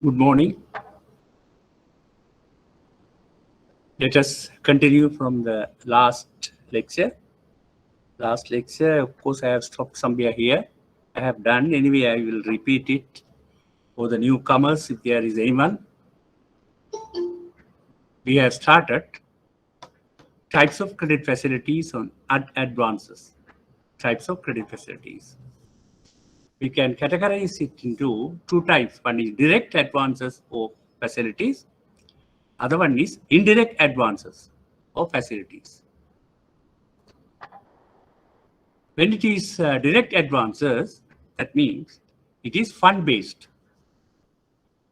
Good morning. Let us continue from the last lecture. Last lecture, of course, I have stopped somewhere here. I have done. Anyway, I will repeat it for the newcomers if there is anyone. We have started types of credit facilities on advances. Types of credit facilities. We can categorize it into two types. One is direct advances or facilities. Other one is indirect advances or facilities. When it is direct advances, that means it is fund-based.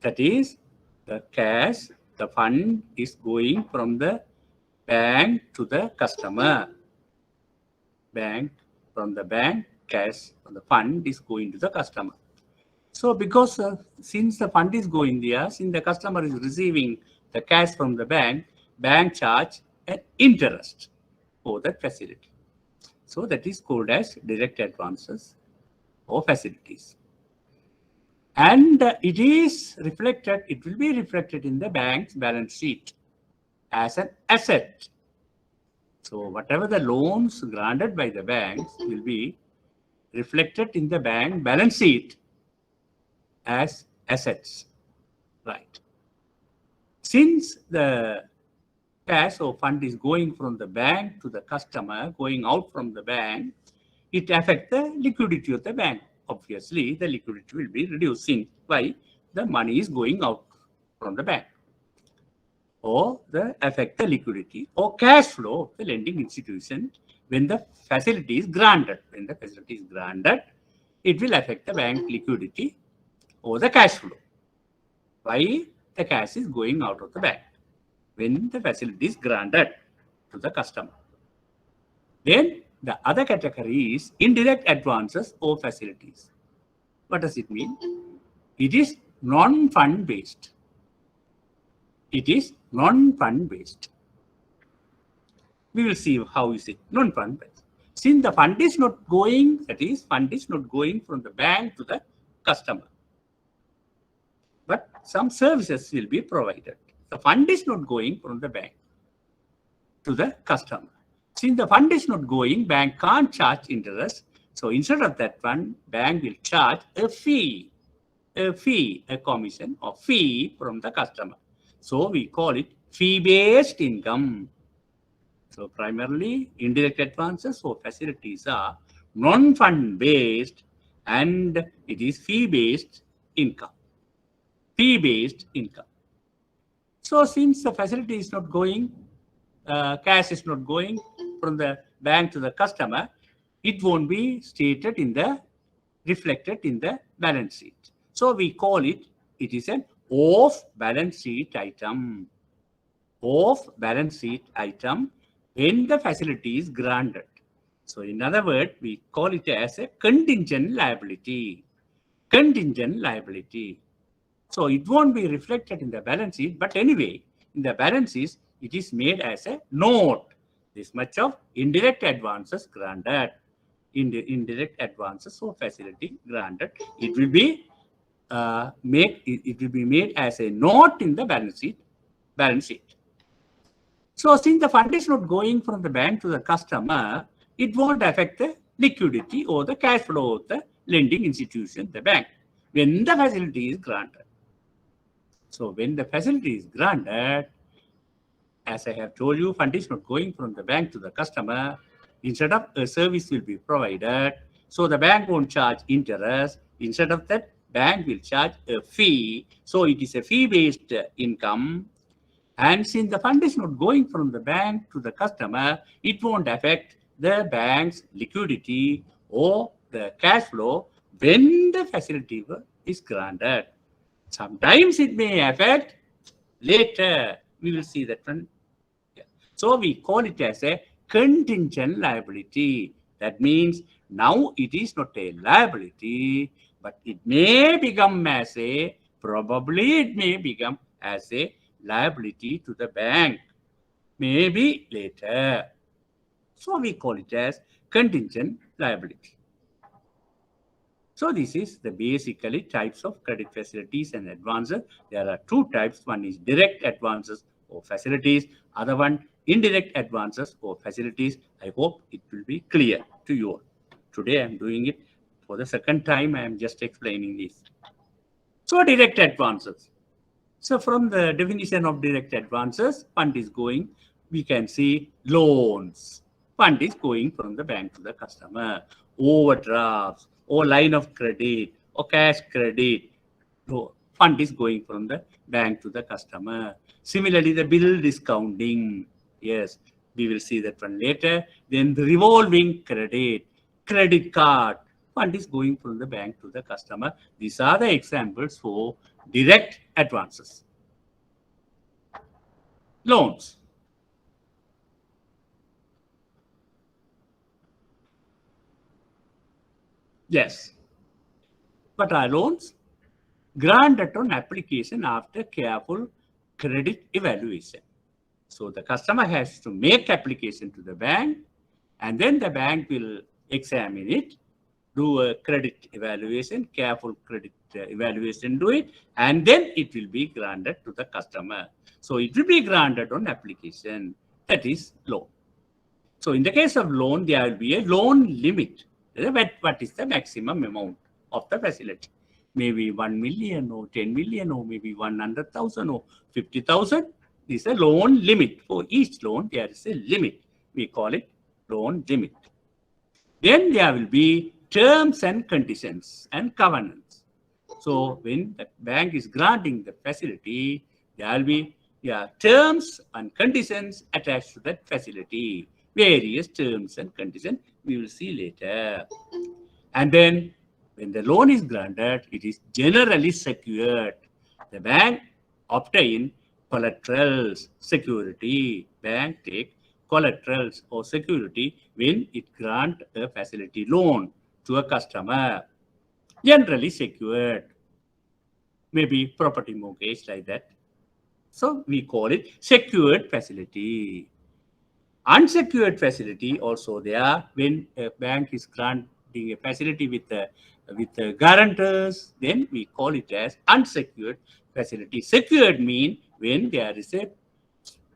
That is, the cash, the fund is going from the bank to the customer. From the bank, cash from the fund is going to the customer. So because since the fund is going there, since the customer is receiving the cash from the bank charge an interest for that facility. So that is called as direct advances or facilities. And it will be reflected in the bank's balance sheet as an asset. So whatever the loans granted by the banks will be reflected in the bank balance sheet as assets. Right. Since the cash or fund is going from the bank to the customer, going out from the bank, it affects the liquidity of the bank. Obviously, the liquidity will be reducing. Why? The money is going out from the bank. Or affect the liquidity or cash flow of the lending institution when the facility is granted. When the facility is granted, it will affect the bank liquidity or the cash flow. Why? The cash is going out of the bank when the facility is granted to the customer. Then the other category is indirect advances or facilities. What does it mean? It is non-fund based. It is non-fund based. We will see how is it non-fund based. Since the fund is not going, that is, fund is not going from the bank to the customer. But some services will be provided. The fund is not going from the bank to the customer. Since the fund is not going, bank can't charge interest. So instead of that one, bank will charge a fee, a commission or fee from the customer. So we call it fee-based income. So primarily, indirect advances or facilities are non-fund based and it is fee-based income. Fee-based income. So since the facility is not going, cash is not going from the bank to the customer, it won't be reflected in the balance sheet. So we call it is an off-balance sheet item. Off-balance sheet item when the facility is granted. So in other words, we call it as a contingent liability. Contingent liability. So it won't be reflected in the balance sheet, but anyway, in the balance sheet, it is made as a note. This much of indirect advances granted. Indirect advances or facility granted. It will be made as a note in the balance sheet. So since the fund is not going from the bank to the customer, it won't affect the liquidity or the cash flow of the lending institution, the bank, when the facility is granted. So when the facility is granted, as I have told you, fund is not going from the bank to the customer. Instead of a service will be provided, so the bank won't charge interest. Instead of that, bank will charge a fee. So it is a fee-based income. And since the fund is not going from the bank to the customer, it won't affect the bank's liquidity or the cash flow when the facility is granted. Sometimes it may affect later. We will see that one. Yeah. So we call it as a contingent liability. That means now it is not a liability, but it may become probably it may become as a liability to the bank. Maybe later. So we call it as contingent liability. So this is the basically types of credit facilities and advances. There are two types. One is direct advances or facilities. Other one, indirect advances or facilities. I hope it will be clear to you all. Today I am doing it for the second time. I am just explaining this. So direct advances. So from the definition of direct advances, fund is going, we can see loans. Fund is going from the bank to the customer. Overdrafts or line of credit or cash credit. So fund is going from the bank to the customer. Similarly, the bill discounting. Yes, we will see that one later. Then the revolving credit card. Fund is going from the bank to the customer. These are the examples for direct advances. Loans. Yes. What are loans? Granted on application after careful credit evaluation. So the customer has to make application to the bank, and then the bank will examine it, do a credit evaluation, careful credit evaluation, do it, and then it will be granted to the customer. So it will be granted on application. That is loan. So in the case of loan, there will be a loan limit. What is the maximum amount of the facility? Maybe 1 million or 10 million or maybe 100,000 or 50,000. This is a loan limit. For each loan, there is a limit. We call it loan limit. Then there will be terms and conditions and covenants. So when the bank is granting the facility, there will be terms and conditions attached to that facility. Various terms and conditions we will see later. And then when the loan is granted, it is generally secured. The bank obtain collaterals, security. Bank take collaterals or security when it grant a facility loan to a customer. Generally secured. Maybe property mortgage like that. So we call it secured facility. Unsecured facility also there when a bank is granting a facility with guarantors, then we call it as unsecured facility. Secured mean when there is a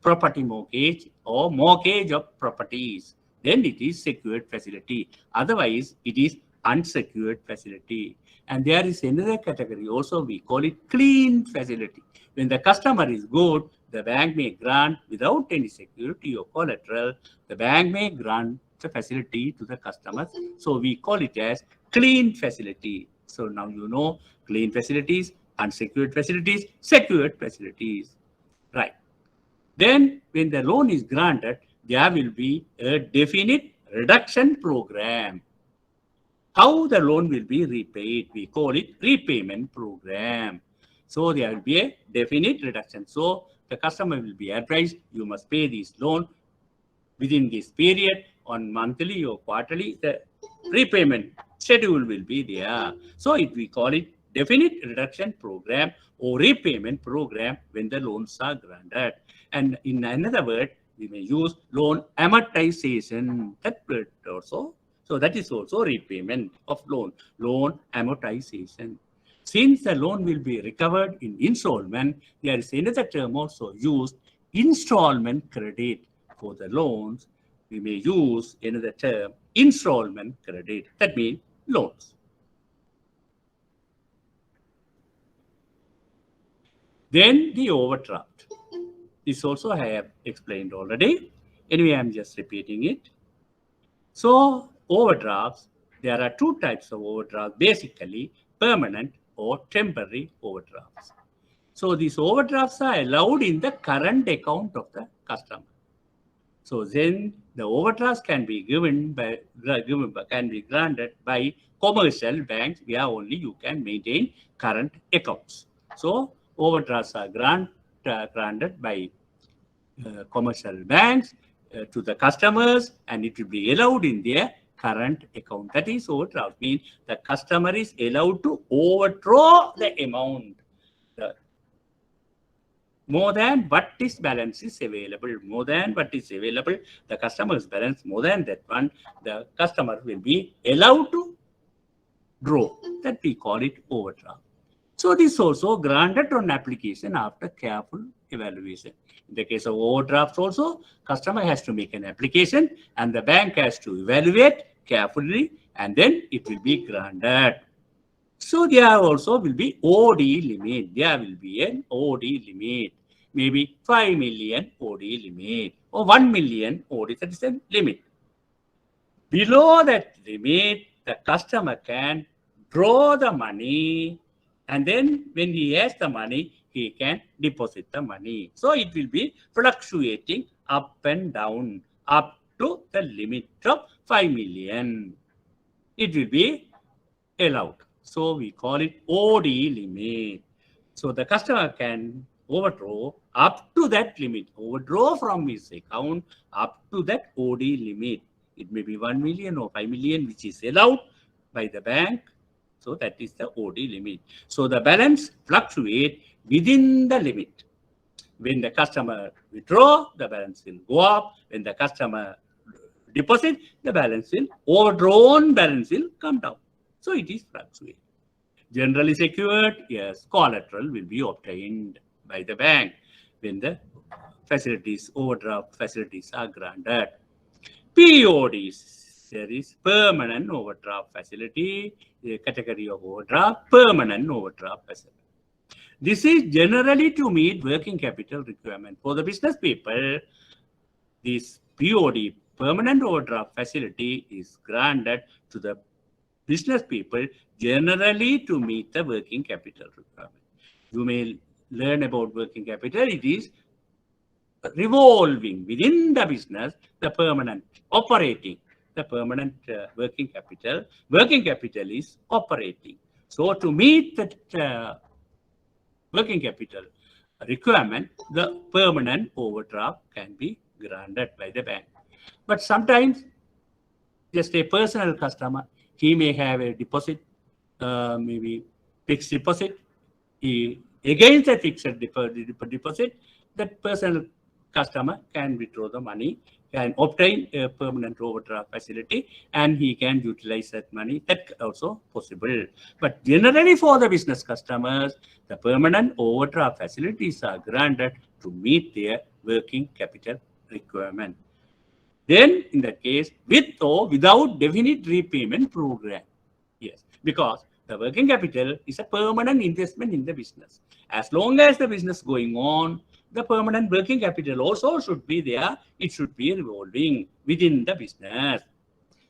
property mortgage or mortgage of properties, then it is secured facility. Otherwise, it is unsecured facility. And there is another category also, we call it clean facility. When the customer is good, the bank may grant without any security or collateral, the bank may grant the facility to the customer. So we call it as clean facility. So now you know clean facilities, unsecured facilities, secured facilities. Right. Then when the loan is granted, there will be a definite reduction program. How the loan will be repaid, we call it repayment program. So there will be a definite reduction. So the customer will be advised, you must pay this loan within this period on monthly or quarterly. The repayment schedule will be there. So we call it definite reduction program or repayment program when the loans are granted. And in another word, we may use loan amortization. That word also. So that is also repayment of loan amortization. Since the loan will be recovered in installment, there is another term also used, installment credit. For the loans, we may use another term, installment credit. That means loans. Then the overdraft. This also I have explained already. Anyway, I'm just repeating it. So overdrafts, there are two types of overdrafts, basically permanent or temporary overdrafts. So these overdrafts are allowed in the current account of the customer. So then the overdrafts can be granted by commercial banks where only you can maintain current accounts. So overdrafts are granted by commercial banks to the customers, and it will be allowed in their current account. That is overdraft, means the customer is allowed to overdraw the amount more than what is balance is available. More than what is available, the customer's balance more than that one, the customer will be allowed to draw. That we call it overdraft. So this is also granted on application after careful evaluation. In the case of overdrafts also, customer has to make an application and the bank has to evaluate carefully and then it will be granted. So there also will be OD limit. There will be an OD limit. Maybe 5 million OD limit or 1 million OD. That is the limit. Below that limit, the customer can draw the money and then when he has the money, he can deposit the money. So it will be fluctuating up and down up to the limit of 5 million. It will be allowed. So we call it OD limit. So the customer can overdraw up to that limit, overdraw from his account up to that OD limit. It may be 1 million or 5 million, which is allowed by the bank. So that is the OD limit. So the balance fluctuate within the limit. When the customer withdraw, the balance will go up. When the customer deposit, the balance will, overdrawn balance will come down. So it is fluctuate. Generally secured, yes, collateral will be obtained by the bank when the facilities, overdraft facilities are granted. PODs, there is permanent overdraft facility, the category of overdraft, permanent overdraft facility. This is generally to meet working capital requirement. For the business people, this POD, permanent overdraft facility, is granted to the business people generally to meet the working capital requirement. You may learn about working capital. It is revolving within the business, the permanent operating, the permanent working capital. Working capital is operating. So to meet that working capital requirement, the permanent overdraft can be granted by the bank. But sometimes just a personal customer, he may have a deposit, maybe fixed deposit. Against a fixed deposit, that personal customer can withdraw the money, can obtain a permanent overdraft facility, and he can utilize that money. That's also possible. But generally for the business customers, the permanent overdraft facilities are granted to meet their working capital requirement. Then in that case, with or without definite repayment program. Yes, because the working capital is a permanent investment in the business. As long as the business going on, the permanent working capital also should be there. It should be revolving within the business.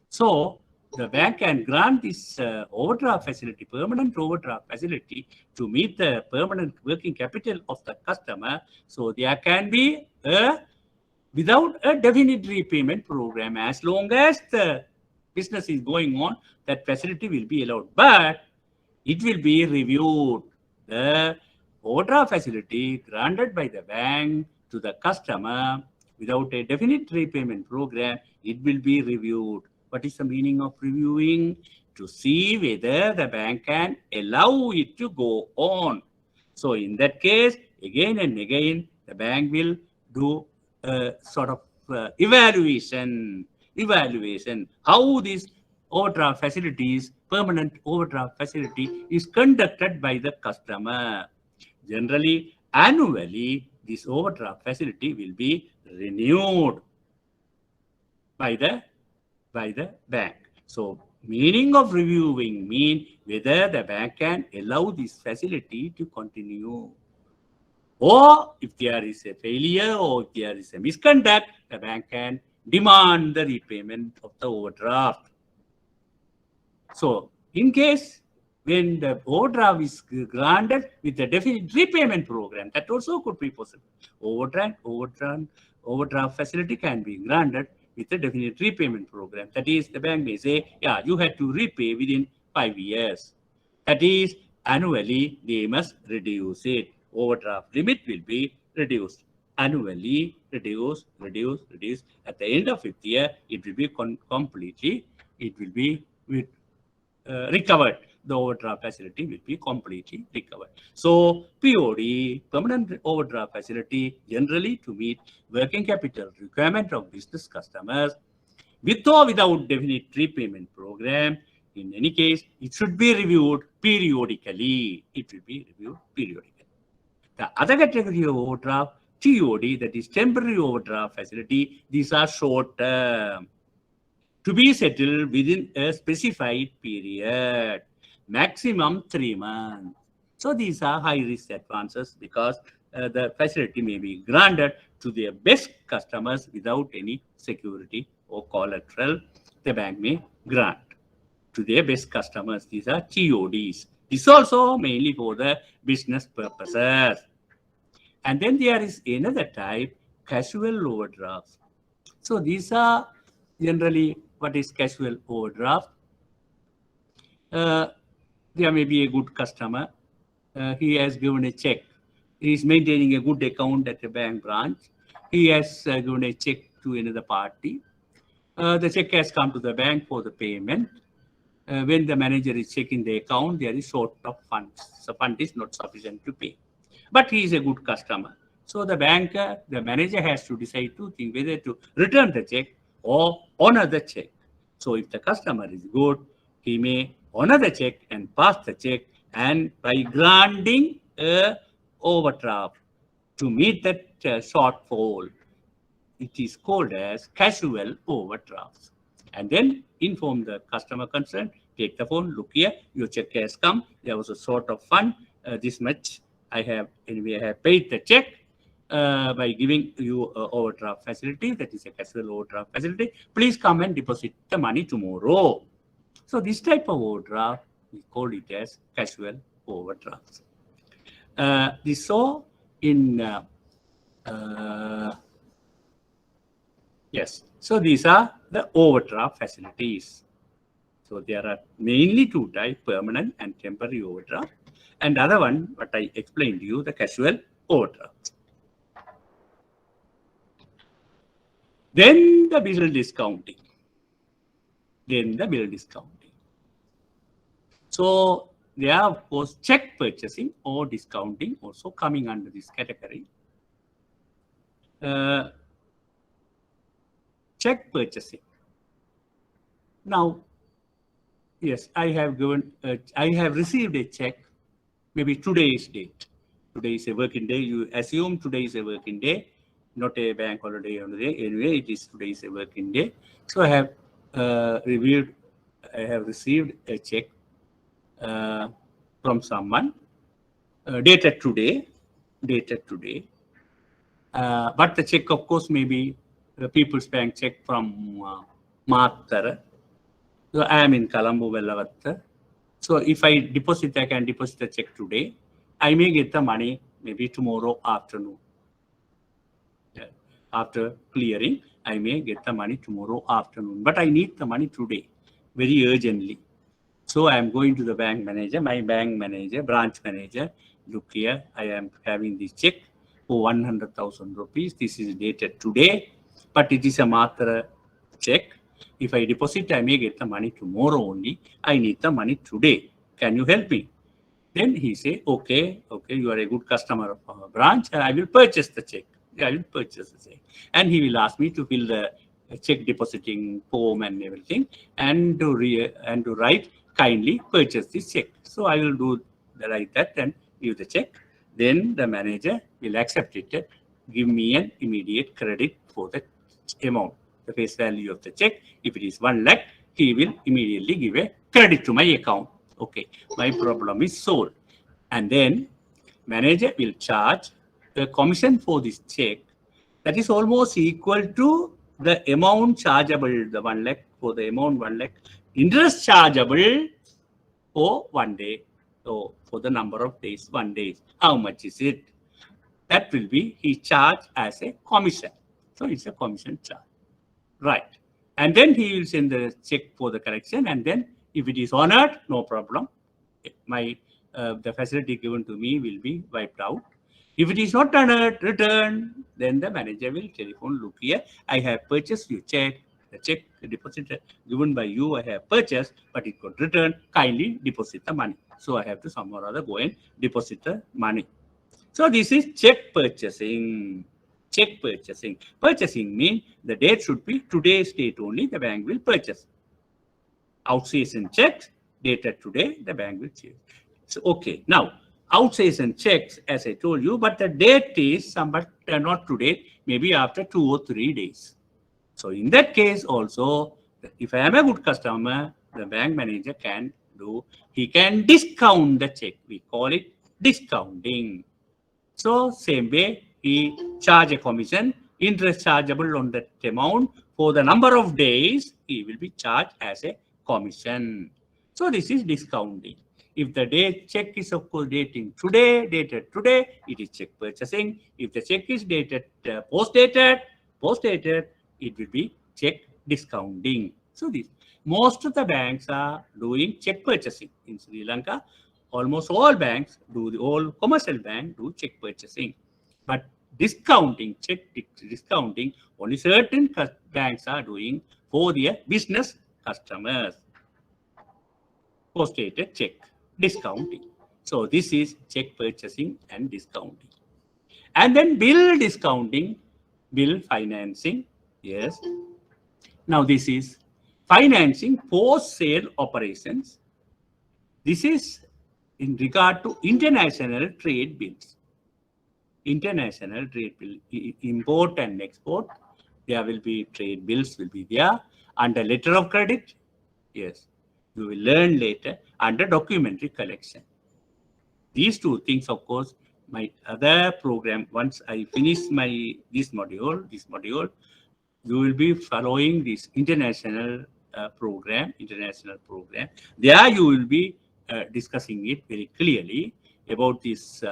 So the bank can grant this overdraft facility, permanent overdraft facility, to meet the permanent working capital of the customer. So there can be without a definite repayment program. As long as the business is going on, that facility will be allowed. But it will be reviewed. The overdraft facility granted by the bank to the customer without a definite repayment program, it will be reviewed. What is the meaning of reviewing? To see whether the bank can allow it to go on. So in that case, again and again, the bank will do a sort of evaluation, how these overdraft facilities, permanent overdraft facility is conducted by the customer. Generally, annually, this overdraft facility will be renewed by the bank. So meaning of reviewing mean whether the bank can allow this facility to continue. Or if there is a failure or if there is a misconduct, the bank can demand the repayment of the overdraft. So in case when the overdraft is granted with a definite repayment program, that also could be possible. Overdraft facility can be granted with a definite repayment program. That is, the bank may say, yeah, you have to repay within 5 years. That is, annually, they must reduce it. Overdraft limit will be reduced. Annually, reduce. At the end of 5th year, it will be completely, it will be recovered. The overdraft facility will be completely recovered. So POD, permanent overdraft facility, generally to meet working capital requirement of business customers with or without definite repayment program, in any case, it should be reviewed periodically. It will be reviewed periodically. The other category of overdraft, TOD, that is temporary overdraft facility, these are short term to be settled within a specified period, maximum 3 months. So these are high risk advances because the facility may be granted to their best customers without any security or collateral. The bank may grant to their best customers. These are TODs. This is also mainly for the business purposes. And then there is another type, casual overdrafts. So these are generally what is casual overdraft. There may be a good customer. He has given a check. He is maintaining a good account at a bank branch. He has given a check to another party. The check has come to the bank for the payment. When the manager is checking the account, there is short of funds. So fund is not sufficient to pay. But he is a good customer. So the banker, the manager has to decide two things, whether to return the check or honor the check. So if the customer is good, he may honor the check and pass the check, and by granting a overdraft to meet that shortfall, it is called as casual overdrafts. And then inform the customer concerned, take the phone, look here, your check has come, there was a sort of fund, this much I have paid the check by giving you overdraft facility, that is a casual overdraft facility. Please come and deposit the money tomorrow. So this type of overdraft, we call it as casual overdrafts. This saw in yes. So these are the overdraft facilities. So there are mainly two types, permanent and temporary overdraft. And the other one, what I explained to you, the casual overdraft. Then the bill discounting. So there are, of course, check purchasing or discounting also coming under this category. Check purchasing. Now, yes, I have received a check, maybe today's date. Today is a working day. You assume today is a working day, not a bank holiday on the day. Anyway, today is a working day. So I have received a check from someone dated today. But the check, of course, may be the People's Bank check from Maattara. So I am in Colombo, Vellavatta. So if I can deposit the check today. I may get the money maybe tomorrow afternoon. After clearing, I may get the money tomorrow afternoon. But I need the money today, very urgently. So I am going to the bank manager, branch manager. Look here, I am having this check for 100,000 rupees. This is dated today, but it is a Maattara check. If I deposit, I may get the money tomorrow only. I need the money today. Can you help me? Then he say, okay, you are a good customer of our branch, and I will purchase the check. And he will ask me to fill the check depositing form and everything, and to write, kindly purchase this check. So I will write that and give the check. Then the manager will accept it, give me an immediate credit for the amount, the face value of the check. If it is 1 lakh, he will immediately give a credit to my account. Okay, my problem is solved. And then manager will charge the commission for this check that is almost equal to the amount chargeable, the 1 lakh, for the amount 1 lakh, interest chargeable for 1 day. So for the number of days, 1 day. How much is it? That will be he charged as a commission. So it's a commission charge. Right. And then he will send the check for the correction, and then if it is honored, no problem. The facility given to me will be wiped out. If it is not honored, returned, then the manager will telephone, look here, I have purchased your check. The check, the deposit given by you, I have purchased, but it got returned. Kindly deposit the money. So I have to somehow or other go and deposit the money. So this is check purchasing. Purchasing means the date should be today's date only, the bank will purchase. Outstation checks dated today, the bank will change. So, okay, now outstation checks, as I told you, but the date is somewhat not today, maybe after 2 or 3 days. So in that case also, if I am a good customer, the bank manager can do, he can discount the check. We call it discounting. So same way, he charge a commission, interest chargeable on that amount for the number of days, he will be charged as a commission. So this is discounting. If the date check is of course dated today, it is check purchasing. If the check is dated post-dated, it will be check discounting. So this most of the banks are doing check purchasing in Sri Lanka. Almost all banks do, the all commercial bank do check purchasing, but discounting, check discounting, only certain banks are doing for their business customers. Post-dated check discounting. So this is check purchasing and discounting. And then bill discounting, bill financing. Yes. Now this is financing post-sale operations. This is in regard to international trade bills. International trade bill, import and export, there will be trade bills will be there. Under letter of credit, yes, you will learn later. Under documentary collection. These two things, of course, my other program, once I finish this module, you will be following this international program. There you will be discussing it very clearly about this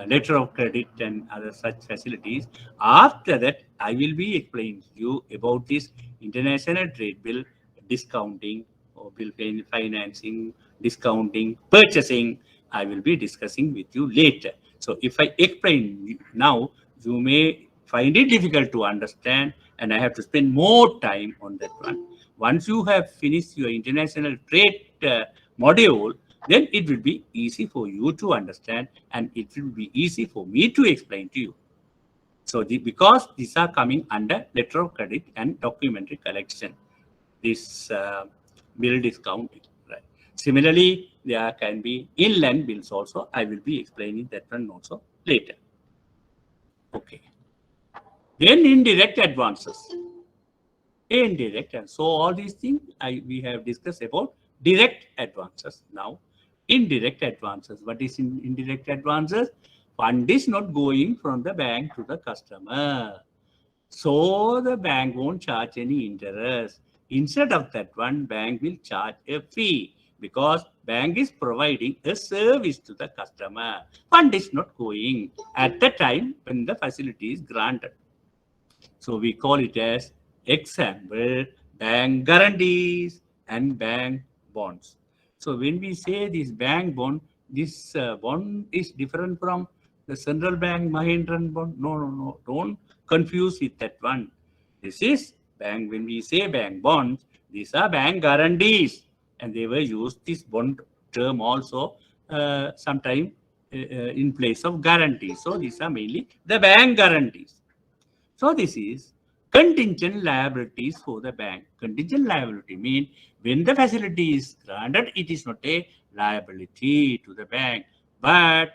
letter of credit and other such facilities. After that, I will be explaining to you about this international trade bill discounting or bill financing, discounting, purchasing. I will be discussing with you later. So if I explain now, you may find it difficult to understand, and I have to spend more time on that one. Once you have finished your international trade module, then it will be easy for you to understand, and it will be easy for me to explain to you. So because these are coming under letter of credit and documentary collection, this bill discounting. Right. Similarly, there can be inland bills also. I will be explaining that one also later. Okay. Then indirect advances. Indirect, and so all these things we have discussed about direct advances. Now, indirect advances. What is indirect advances? Fund is not going from the bank to the customer, so the bank won't charge any interest. Instead of that one, bank will charge a fee because bank is providing a service to the customer. Fund is not going at the time when the facility is granted. So we call it as example bank guarantees and bank bonds. So when we say this bank bond, this bond is different from the central bank Mahindran bond. No. Don't confuse with that one. This is bank. When we say bank bonds, these are bank guarantees, and they were used this bond term also sometime in place of guarantees. So these are mainly the bank guarantees. So this is contingent liabilities for the bank. Contingent liability means when the facility is granted, it is not a liability to the bank. But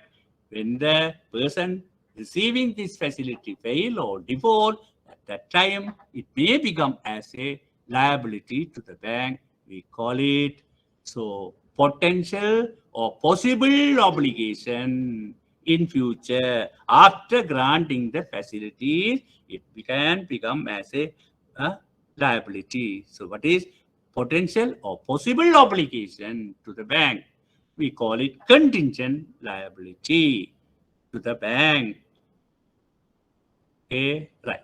when the person receiving this facility fail or default, at that time, it may become as a liability to the bank. We call it so potential or possible obligation in future. After granting the facilities, it can become as a liability. So what is potential or possible obligation to the bank? We call it contingent liability to the bank. Okay, right.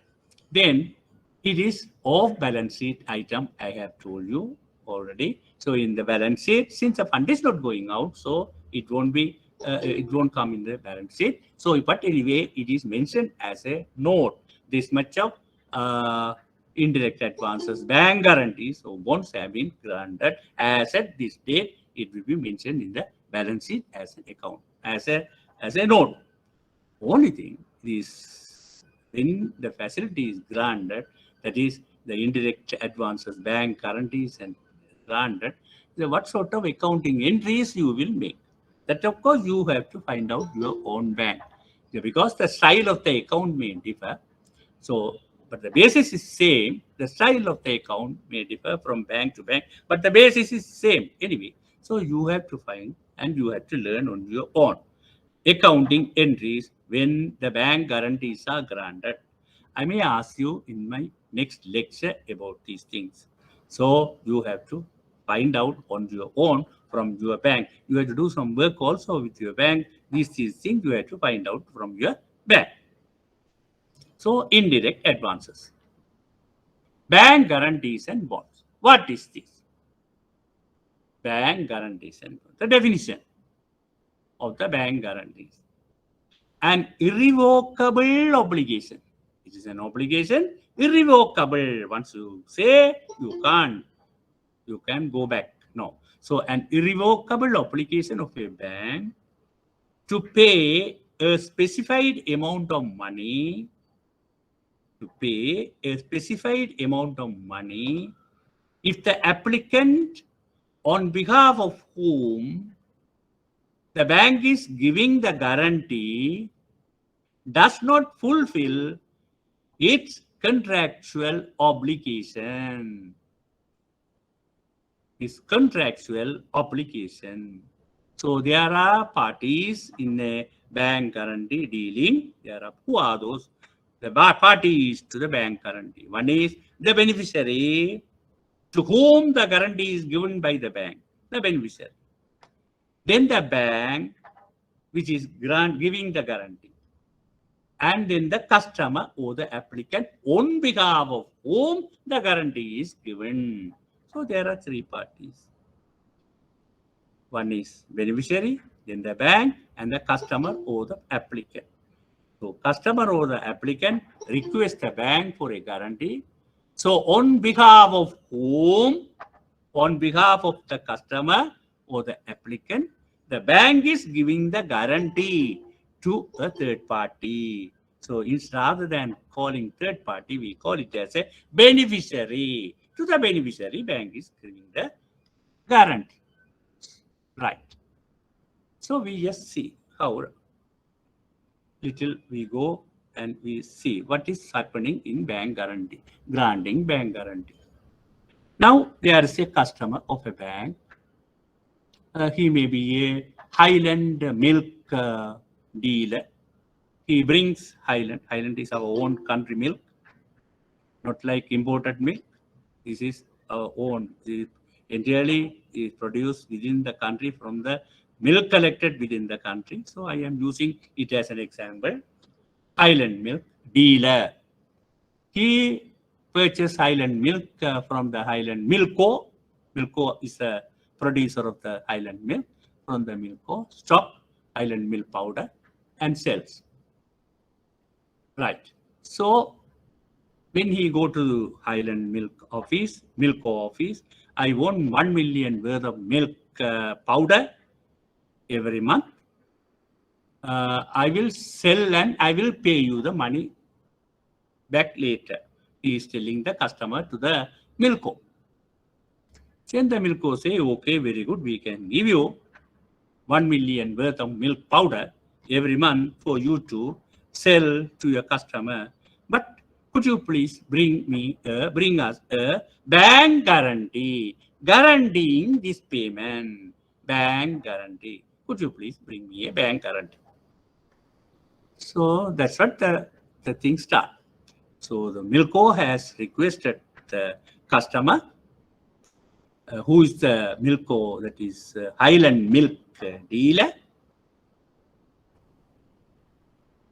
Then it is off balance sheet item, I have told you already. So in the balance sheet, since the fund is not going out, so it won't be it won't come in the balance sheet. So but anyway, it is mentioned as a note. This much of indirect advances, bank guarantees, or bonds have been granted as at this date. It will be mentioned in the balance sheet as an account, as a note. Only thing is when the facility is granted, that is the indirect advances, bank guarantees, and granted, then what sort of accounting entries you will make. That of course you have to find out your own bank. Because the style of the account may differ. So, but the basis is same. The style of the account may differ from bank to bank, but the basis is same anyway. So you have to find and you have to learn on your own accounting entries when the bank guarantees are granted. I may ask you in my next lecture about these things. So you have to find out on your own from your bank. You have to do some work also with your bank. These things you have to find out from your bank. So indirect advances. Bank guarantees and bonds. What is this? Bank guarantees and bonds. The definition of the bank guarantees. An irrevocable obligation. It is an obligation, irrevocable. Once you say, you can go back. No. So an irrevocable obligation of a bank to pay a specified amount of money, if the applicant on behalf of whom the bank is giving the guarantee does not fulfill its contractual obligation. So there are parties in a bank guarantee dealing. Who are those? The parties to the bank guarantee. One is the beneficiary to whom the guarantee is given by the bank, the beneficiary. Then the bank which is giving the guarantee. And then the customer or the applicant on behalf of whom the guarantee is given. So there are three parties. One is beneficiary, then the bank, and the customer or the applicant. So customer or the applicant requests the bank for a guarantee. So on behalf of whom? On behalf of the customer or the applicant, the bank is giving the guarantee to a third party. So rather than calling third party, we call it as a beneficiary. To the beneficiary, bank is giving the guarantee. Right. So we just see how little we go and we see what is happening in bank guarantee, granting bank guarantee. Now there is a customer of a bank. He may be a Highland milk dealer. He brings Highland. Highland is our own country milk, not like imported milk. This is our own. It entirely is produced within the country from the milk collected within the country. So I am using it as an example. Highland milk dealer. He purchased Highland milk from the Highland Milko. Milko is a producer of the Highland milk. From the Milko, stock Highland milk powder and sells. Right. So when he go to Highland milk office, Milko office, I want 1 million worth of milk powder every month. I will sell and I will pay you the money back later. He is telling the customer to the Milko. Then the Milko say, okay, very good, we can give you 1 million worth of milk powder every month for you to sell to your customer. But could you please bring us a bank guarantee, guaranteeing this payment? Bank guarantee. Could you please bring me a bank guarantee? So that's what the thing start. So the Milko has requested the customer, who is the Milko, that is Highland milk dealer,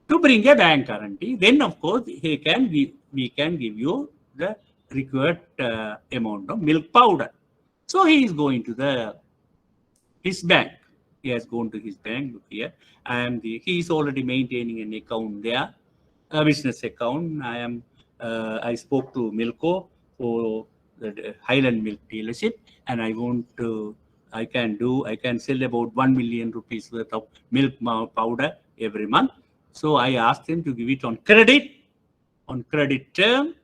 to bring a bank guarantee. Then of course we can give you the required amount of milk powder. So he is going to his bank. He has gone to his bank. Look here, he is already maintaining an account there, a business account. I spoke to Milko for the Highland milk dealership, and I can sell about 1 million rupees worth of milk powder every month. So I asked him to give it on credit term,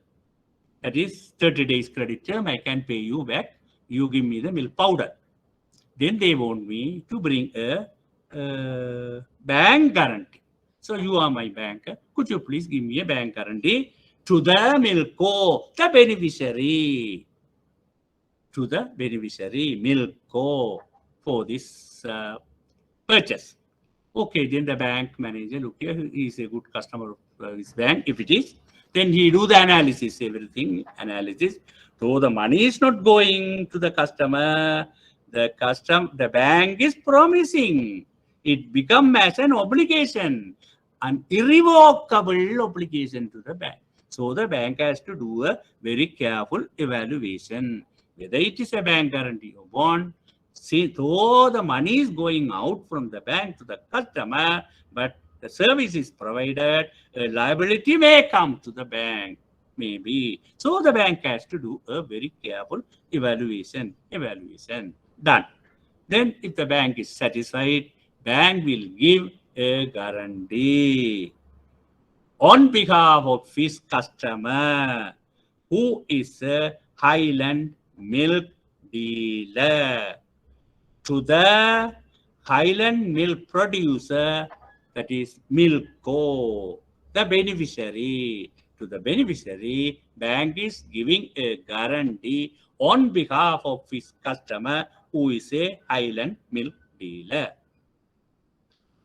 that is 30 days credit term. I can pay you back you give me the milk powder. Then they want me to bring a bank guarantee. So you are my banker. Could you please give me a bank guarantee to the milko, the beneficiary, to the beneficiary milko for this purchase. Okay, then the bank manager, look here, he is a good customer of this bank. If it is, then he do the analysis, everything, analysis. So the money is not going to the customer. The bank is promising. It become as an obligation, an irrevocable obligation to the bank. So the bank has to do a very careful evaluation, whether it is a bank guarantee or bond. See, though the money is going out from the bank to the customer, but the service is provided, a liability may come to the bank, maybe. So the bank has to do a very careful evaluation. Done. Then if the bank is satisfied, bank will give a guarantee on behalf of his customer, who is a Highland milk dealer, to the Highland milk producer, that is Milko, the beneficiary. To the beneficiary, bank is giving a guarantee on behalf of his customer, who is a Highland milk dealer.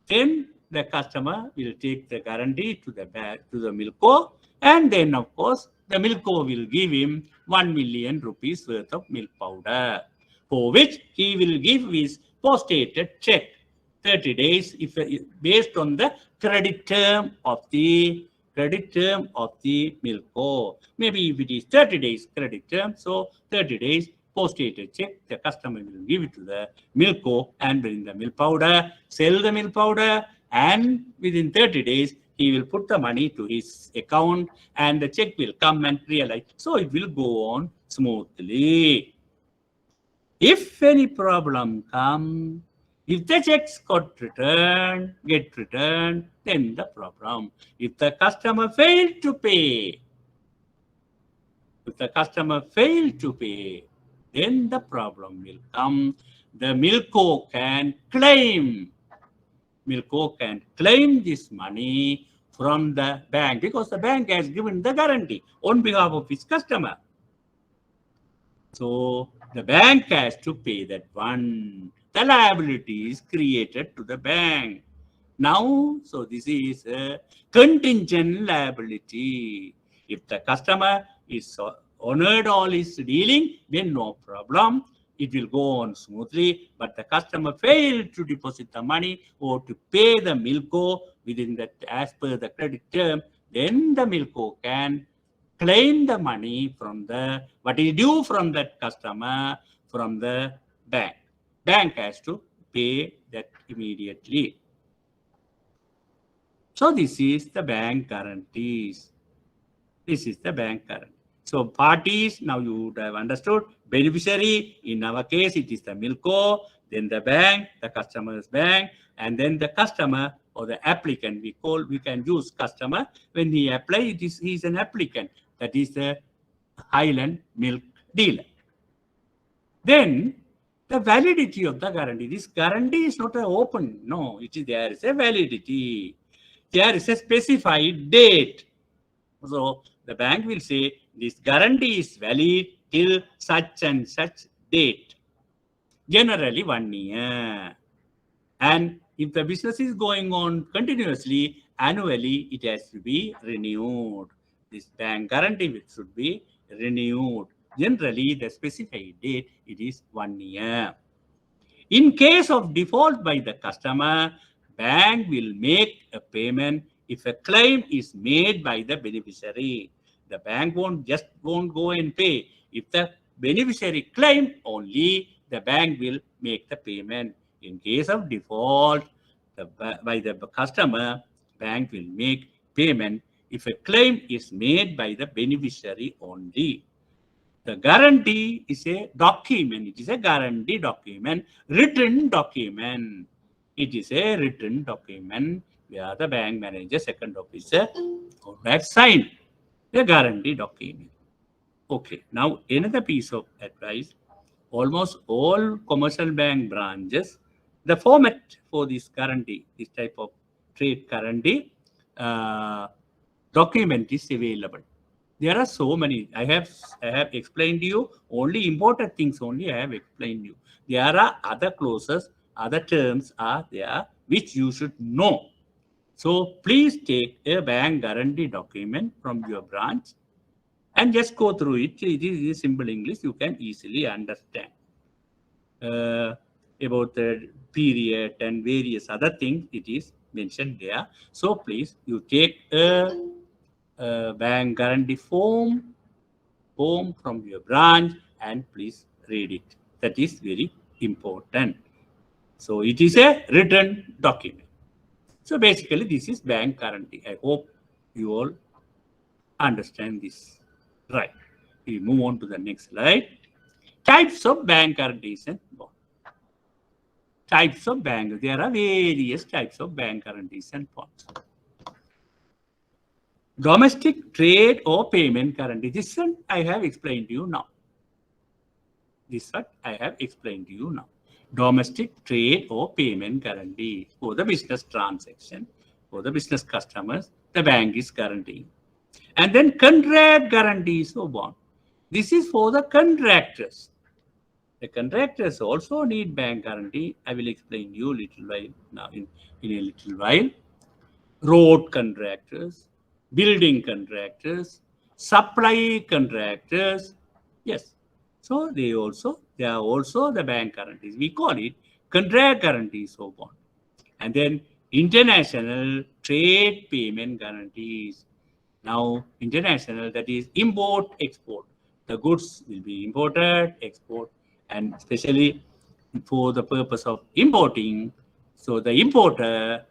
Then the customer will take the guarantee to the Milko, and then of course the Milko will give him 1 million rupees worth of milk powder, for which he will give his post-dated check 30 days if based on the credit term of the Milko. Maybe if it is 30 days credit term, so 30 days post-dated check, the customer will give it to the Milko and bring the milk powder, sell the milk powder, and within 30 days, he will put the money to his account and the check will come and realize. So it will go on smoothly. If any problem comes, if the checks get returned, then the problem. If the customer failed to pay, then the problem will come. The Milko can claim this money from the bank, because the bank has given the guarantee on behalf of its customer. So the bank has to pay that one. The liability is created to the bank. Now, so this is a contingent liability. If the customer is honored all his dealing, then no problem. It will go on smoothly, but the customer failed to deposit the money or to pay the Milko within that, as per the credit term, then the Milko can claim the money from the, what is due from that customer from the bank. Bank has to pay that immediately. So this is the bank guarantees. So parties, now you would have understood. Beneficiary, in our case, it is the Milko, then the bank, the customer's bank, and then the customer or the applicant. We can use customer. When he apply, he is an applicant. That is the Highland milk dealer. Then the validity of the guarantee. This guarantee is not open. No, there is a validity. There is a specified date. So the bank will say this guarantee is valid till such and such date. Generally 1 year. And if the business is going on continuously, annually, it has to be renewed. This bank guarantee should be renewed. Generally, the specified date, it is 1 year. In case of default by the customer, bank will make a payment if a claim is made by the beneficiary. The bank won't go and pay. If the beneficiary claim, only the bank will make the payment. In case of default by the customer, bank will make payment if a claim is made by the beneficiary only. The guarantee is a document. It is a guarantee document, written document. It is a written document where the bank manager, second officer, have signed the guarantee document. Okay, now another piece of advice. almost all commercial bank branches, the format for this guarantee, this type of trade guarantee document is available. There are so many. I have explained to you only important things. Only I have explained you. There are other clauses, other terms are there which you should know. So please take a bank guarantee document from your branch and just go through it. It is simple English. You can easily understand about the period and various other things. It is mentioned there. So please, you take a bank guarantee form from your branch and please read it. That is very important. So it is a written document. So basically, this is bank guarantee. I hope you all understand this. Right. We move on to the next slide. Types of bank guarantees and bonds. Types of bank. There are various types of bank guarantees and bonds. Domestic trade or payment guarantee. This one I have explained to you now. This one I have explained to you now. Domestic trade or payment guarantee for the business transaction, for the business customers, the bank is guaranteeing. And then contract guarantees or bond. This is for the contractors. The contractors also need bank guarantee. I will explain you a little while now in a little while. Road contractors, building contractors, supply contractors. Yes. So they are also the bank guarantees. We call it contract guarantees or bond. And then international trade payment guarantees. Now international, that is import, export. The goods will be imported, export, and especially for the purpose of importing. So the importer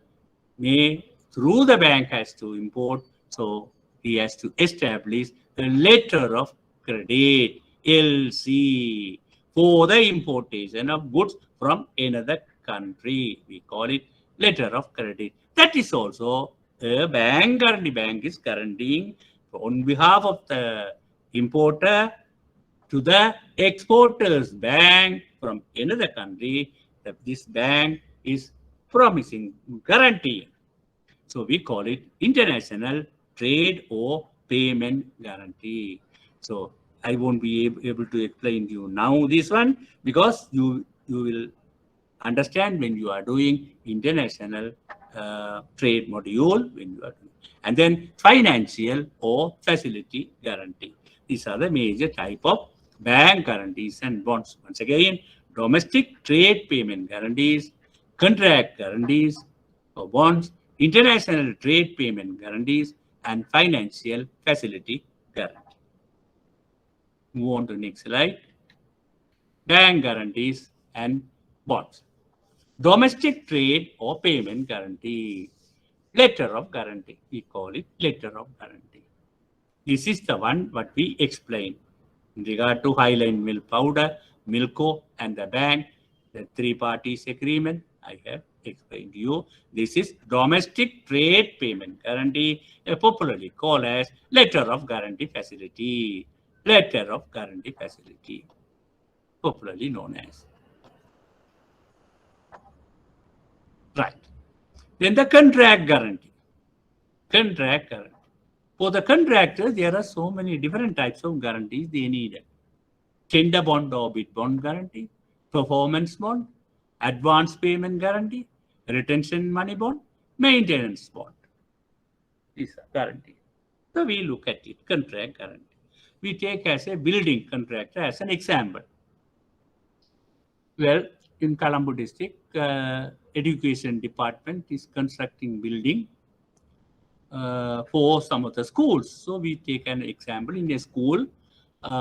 may, through the bank, has to import. So he has to establish a letter of credit, LC, for the importation of goods from another country. We call it letter of credit. That is also a bank guarantee. Bank is guaranteeing on behalf of the importer to the exporter's bank from another country, that this bank is promising, guaranteeing. So we call it international trade or payment guarantee. So I won't be able to explain to you now this one, because you will understand when you are doing international trade module, when you are doing. And then financial or facility guarantee. These are the major type of bank guarantees and bonds. Once again, domestic trade payment guarantees, contract guarantees or bonds, international trade payment guarantees, and financial facility guarantee. Move on to the next slide. Bank guarantees and bonds. Domestic trade or payment guarantee. Letter of guarantee. We call it letter of guarantee. This is the one what we explained in regard to Highline Milk Powder, Milko, and the bank, the three parties agreement. I have explained to you. This is domestic trade payment guarantee, popularly called as letter of guarantee facility. Letter of guarantee facility, popularly known as. Right. Then the contract guarantee. Contract guarantee. For the contractors, there are so many different types of guarantees they need. Tender bond or bid bond guarantee, performance bond, advance payment guarantee, retention money bond, maintenance bond. These are guarantees. So we look at it, contract guarantee. We take as a building contractor as an example. Well, in Colombo district, education department is constructing building for some of the schools. So we take an example in a school.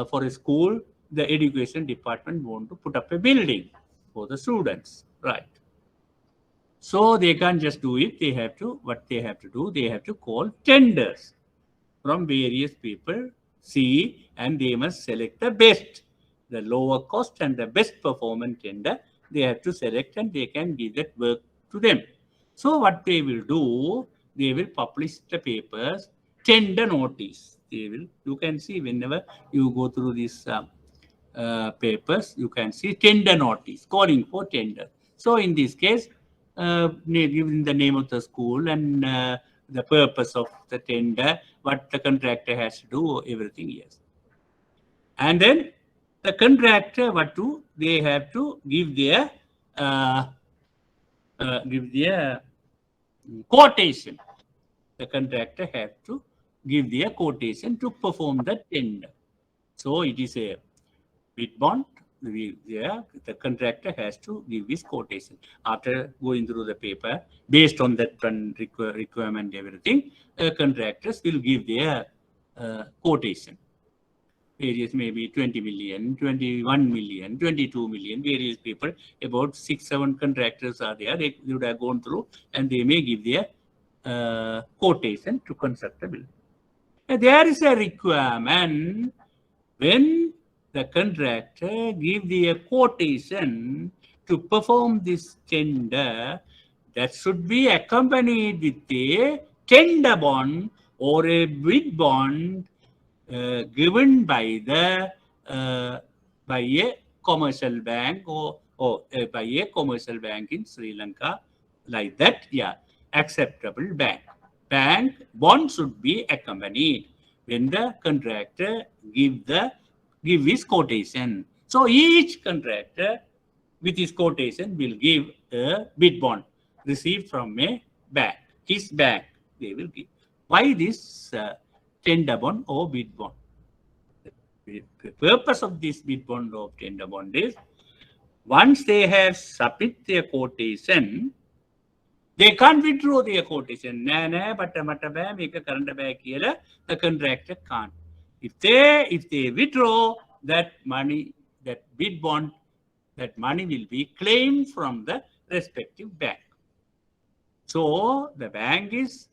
For a school, the education department want to put up a building for the students, right? So they can't just do it. They have to, what they have to do, they have to call tenders from various people, see, and they must select the best, the lower cost and the best performance tender. They have to select and they can give that work to them. So what they will do, they will publish the papers, tender notice. They will, you can see whenever you go through this papers, you can see tender notice, calling for tender. So in this case, giving the name of the school and the purpose of the tender, what the contractor has to do, everything, yes. And then the contractor, they have to give their quotation. The contractor has to give their quotation to perform the tender. So it is a bid bond. The contractor has to give his quotation after going through the paper. Based on that requirement, everything, contractors will give their quotation. Various maybe 20 million, 21 million, 22 million, various people, about 6-7 contractors are there. They would have gone through and they may give their quotation to construct a building. And there is a requirement when the contractor give their quotation to perform this tender, that should be accompanied with a tender bond or a bid bond given by a commercial bank or by a commercial bank in Sri Lanka, like that. Yeah, acceptable bank. Bank bond should be accompanied when the contractor give his quotation. So each contractor with his quotation will give a bid bond received from a bank. His bank they will give. Why this tender bond or bid bond? The purpose of this bid bond or tender bond is once they have submit their quotation, they can't withdraw their quotation. But the contractor can't. If they withdraw that money, that bid bond, that money will be claimed from the respective bank. So the bank is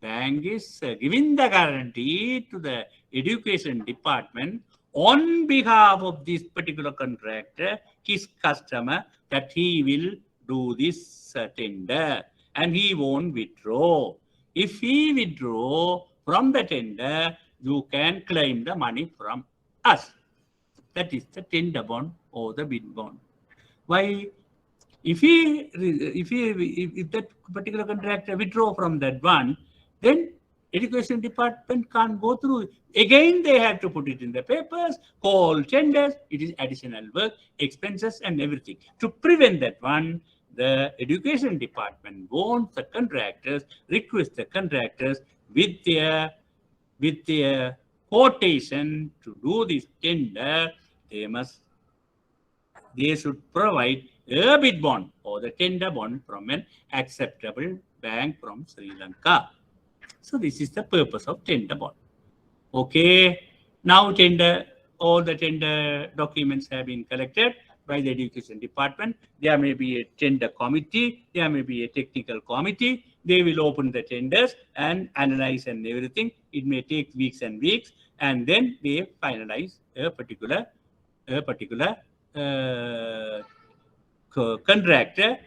giving the guarantee to the education department on behalf of this particular contractor, his customer, that he will do this tender and he won't withdraw. If he withdraw from the tender, you can claim the money from us. That is the tender bond or the bid bond. Why? If that particular contractor withdraw from that one, then education department can't go through. Again, they have to put it in the papers, call tenders. It is additional work, expenses, and everything. To prevent that one, the education department wants the contractors, request the contractors with their quotation to do this tender. They should provide a bid bond or the tender bond from an acceptable bank from Sri Lanka. So this is the purpose of tender bond. Okay, now all the tender documents have been collected by the education department. There may be a tender committee, there may be a technical committee. They will open the tenders and analyze and everything. It may take weeks and weeks, and then they finalize a particular contractor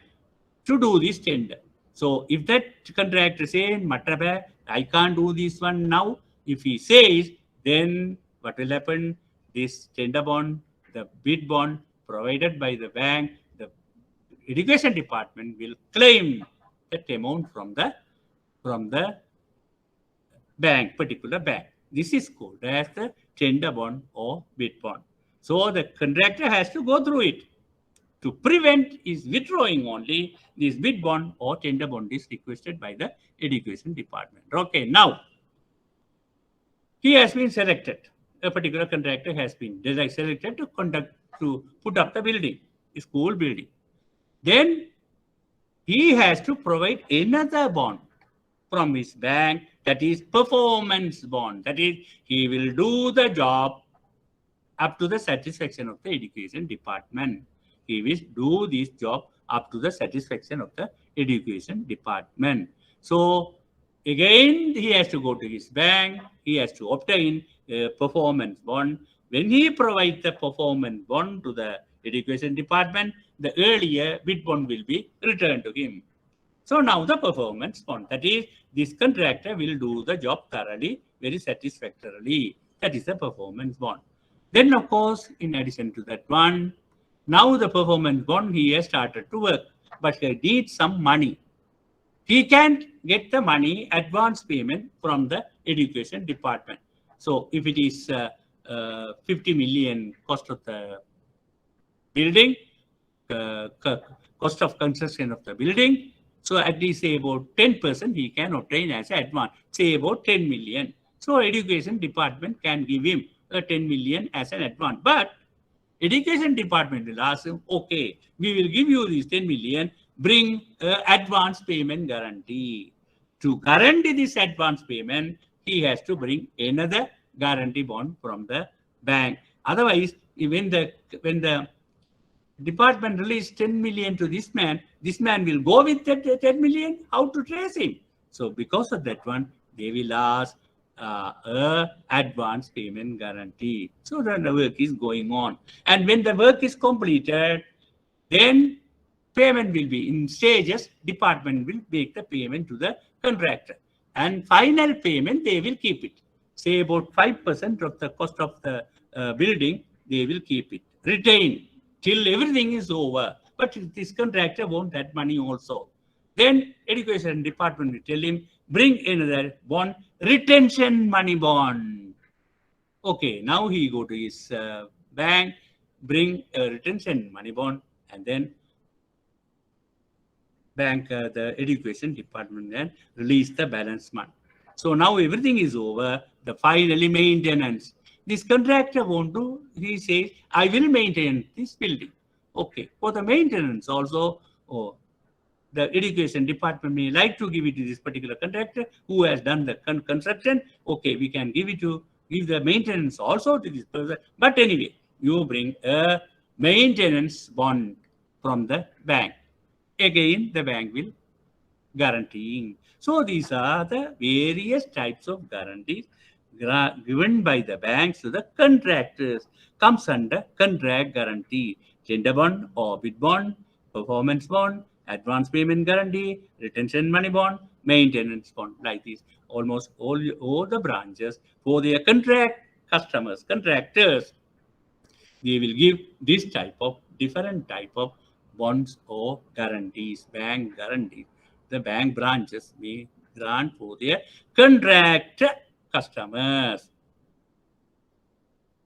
to do this tender. So if that contractor says, Matraba, I can't do this one now, if he says, then what will happen? This tender bond, the bid bond provided by the bank, the education department will claim that amount from the bank, particular bank. This is called as the tender bond or bid bond. So the contractor has to go through it. To prevent is withdrawing only, this bid bond or tender bond is requested by the education department. Okay, now he has been selected. A particular contractor has been selected to put up the building, the school building. Then he has to provide another bond from his bank, that is performance bond. That is, he will do the job up to the satisfaction of the education department. He will do this job up to the satisfaction of the education department. So again, he has to go to his bank. He has to obtain a performance bond. When he provides the performance bond to the education department, the earlier bid bond will be returned to him. So now the performance bond, that is, this contractor will do the job thoroughly, very satisfactorily. That is the performance bond. Then, of course, in addition to that one, now the performance bond, he has started to work, but he needs some money. He can't get the money advance payment from the education department. So if it is 50 million cost of the building, cost of construction of the building, so at least say about 10% he can obtain as advance, say about 10 million. So education department can give him 10 million as an advance. But education department will ask him, okay, we will give you this 10 million, bring advance payment guarantee. To guarantee this advance payment, he has to bring another guarantee bond from the bank. Otherwise, when the department release 10 million to this man will go with that 10 million. How to trace him? So because of that one, they will ask advance payment guarantee. So then the work is going on. And when the work is completed, then payment will be in stages. Department will make the payment to the contractor. And final payment, they will keep it. Say about 5% of the cost of the building, they will keep it. Retain till everything is over. But this contractor wants that money also. Then education department will tell him, bring another bond, retention money bond. Okay, now he go to his bank, bring a retention money bond, and then bank, the education department, then release the balance money. So now everything is over. The finally maintenance. This contractor won't do. He says, I will maintain this building. Okay, for the maintenance also, the education department may like to give it to this particular contractor who has done the construction. Okay, we can give the maintenance also to this person. But anyway, you bring a maintenance bond from the bank. Again, the bank will guaranteeing. So these are the various types of guarantees given by the banks to the contractors. Comes under contract guarantee, tender bond or bid bond, performance bond, advance payment guarantee, retention money bond, maintenance bond, like this. Almost all the branches for their contractors, they will give this type of different type of bonds or guarantees, bank guarantees. The bank branches may grant for their contract customers.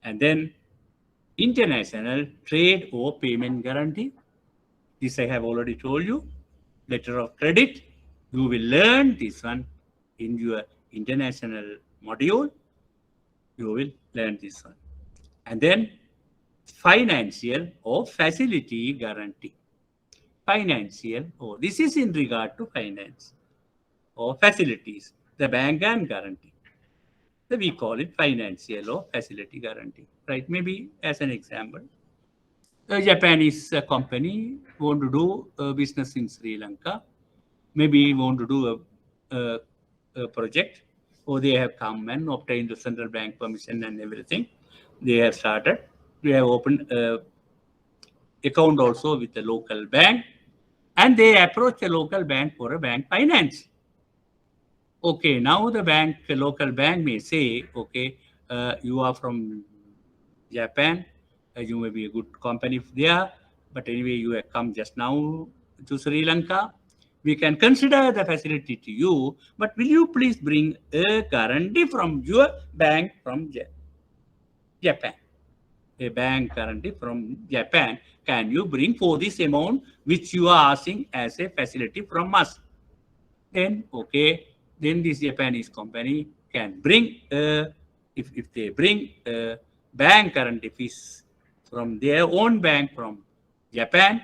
And then international trade or payment guarantee. This I have already told you. Letter of credit. You will learn this one in your international module. You will learn this one. And then financial or facility guarantee. Financial, this is in regard to finance or facilities, the bank can guarantee. So we call it financial or facility guarantee, right? Maybe as an example, a Japanese company want to do business in Sri Lanka, maybe want to do a project, or they have come and obtained the central bank permission and everything. They have started. We have opened account also with the local bank, and they approach the local bank for a bank finance. Okay, now the local bank may say, okay, you are from Japan, you may be a good company there, but anyway, you have come just now to Sri Lanka. We can consider the facility to you, but will you please bring a guarantee from your bank from Japan? A bank guarantee from Japan, can you bring for this amount which you are asking as a facility from us? Then, okay, then this Japanese company can bring, if they bring a bank guarantee fees from their own bank from Japan,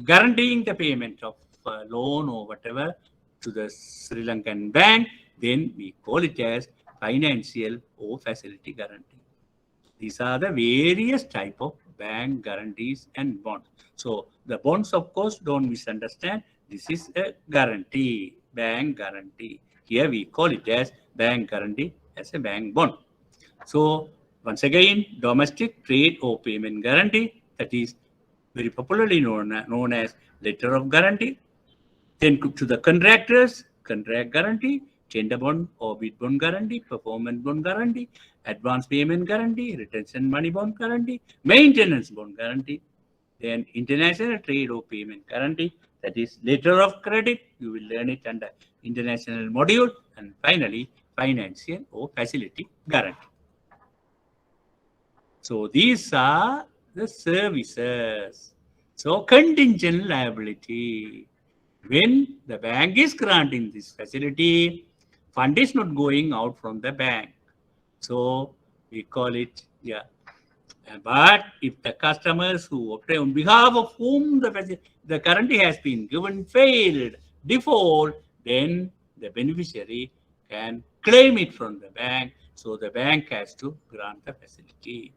guaranteeing the payment of loan or whatever to the Sri Lankan bank, then we call it as financial or facility guarantee. These are the various type of bank guarantees and bonds. So the bonds, of course, don't misunderstand. This is a guarantee, bank guarantee. Here we call it as bank guarantee as a bank bond. So once again, domestic trade or payment guarantee, that is very popularly known as letter of guarantee. Then to the contractors, contract guarantee. tender bond or bid bond guarantee, performance bond guarantee, advance payment guarantee, retention money bond guarantee, maintenance bond guarantee, then international trade or payment guarantee, that is letter of credit. You will learn it under international module, and finally financial or facility guarantee. So these are the services. So contingent liability. When the bank is granting this facility, fund is not going out from the bank. So we call it, yeah. But if the customers who obtain on behalf of whom the guarantee has been given failed, default, then the beneficiary can claim it from the bank. So the bank has to grant the facility.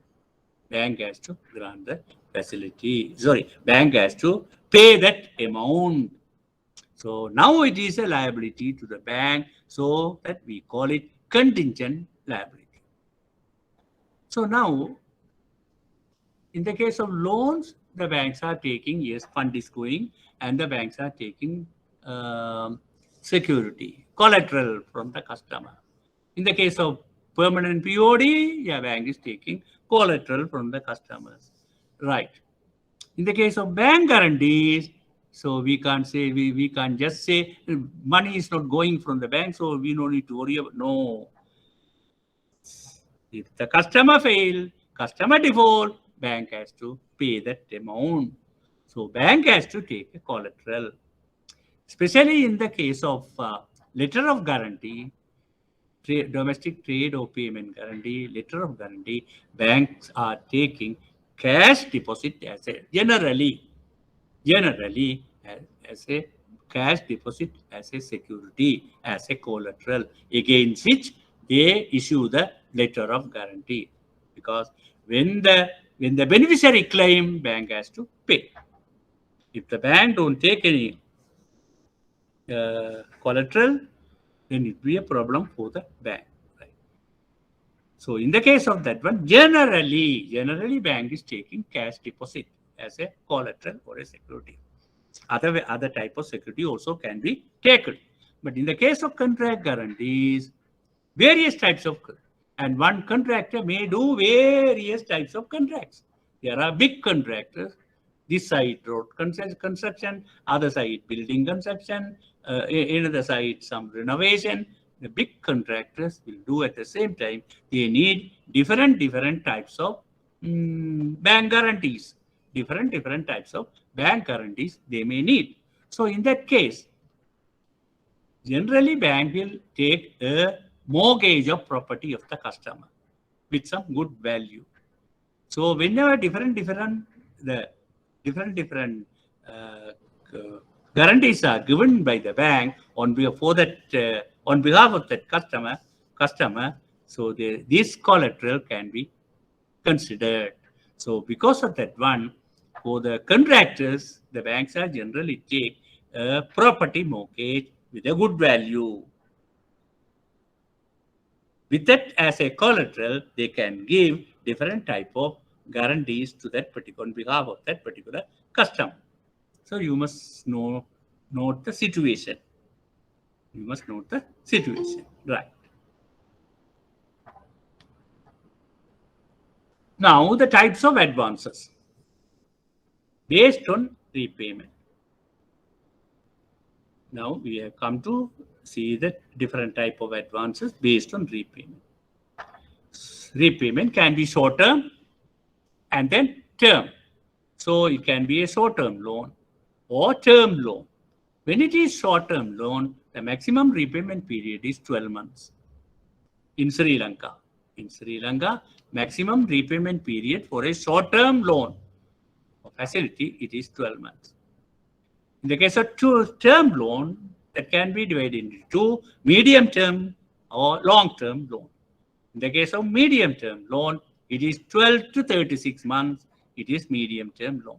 Bank has to grant the facility. Sorry, bank has to pay that amount. So now it is a liability to the bank, so that we call it contingent liability. So now, in the case of loans, the banks are taking, yes, fund is going, and the banks are taking security, collateral from the customer. In the case of permanent POD, yeah, bank is taking collateral from the customers. Right. In the case of bank guarantees, so we can't say, we can't just say money is not going from the bank, so we don't need to worry about. No. If the customer fail, customer default, bank has to pay that amount. So bank has to take a collateral. Especially in the case of letter of guarantee, domestic trade or payment guarantee, letter of guarantee, banks are taking cash deposit as a generally as a cash deposit as a security, as a collateral against which they issue the letter of guarantee. Because when the beneficiary claim, bank has to pay. If the bank don't take any collateral, then it will be a problem for the bank. Right? So in the case of that one, generally bank is taking cash deposit as a collateral or a security. Other type of security also can be taken. But in the case of contract guarantees, various types of, and one contractor may do various types of contracts. There are big contractors, this side road construction, other side building construction, another side some renovation. The big contractors will do at the same time. They need different types of bank guarantees. Different types of bank guarantees they may need. So in that case, generally bank will take a mortgage of property of the customer with some good value. So whenever different guarantees are given by the bank on behalf of that customer, so this collateral can be considered. So because of that one, for the contractors, the banks are generally take a property mortgage with a good value. With that as a collateral, they can give different type of guarantees to that particular, on behalf of that particular customer. So you must note the situation. You must note the situation, right? Now the types of advances based on repayment. Now we have come to see the different type of advances based on repayment. Repayment can be short term and then term. So it can be a short term loan or term loan. When it is short term loan, the maximum repayment period is 12 months. In Sri Lanka, maximum repayment period for a short term loan or facility, it is 12 months. In the case of term loan, that can be divided into two, medium term or long term loan. In the case of medium term loan, it is 12 to 36 months, it is medium term loan.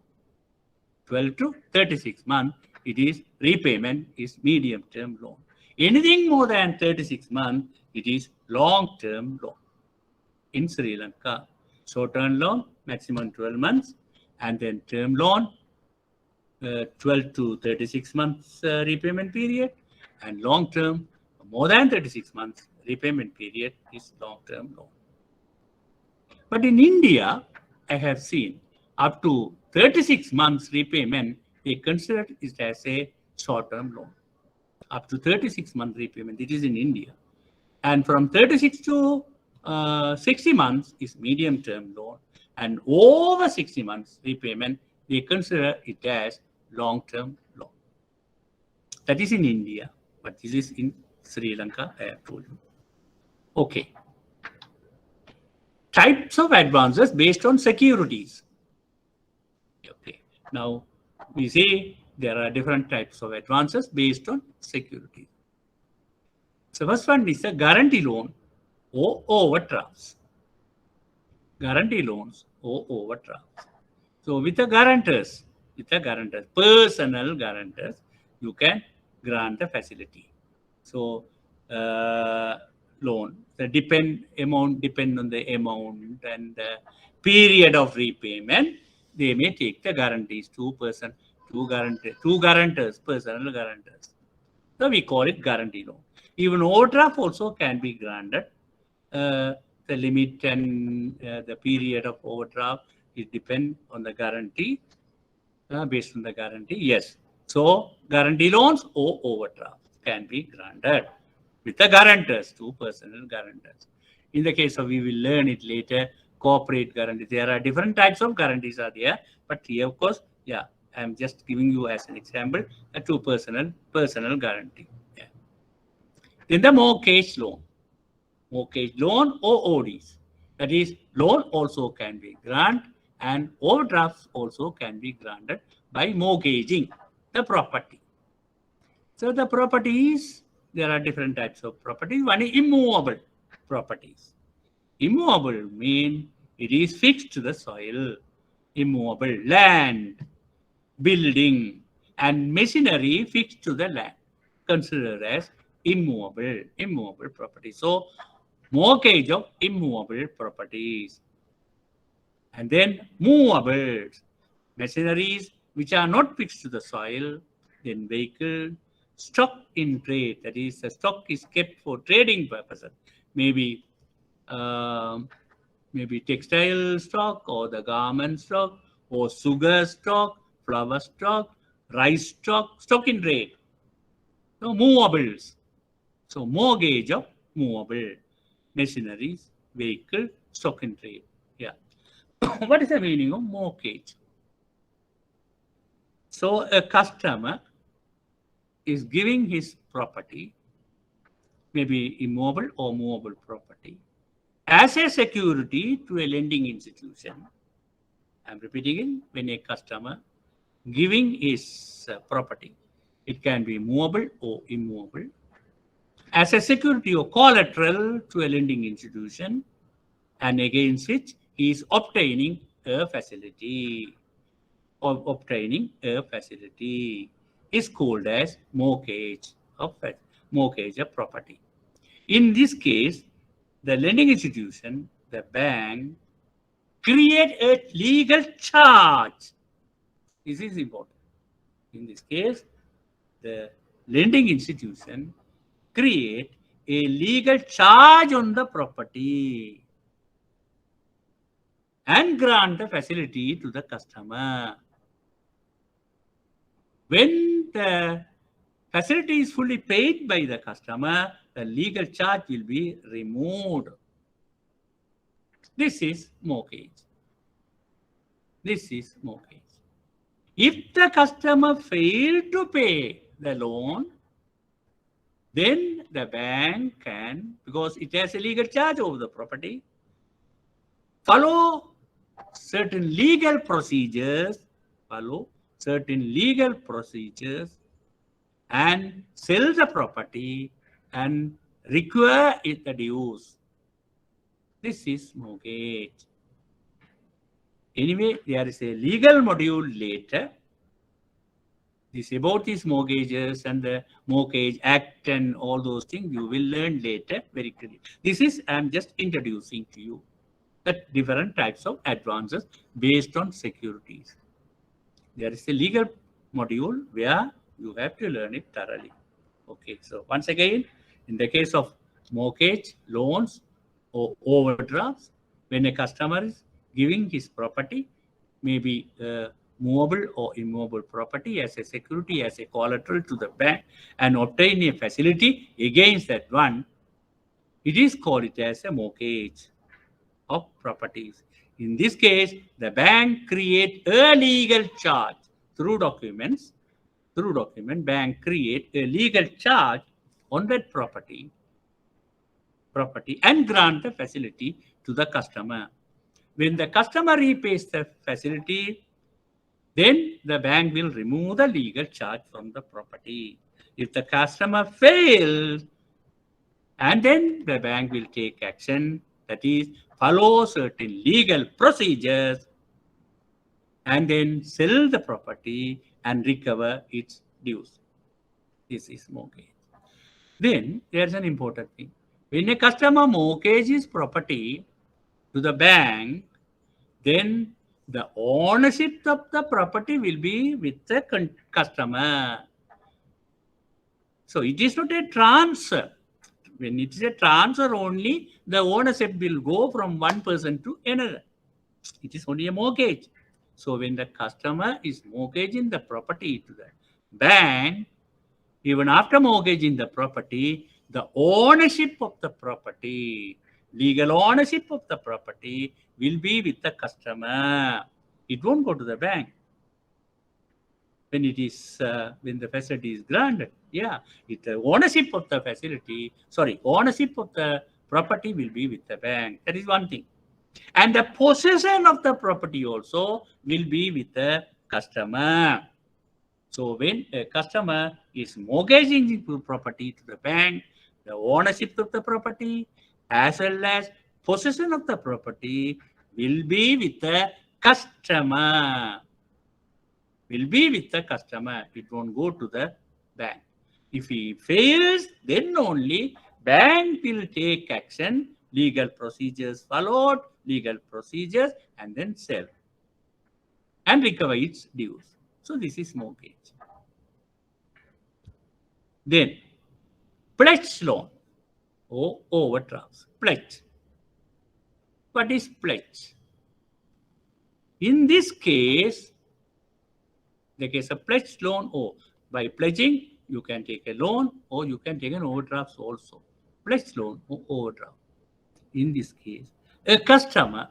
12 to 36 months, it is repayment, is medium term loan. Anything more than 36 months, it is long term loan. In Sri Lanka, short term loan, maximum 12 months, and then term loan, 12 to 36 months repayment period, and long term More than 36 months repayment period is long-term loan. But in India, I have seen up to 36 months repayment, they consider it as a short-term loan. Up to 36 month repayment, it is in India. And from 36 to 60 months is medium-term loan. And over 60 months repayment, they consider it as long-term loan. That is in India, but this is in Sri Lanka, I have told you. Okay. Types of advances based on securities. Okay. Now, we say there are different types of advances based on securities. So, first one is a guarantee loan or overdrafts. Guarantee loans or overdrafts. So, with the guarantors, personal guarantors, you can grant the facility. So, loan, the amount depend on the amount and the period of repayment. They may take the guarantees, two guarantors, personal guarantors. So we call it guarantee loan. Even overdraft also can be granted. The limit and the period of overdraft, it depends on the guarantee. Based on the guarantee, yes. So guarantee loans or overdraft can be granted with the guarantors, two personal guarantors. In the case of, we will learn it later, corporate guarantee. There are different types of guarantees are there, but here, of course, yeah, I'm just giving you as an example a two personal guarantee. Yeah. Then the mortgage loan or ODs. That is, loan also can be granted and overdrafts also can be granted by mortgaging the property. So the properties, there are different types of properties. One is immovable properties. Immovable means it is fixed to the soil. Immovable, land, building, and machinery fixed to the land, considered as immovable property. So mortgage of immovable properties. And then movables, machineries which are not fixed to the soil, then vehicle, stock in trade, that is, the stock is kept for trading purposes, maybe textile stock or the garment stock or sugar stock, flour stock, rice stock in trade. So movables. So mortgage of movable, machineries, vehicle, stock in trade. Yeah. What is the meaning of mortgage? So a customer is giving his property, maybe immobile or movable property, as a security to a lending institution. I'm repeating it, when a customer giving his property, it can be movable or immovable, as a security or collateral to a lending institution, and against which he is obtaining a facility is called as mortgage of property. In this case, the lending institution, the bank, create a legal charge. This is important. In this case, the lending institution create a legal charge on the property and grant the facility to the customer. When the facility is fully paid by the customer, the legal charge will be removed. This is mortgage. If the customer failed to pay the loan, then the bank can, because it has a legal charge over the property, follow certain legal procedures and sell the property and require it the dues. This is mortgage. Anyway, there is a legal module later. This about these mortgages and the Mortgage Act and all those things you will learn later very clearly. This is, I'm just introducing to you the different types of advances based on securities. There is a legal module where you have to learn it thoroughly. Okay, so once again, In the case of mortgage, loans, or overdrafts, when a customer is giving his property, maybe movable or immovable property as a security, as a collateral to the bank, and obtain a facility against that one, it is called it as a mortgage of properties. In this case, the bank create a legal charge through documents. Through document, bank create a legal charge on that property and grant the facility to the customer. When the customer repays the facility, then the bank will remove the legal charge from the property. If the customer fails, and then the bank will take action, that is, follow certain legal procedures, and then sell the property and recover its dues. This is mortgage. Then there's an important thing. When a customer mortgages property to the bank, then the ownership of the property will be with the customer. So it is not a transfer. When it is a transfer only, the ownership will go from one person to another. It is only a mortgage. So when the customer is mortgaging the property to the bank, even after mortgaging the property, the ownership of the property, legal ownership of the property will be with the customer. It won't go to the bank when it is when the facility is granted. Yeah, the ownership of the facility, ownership of the property will be with the bank. That is one thing. And the possession of the property also will be with the customer. So when a customer is mortgaging the property to the bank, the ownership of the property as well as possession of the property will be with the customer. Will be with the customer. It won't go to the bank. If he fails, then only bank will take action, legal procedures followed, and then sell and recover its dues. So this is mortgage. Then pledge loan or overdrafts. Pledge. What is pledge? In this case, the case of pledge loan, or by pledging, you can take a loan or you can take an overdraft also. Pledge loan or overdraft. In this case, a customer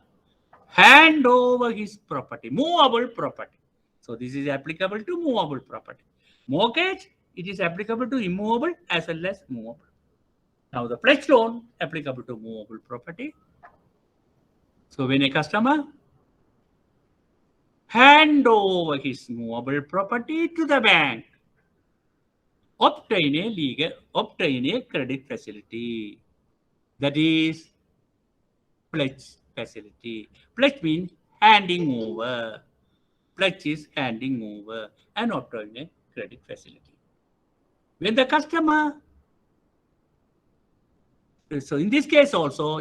hand over his property, movable property. So this is applicable to movable property. Mortgage, it is applicable to immovable as well as movable. Now the pledge loan applicable to movable property. So when a customer hand over his movable property to the bank, obtain a credit facility, that is pledge facility. Pledge means handing over. Pledge is handing over and obtain a credit facility. When the customer, so in this case also,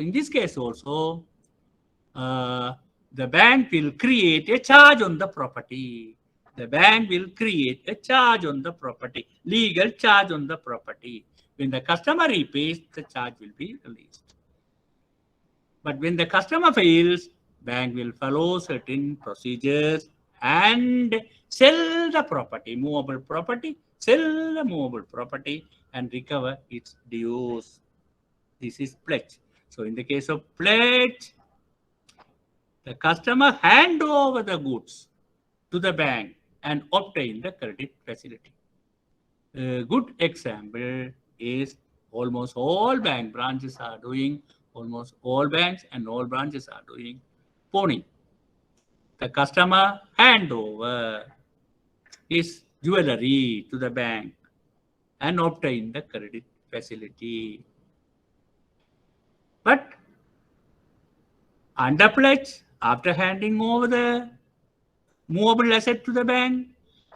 the bank will create a charge on the property. The bank will create a charge on the property, legal charge on the property. When the customer repays, the charge will be released. But when the customer fails, bank will follow certain procedures and sell the property, movable property, sell the movable property and recover its dues. This is pledge. So in the case of pledge, the customer hand over the goods to the bank and obtain the credit facility. A good example is almost all bank branches are doing, almost all banks and all branches are doing pawning. The customer hand over his jewelry to the bank and obtain the credit facility. But under pledge, after handing over the movable asset to the bank,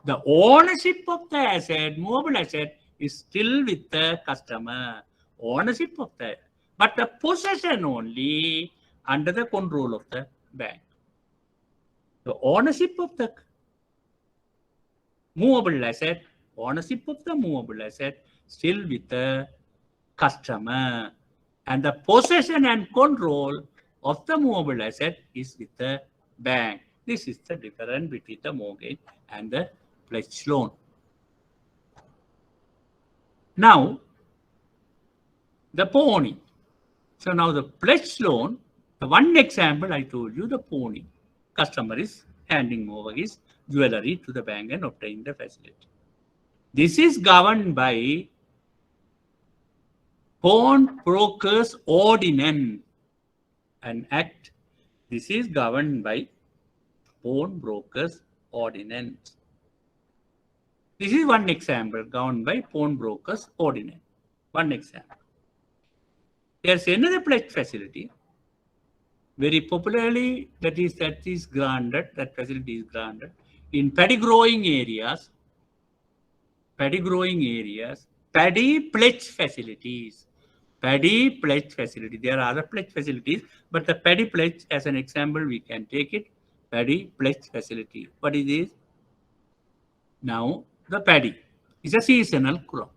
the ownership of the asset, movable asset, is still with the customer. Ownership of the, but the possession only under the control of the bank. The ownership of the movable asset, still with the customer, and the possession and control of the movable asset is with the bank. This is the difference between the mortgage and the pledge loan. Now, the pawning. So now the pledge loan, the one example I told you, the pawning. Customer is handing over his jewelry to the bank and obtaining the facility. This is governed by Pawnbrokers Ordinance, an act. This is governed by Pawnbrokers Ordinance. This is one example governed by Pawnbrokers Ordinance. One example. There's another pledge facility. Very popularly, that is granted, that facility is granted in paddy growing areas, paddy pledge facilities. Paddy pledge facility. There are other pledge facilities, but the paddy pledge, as an example, we can take it. Paddy pledge facility. What is this? Now, the paddy is a seasonal crop.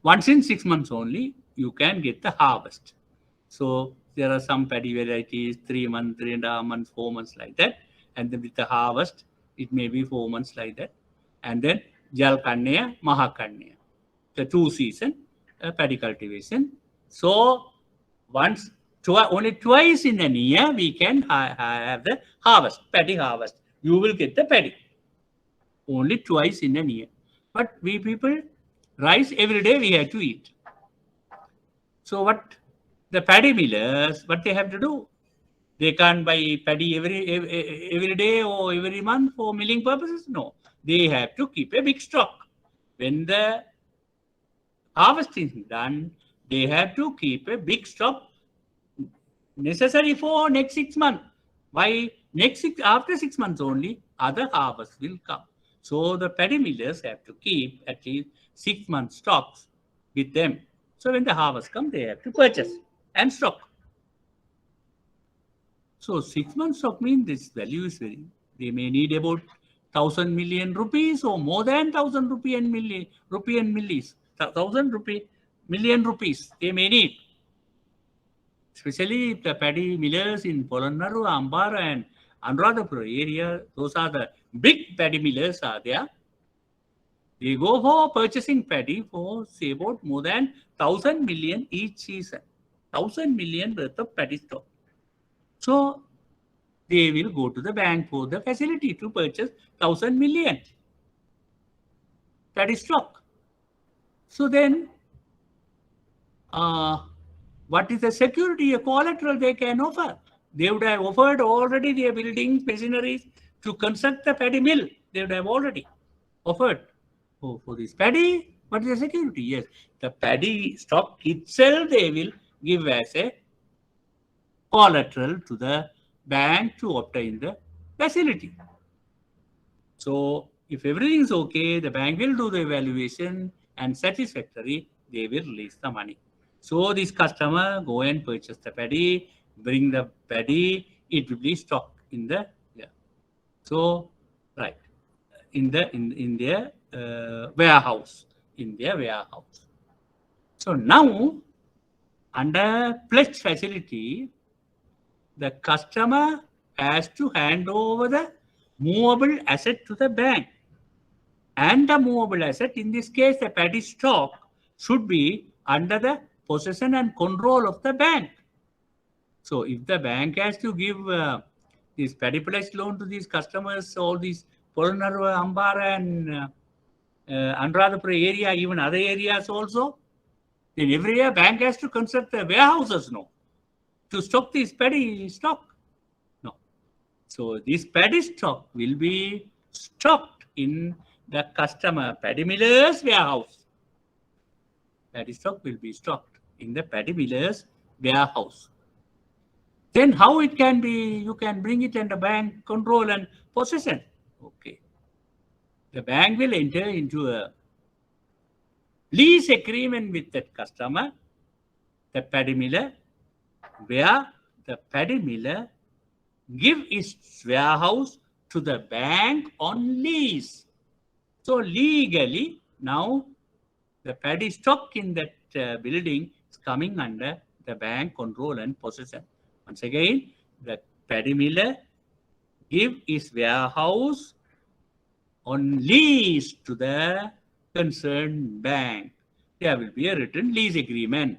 Once in 6 months only, you can get the harvest. So there are some paddy varieties, 3 months, 3.5 months, 4 months like that. And then with the harvest, it may be 4 months like that. And then Jalkanneya, Mahakanneya, the 2 season paddy cultivation. So only twice in a year we can have the harvest, paddy harvest. You will get the paddy only twice in a year. But we people, rice every day we have to eat. So what the paddy millers, what they have to do? They can't buy paddy every day or every month for milling purposes. No, they have to keep a big stock. When the harvesting is done, they have to keep a big stock necessary for next 6 months. Why? After 6 months only, other harvest will come. So the paddy millers have to keep at least 6 months stocks with them. So when the harvest comes, they have to purchase and stock. So 6 months stock means this value is very, they may need about 1,000 million rupees or more than 1,000 rupee and millies, 1,000 million rupees they may need. Especially the paddy millers in Polonnaru, Ambara and Anuradhapura area, those are the big paddy millers are there. They go for purchasing paddy for say about more than 1,000 million each season. 1,000 million worth of paddy stock. So they will go to the bank for the facility to purchase 1,000 million paddy stock. So then, what is the security, a collateral they can offer? They would have offered already their buildings, machineries to construct the paddy mill. They would have already offered for this paddy. What is the security? Yes, the paddy stock itself they will give as a collateral to the bank to obtain the facility. So if everything is okay, the bank will do the evaluation and satisfactory, they will release the money. So this customer go and purchase the paddy, bring the paddy, it will be stocked in the so right in their warehouse, in their warehouse. So now under pledge facility, the customer has to hand over the movable asset to the bank, and the movable asset, in this case the paddy stock, should be under the possession and control of the bank. So if the bank has to give this paddy pledge loan to these customers, all these Polonnaru, Ambara and Anuradhapura area, even other areas also, then every year bank has to construct the warehouses to stock this paddy stock. No. So this paddy stock will be stocked in the customer paddy miller's warehouse. Paddy stock will be stocked in the paddy miller's warehouse. Then how it can be, you can bring it under bank control and possession. Okay. The bank will enter into a lease agreement with that customer, the paddy miller, where the paddy miller give its warehouse to the bank on lease. So legally, now the paddy stock in that building is coming under the bank control and possession. Once again, the paddy miller give his warehouse on lease to the concerned bank. There will be a written lease agreement.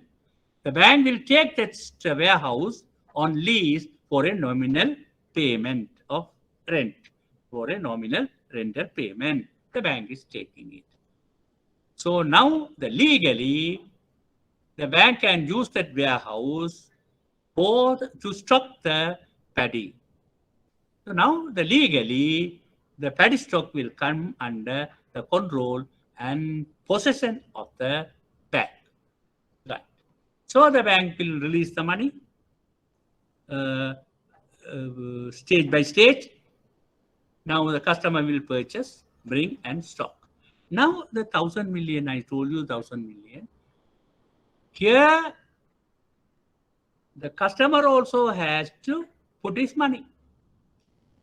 The bank will take that warehouse on lease for a nominal payment of rent. For a nominal rental payment, the bank is taking it. So now legally, the bank can use that warehouse to stock the paddy. So now legally, the paddy stock will come under the control and possession of the bank. Right. So the bank will release the money stage by stage. Now the customer will purchase, bring and stock. Now the 1,000 million, I told you 1,000 million. Here, the customer also has to put his money.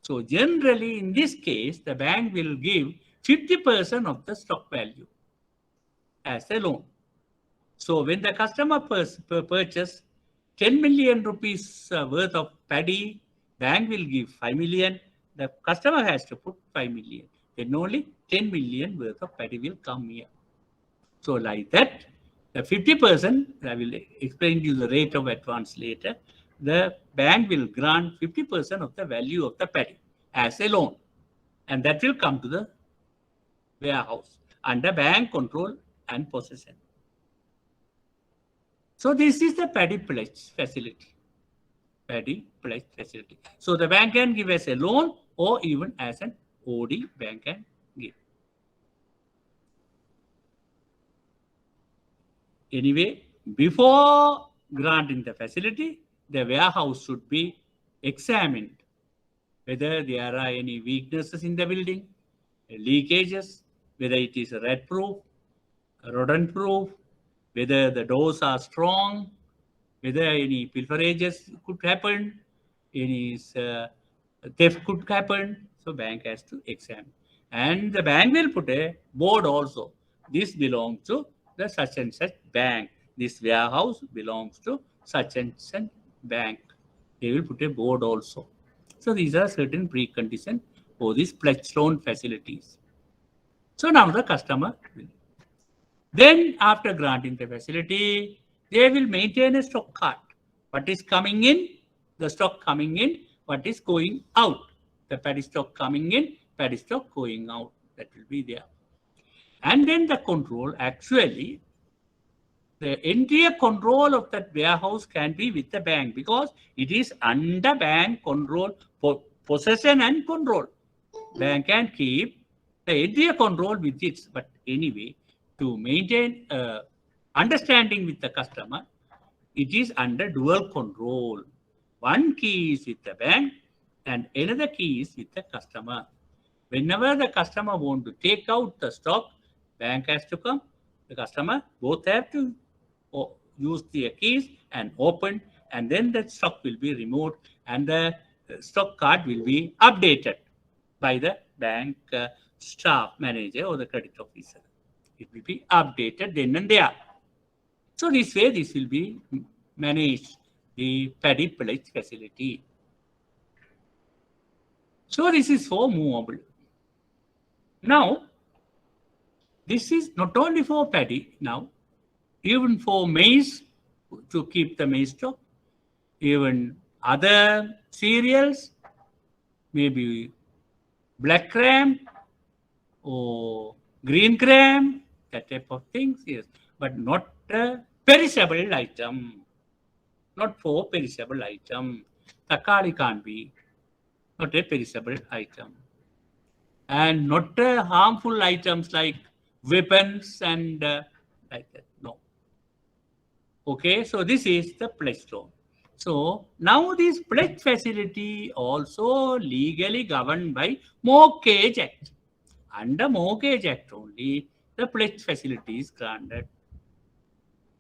So generally, in this case, the bank will give 50% of the stock value as a loan. So when the customer purchase 10 million rupees worth of paddy, bank will give 5 million. The customer has to put 5 million. Then only 10 million worth of paddy will come here. So like that, the 50%, I will explain to you the rate of advance later. The bank will grant 50% of the value of the paddy as a loan. And that will come to the warehouse under bank control and possession. So this is the paddy pledge facility. Paddy pledge facility. So the bank can give as a loan or even as an OD bank can give. Anyway, before granting the facility, the warehouse should be examined whether there are any weaknesses in the building, leakages, whether it is rat proof, rodent proof, whether the doors are strong, whether any pilferages could happen, any theft could happen. So bank has to examine. And the bank will put a board also. This belongs to the such and such bank. This warehouse belongs to such and such bank. They will put a board also. So these are certain preconditions for these pledge loan facilities. So now the customer will. Then after granting the facility, they will maintain a stock card. What is coming in, the stock coming in, what is going out. The paddy stock coming in, paddy stock going out. That will be there. And then the control, actually, the entire control of that warehouse can be with the bank because it is under bank control, possession and control. Bank can keep the entire control with it. But anyway, to maintain understanding with the customer, it is under dual control. One key is with the bank and another key is with the customer. Whenever the customer wants to take out the stock, bank has to come, the customer, both have to use their keys and open, and then that stock will be removed and the stock card will be updated by the bank staff manager or the credit officer. It will be updated then and there. So this way, this will be managed, the paddy pledge facility. So this is for movable. Now, this is not only for paddy now, even for maize, to keep the maize stock, even other cereals, maybe black gram or green gram, that type of things, yes, but not a perishable item, not for perishable item. Takali can't be, not a perishable item. And not harmful items like weapons and like that, no. Okay, so this is the pledge loan. So now this pledge facility also legally governed by Mortgage Act. Under Mortgage Act only, the pledge facility is granted.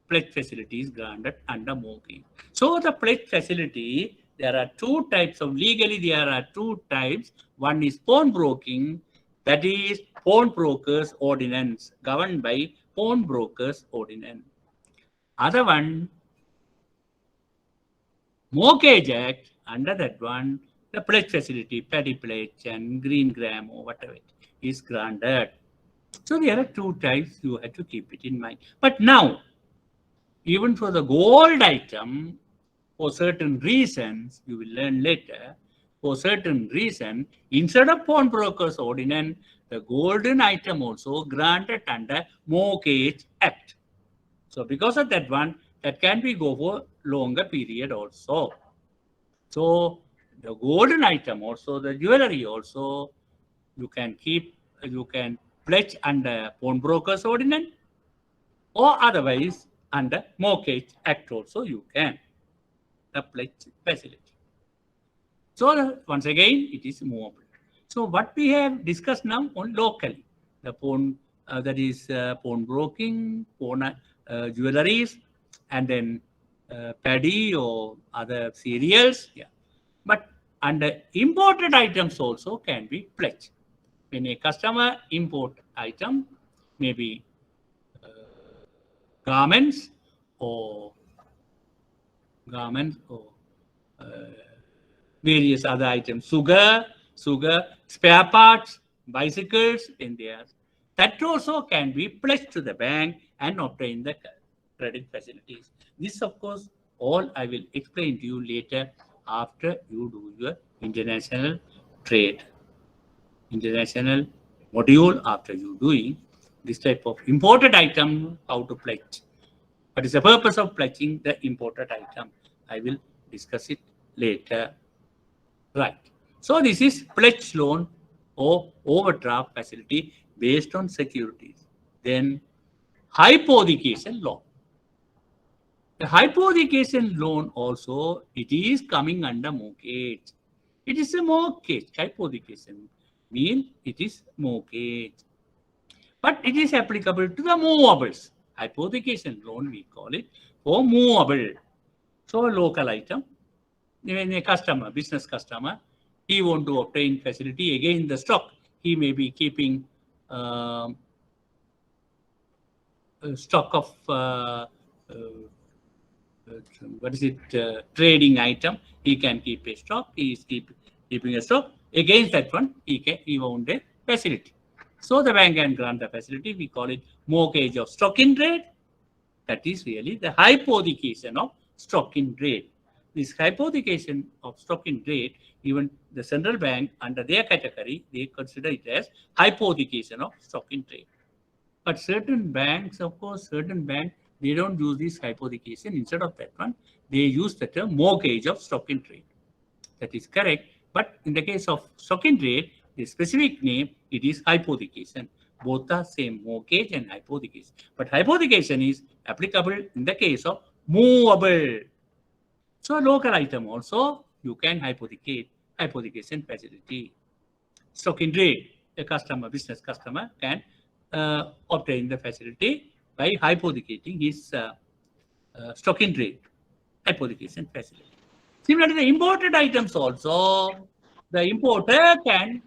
Pledge facility is granted under mortgage. So the pledge facility, there are two types of, legally there are two types. One is pawnbroking, that is Pawnbrokers Ordinance, governed by Pawnbrokers Ordinance. Other one, Mortgage Act, under that one, the pledge facility, petty pledge and green gram or whatever is granted. So there are two types, you have to keep it in mind. But now, even for the gold item, for certain reasons, you will learn later, for certain reason, instead of Pawnbrokers Ordinance, the golden item also granted under Mortgage Act. So because of that one, that can be go for longer period also. So the golden item also, the jewelry also, you can pledge under Pawnbrokers Ordinance, or otherwise under Mortgage Act also you can the pledge facility. So once again, it is movable. So what we have discussed now on locally, the pawn that is pawnbroking, pawn jewelries, and then paddy or other cereals. Yeah, but under imported items also can be pledged. When a customer import item, maybe garments or various other items, sugar, spare parts, bicycles, in there. That also can be pledged to the bank and obtain the credit facilities. This, of course, all I will explain to you later after you do your international trade. International module after you doing this type of imported item, how to pledge. What is the purpose of pledging the imported item? I will discuss it later. Right. So this is pledge loan or overdraft facility based on securities. Then hypothecation loan. The hypothecation loan also, it is coming under mortgage. It is a mortgage. Hypothecation means it is mortgage. But it is applicable to the movables. Hypothecation loan, we call it, for movable. So a local item, when a customer, business customer, he want to obtain facility again the stock. He may be keeping stock of trading item. He can keep a stock. He is keeping a stock. Against that one, he want a facility. So the bank can grant the facility. We call it mortgage of stock in trade. That is really the hypothecation of stock in trade. This hypothecation of stock in trade, even the central bank under their category, they consider it as hypothecation of stock in trade. But certain banks, of course, they don't use this hypothecation. Instead of that one, they use the term mortgage of stock in trade. That is correct. But in the case of stock in trade, the specific name, it is hypothecation. Both are same, mortgage and hypothecation. But hypothecation is applicable in the case of movable. So local item also, you can hypothecation facility. Stock in trade, a customer, business customer can obtain the facility by hypothecating his stock in trade, hypothecation facility. Similarly, the imported items also, the importer can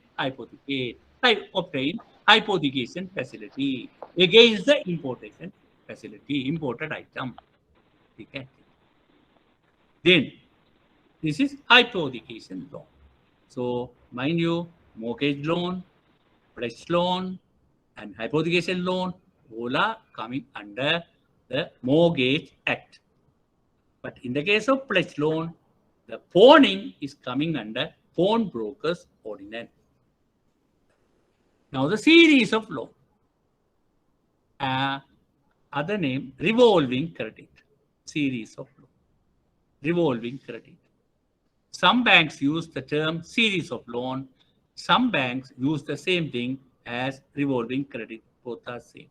obtain hypothecation facility against the imported item. Okay. Then, this is hypothecation loan. So, mind you, mortgage loan, pledge loan, and hypothecation loan, all are coming under the Mortgage Act. But in the case of pledge loan, the pawning is coming under Pawnbrokers Ordinance. Now the series of loan, other name revolving credit, series of loan, revolving credit. Some banks use the term series of loan. Some banks use the same thing as revolving credit. Both are same.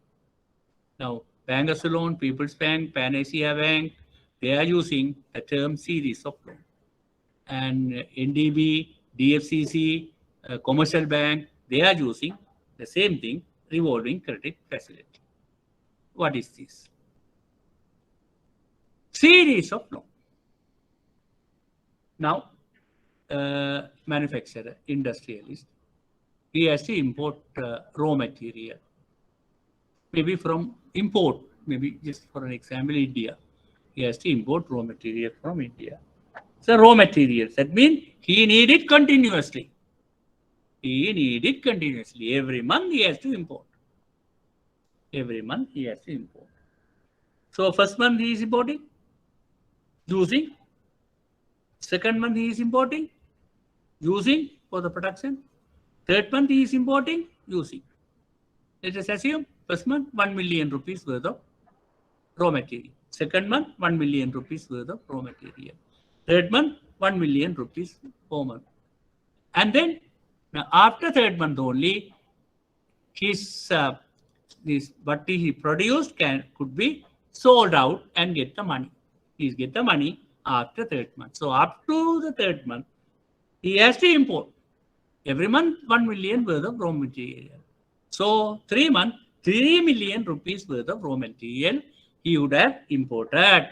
Now, Bankers Loan, People's Bank, Pan Asia Bank, they are using the term series of loan. And NDB, DFCC, Commercial Bank, they are using the same thing, revolving credit facility. What is this? Series of loan. Now, manufacturer, industrialist, he has to import raw material. Maybe from import, maybe just for an example, India. He has to import raw material from India. So raw materials, that means he need it continuously. He need it continuously. Every month he has to import. Every month he has to import. So first month he is importing, using. Second month he is importing, using for the production. Third month he is importing, using. Let us assume first month 1 million rupees worth of raw material. Second month 1 million rupees worth of raw material. Third month 1 million rupees per month. And then now after third month only, his this what he produced could be sold out and get the money. He's get the money after third month. So up to the third month, he has to import every month 1 million worth of raw material. So 3 months, 3 million rupees worth of raw material he would have imported.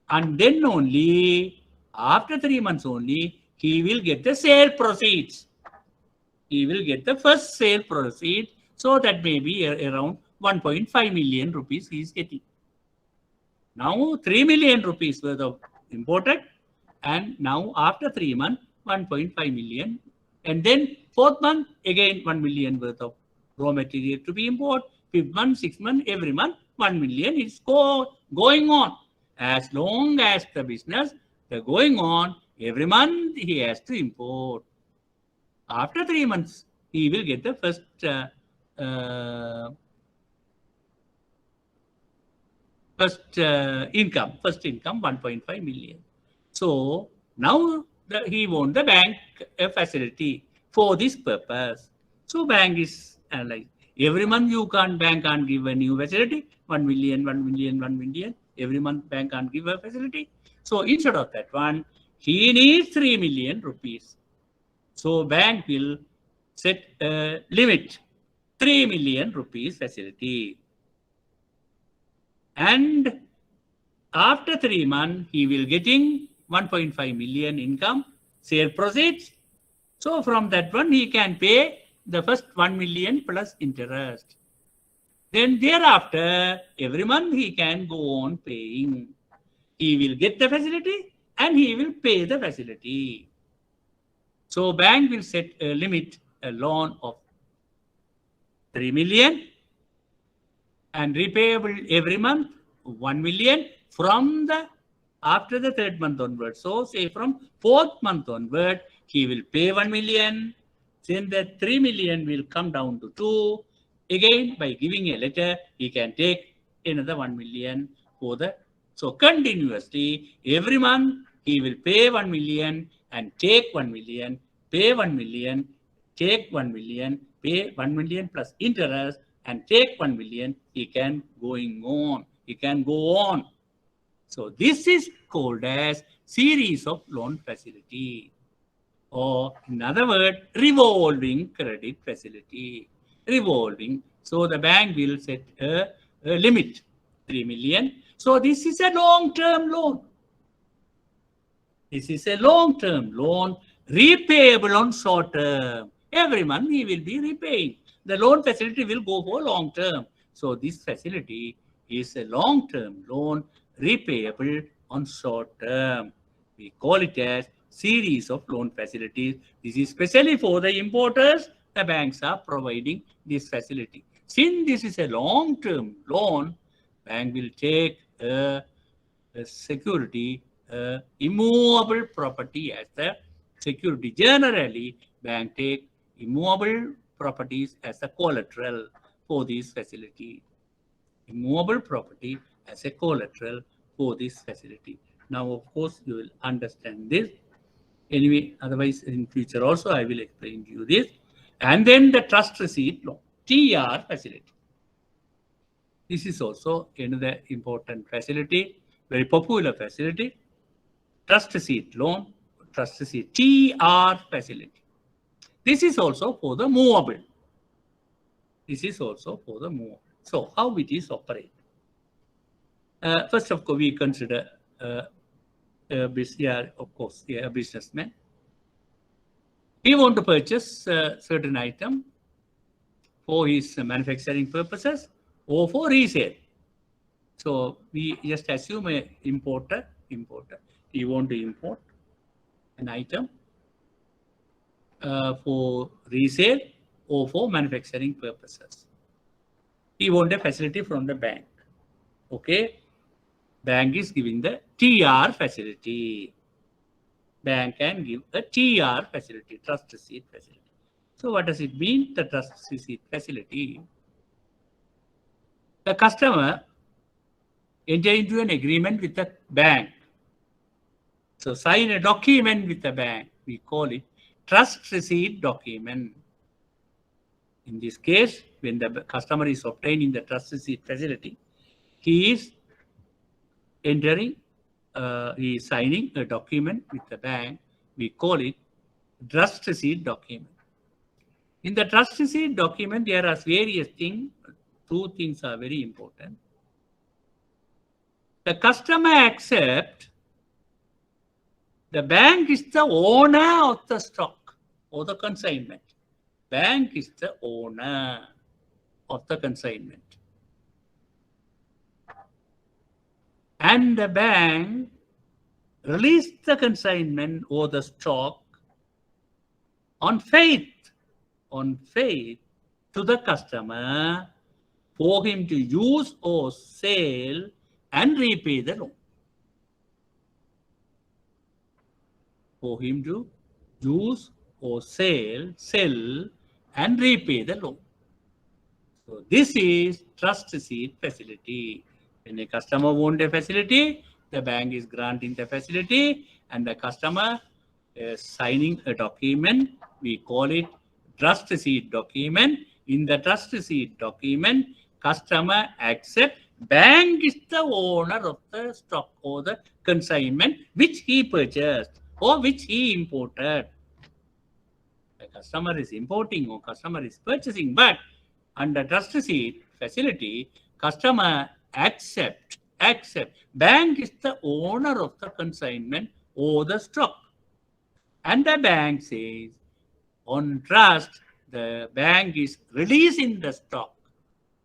And then only after 3 months only, he will get the sale proceeds. He will get the first sale proceeds. So that may be around 1.5 million rupees he is getting. Now 3 million rupees worth of imported, and now after 3 months 1.5 million, and then fourth month again 1 million worth of raw material to be imported. Fifth month, sixth month, every month 1 million is going on. As long as the business is going on, every month he has to import. After 3 months, he will get the first income, 1.5 million. So now he won the bank facility for this purpose. So bank is like every month bank can't give a new facility, 1 million, 1 million, 1 million. Every month bank can't give a facility. So instead of that one, he needs 3 million rupees. So bank will set a limit, 3 million rupees facility. And after 3 months, he will getting 1.5 million income, sale proceeds. So from that one, he can pay the first 1 million plus interest. Then thereafter, every month he can go on paying. He will get the facility and he will pay the facility. So bank will set a limit, a loan of 3 million and repayable every month 1 million from the after the third month onward. So say from fourth month onward, he will pay 1 million. Then the 3 million will come down to 2. Again, by giving a letter, he can take another 1 million for the. So continuously, every month, he will pay 1 million and take 1 million, pay 1 million, take 1 million, pay 1 million plus interest and take 1 million. He can going on. He can go on. So this is called as series of loan facility, or in other words, revolving credit facility. Revolving. So the bank will set a limit, 3 million. So this is a long-term loan. This is a long-term loan, repayable on short term. Every month he will be repaying. The loan facility will go for long term. So this facility is a long-term loan, repayable on short term. We call it as series of loan facilities. This is especially for the importers. The banks are providing this facility. Since this is a long-term loan, bank will take a security, immovable property as the security. Generally, bank take immovable properties as a collateral for this facility. Immovable property as a collateral for this facility. Now, of course, you will understand this. Anyway, otherwise, in future also, I will explain to you this. And then the trust receipt loan, TR facility. This is also another important facility, very popular facility. Trust receipt loan, trust receipt TR facility. This is also for the movable. This is also for the movable. So how it is operated? First, of course, we consider a businessman. He want to purchase a certain item for his manufacturing purposes or for resale. So we just assume a importer. He want to import an item for resale or for manufacturing purposes. He want a facility from the bank. Okay, bank is giving the TR facility. Bank can give a TR facility, trust receipt facility. So what does it mean, the trust receipt facility? The customer enter into an agreement with the bank. So sign a document with the bank. We call it trust receipt document. In this case, when the customer is obtaining the trust receipt facility, he is entering, he is signing a document with the bank. We call it trust receipt document. In the trust receipt document, there are various things. Two things are very important. The customer accepts the bank is the owner of the stock or the consignment. Bank is the owner of the consignment. And the bank released the consignment or the stock on faith to the customer for him to use or sell and repay the loan. For him to use or sell and repay the loan. So this is trust receipt facility. When a customer wants a facility, the bank is granting the facility and the customer is signing a document. We call it trust receipt document. In the trust receipt document, customer accepts bank is the owner of the stock or the consignment which he purchased or which he imported. The customer is importing or customer is purchasing, but under trust receipt facility, customer accept. Bank is the owner of the consignment or the stock. And the bank says, on trust, the bank is releasing the stock.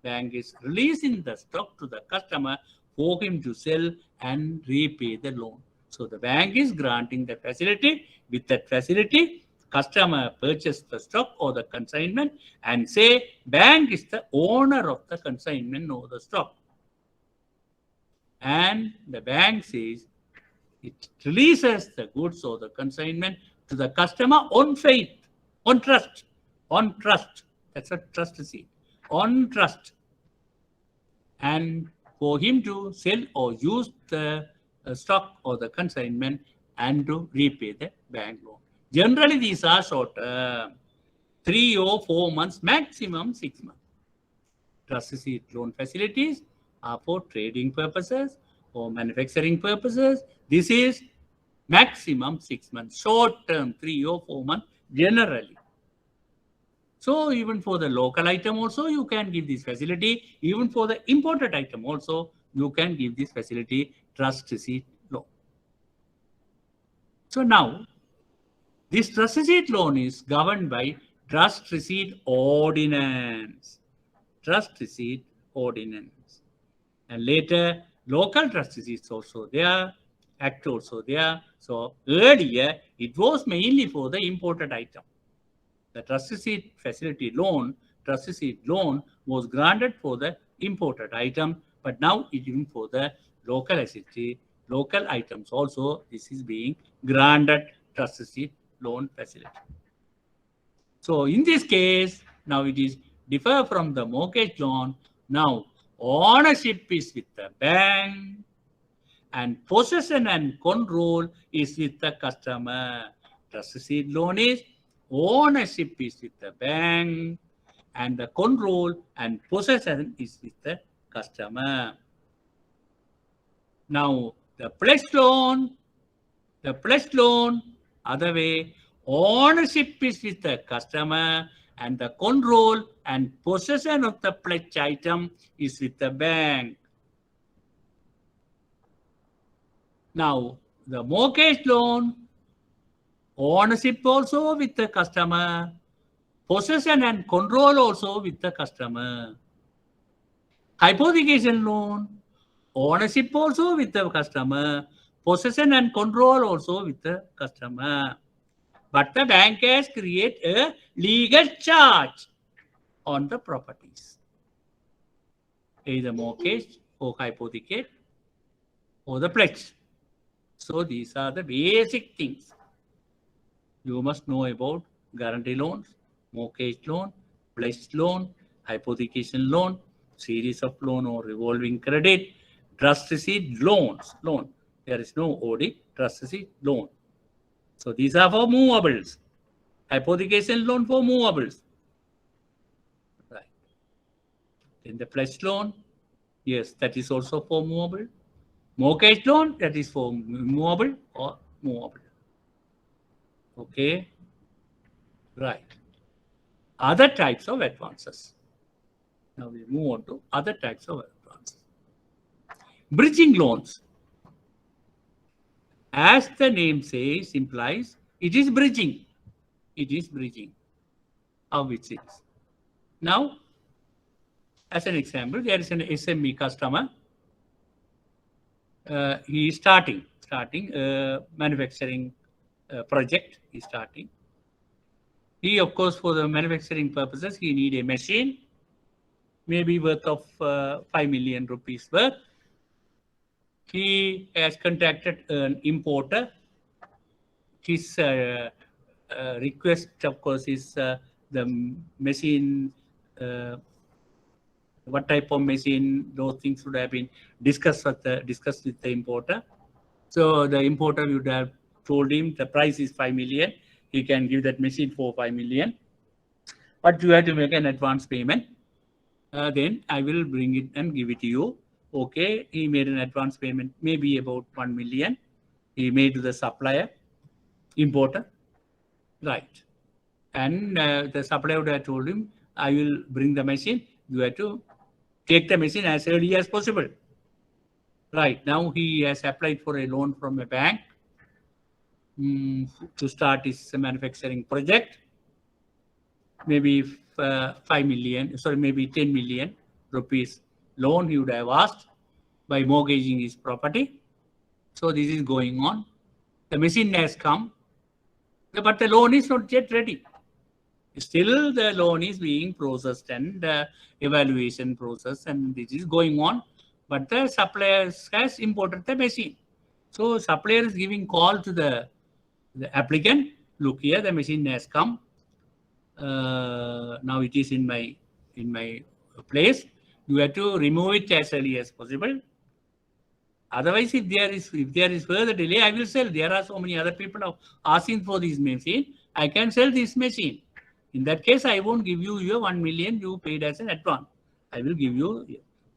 Bank is releasing the stock to the customer for him to sell and repay the loan. So the bank is granting the facility. With that facility, customer purchased the stock or the consignment and say bank is the owner of the consignment or the stock. And the bank says it releases the goods or the consignment to the customer on faith, on trust. That's a trust receipt. On trust. And for him to sell or use the stock or the consignment and to repay the bank loan. Generally, these are short term, 3 or 4 months, maximum 6 months. Trust receipt loan facilities are for trading purposes or manufacturing purposes. This is maximum 6 months, short term 3 or 4 months generally. So even for the local item also, you can give this facility. Even for the imported item also, you can give this facility, trust receipt loan. So now, this trust receipt loan is governed by Trust Receipt Ordinance. Trust Receipt Ordinance. And later, local trust receipts also there, Act also there. So earlier, it was mainly for the imported item. The trust receipt facility loan, trust receipt loan was granted for the imported item, but now it is for the local facility, local items also. This is being granted trust receipt loan facility. So in this case, now it is differ from the mortgage loan. Now ownership is with the bank and possession and control is with the customer. Trust receipt loan is ownership is with the bank and the control and possession is with the customer. Now the pledge loan, other way, ownership is with the customer and the control and possession of the pledge item is with the bank. Now the mortgage loan, ownership also with the customer, possession and control also with the customer. Hypothecation loan, ownership also with the customer, possession and control also with the customer. But the bank has created a legal charge on the properties, either mortgage or hypothecate or the pledge. So these are the basic things you must know about: guarantee loans, mortgage loan, pledge loan, hypothecation loan, series of loan or revolving credit, trust receipt loans. Loan. There is no audit, trust receipt loan. So these are for movables. Hypothecation loan for movables. Right. Then the pledge loan, yes, that is also for movable. Mortgage loan, that is for movable or movable. Okay. Right. Other types of advances. Now we move on to other types of advances. Bridging loans. As the name says, implies, it is bridging. It is bridging. How it is. Now, as an example, there is an SME customer. He is starting manufacturing project. He is starting. He, of course, for the manufacturing purposes, he need a machine, maybe worth of 5 million rupees worth. He has contacted an importer. His request, of course, is the machine, what type of machine, those things would have been discussed with the importer. So the importer would have told him the price is 5 million. He can give that machine for 5 million. But you have to make an advance payment. Then I will bring it and give it to you. Okay, he made an advance payment, maybe about 1 million. He made to the supplier, importer. Right. And the supplier would have told him, I will bring the machine. You have to take the machine as early as possible. Right. Now he has applied for a loan from a bank to start his manufacturing project. Maybe 5 million, sorry, maybe 10 million rupees loan he would have asked by mortgaging his property. So this is going on. The machine has come, but the loan is not yet ready. Still the loan is being processed and evaluation process, and this is going on. But the supplier has imported the machine. So supplier is giving call to the applicant. Look here, the machine has come. Now it is in my place. You have to remove it as early as possible. Otherwise, if there is further delay, I will sell. There are so many other people asking for this machine. I can sell this machine. In that case, I won't give you your 1 million you paid as an advance. I will give you.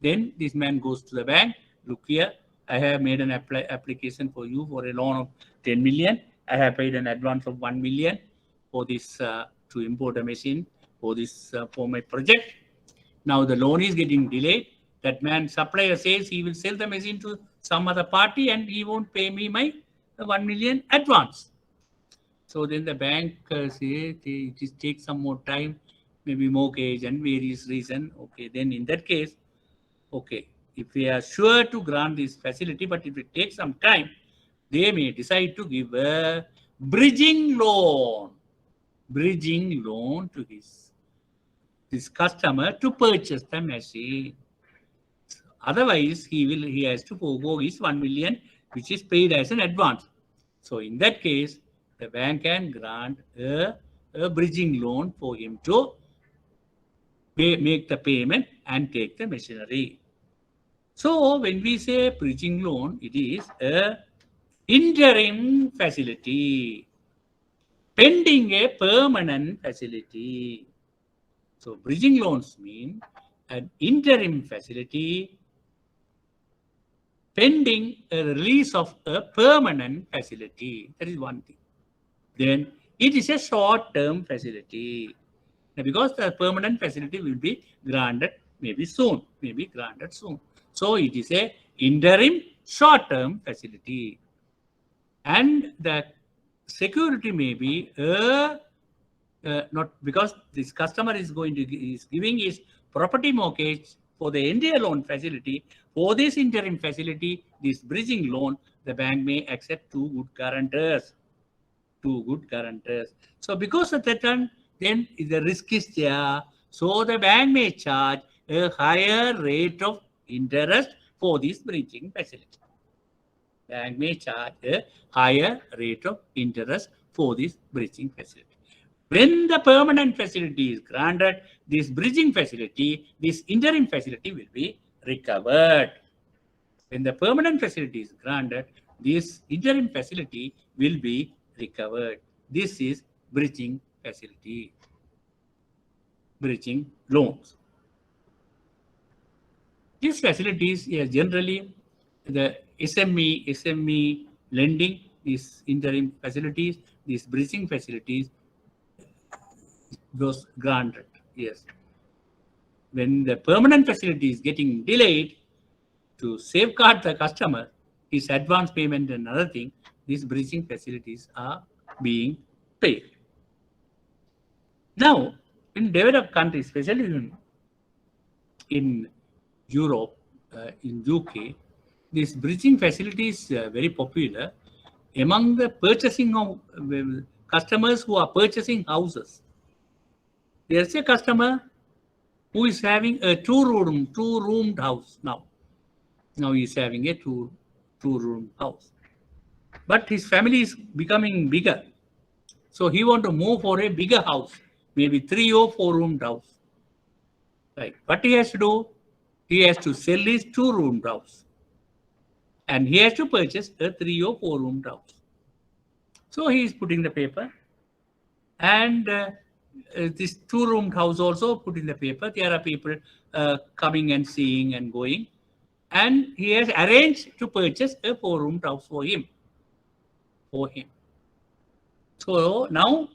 Then this man goes to the bank. Look here, I have made an application for you for a loan of 10 million. I have paid an advance of 1 million for this to import a machine for this for my project. Now the loan is getting delayed. That man supplier says he will sell the machine to some other party and he won't pay me my 1 million advance. So then the bank says it takes some more time, maybe mortgage and various reasons. Okay, then in that case, okay, if we are sure to grant this facility, but if it takes some time, they may decide to give a bridging loan to this customer to purchase the machine. Otherwise, he has to forego his 1 million, which is paid as an advance. So in that case, the bank can grant a bridging loan for him to make the payment and take the machinery. So when we say bridging loan, it is a interim facility pending a permanent facility. So bridging loans mean an interim facility pending a release of a permanent facility. That is one thing. Then it is a short-term facility. Now, because the permanent facility will be granted maybe soon, So it is a interim short-term facility. And the security may be not because this customer is giving his property mortgage for the entire loan facility. For this interim facility, this bridging loan, the bank may accept two good guarantors. So because of that one, then the risk is there. So the bank may charge a higher rate of interest for this bridging facility. Bank may charge a higher rate of interest for this bridging facility. When the permanent facility is granted, this bridging facility, this interim facility will be recovered. When the permanent facility is granted, this interim facility will be recovered. This is bridging facility, bridging loans. These facilities are generally the SME lending, these interim facilities, these bridging facilities, those granted. Yes. When the permanent facility is getting delayed, to safeguard the customer, his advance payment and other thing, these bridging facilities are being paid. Now, in developed countries, especially in Europe, in UK, this bridging facility is very popular among the purchasing of customers who are purchasing houses. There's a customer who is having a two-roomed house now. Now he is having a two-room house. But his family is becoming bigger. So he want to move for a bigger house, maybe 3 or 4-roomed house. Right. What he has to do? He has to sell his 2-roomed house. And he has to purchase a 3 or 4-roomed house. So he is putting the paper. And this 2-roomed house also put in the paper. There are people coming and seeing and going. And he has arranged to purchase a 4-roomed house for him. So now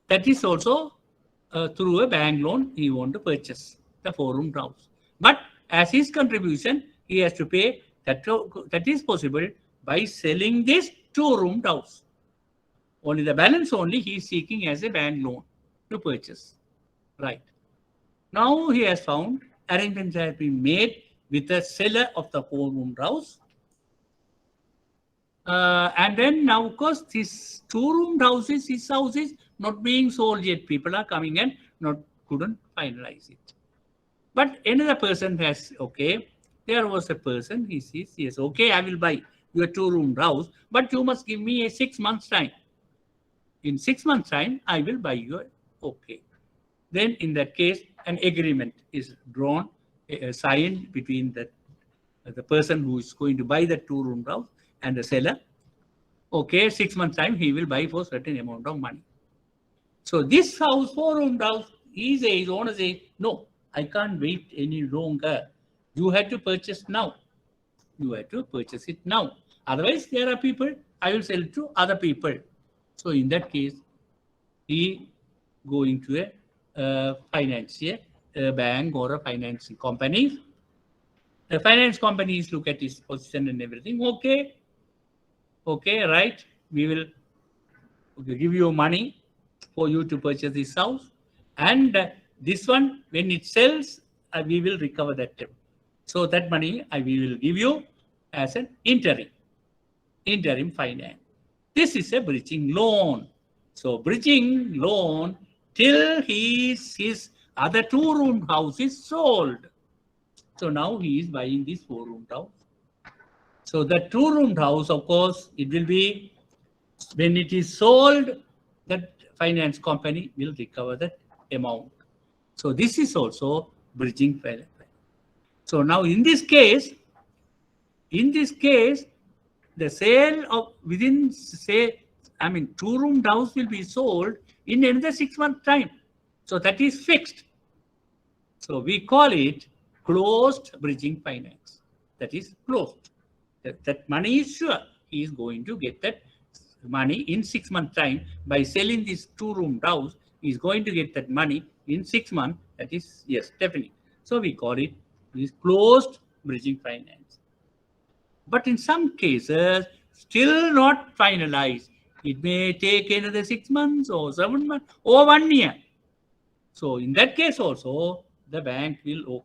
that is also through a bank loan he want to purchase the 4-roomed house. But as his contribution, he has to pay that is possible by selling this 2-roomed house. Only the balance only he is seeking as a bank loan to purchase. Right. Now he has found arrangements have been made with the seller of the 4-roomed house. And then now, of course, this 2-roomed houses, his house is not being sold yet. People are coming and couldn't finalize it. But another person has, okay, there was a person, he says, yes, okay, I will buy your 2-roomed house, but you must give me a 6 months time. In 6 months time, I will buy your, okay. Then in that case, an agreement is drawn, signed between the person who is going to buy the 2-roomed house and the seller. Okay, 6 months time, he will buy for certain amount of money. So this house, 4-roomed house, his owner says, no, I can't wait any longer. You have to purchase now. You have to purchase it now. Otherwise, there are people, I will sell it to other people. So in that case, he going to a financier, a bank or a financing company. The finance companies look at his position and everything. Okay, right. We will give you money for you to purchase this house. And this one, when it sells, we will recover that. So that money we will give you as an interim finance. This is a bridging loan. So bridging loan till his other 2-roomed house is sold. So now he is buying this 4-roomed house. So the 2-roomed house, of course, it will be, when it is sold, that finance company will recover that amount. So this is also bridging finance. So now in this case, the sale of within, say, 2-roomed house will be sold in another 6 months time. So that is fixed. So we call it closed bridging finance. That is closed. That money is sure. He is going to get that money in 6 months time by selling this 2-roomed house. He is going to get that money in 6 months. That is, yes, definitely. So we call it closed bridging finance. But in some cases, still not finalized. It may take another 6 months or 7 months or 1 year. So in that case also, the bank will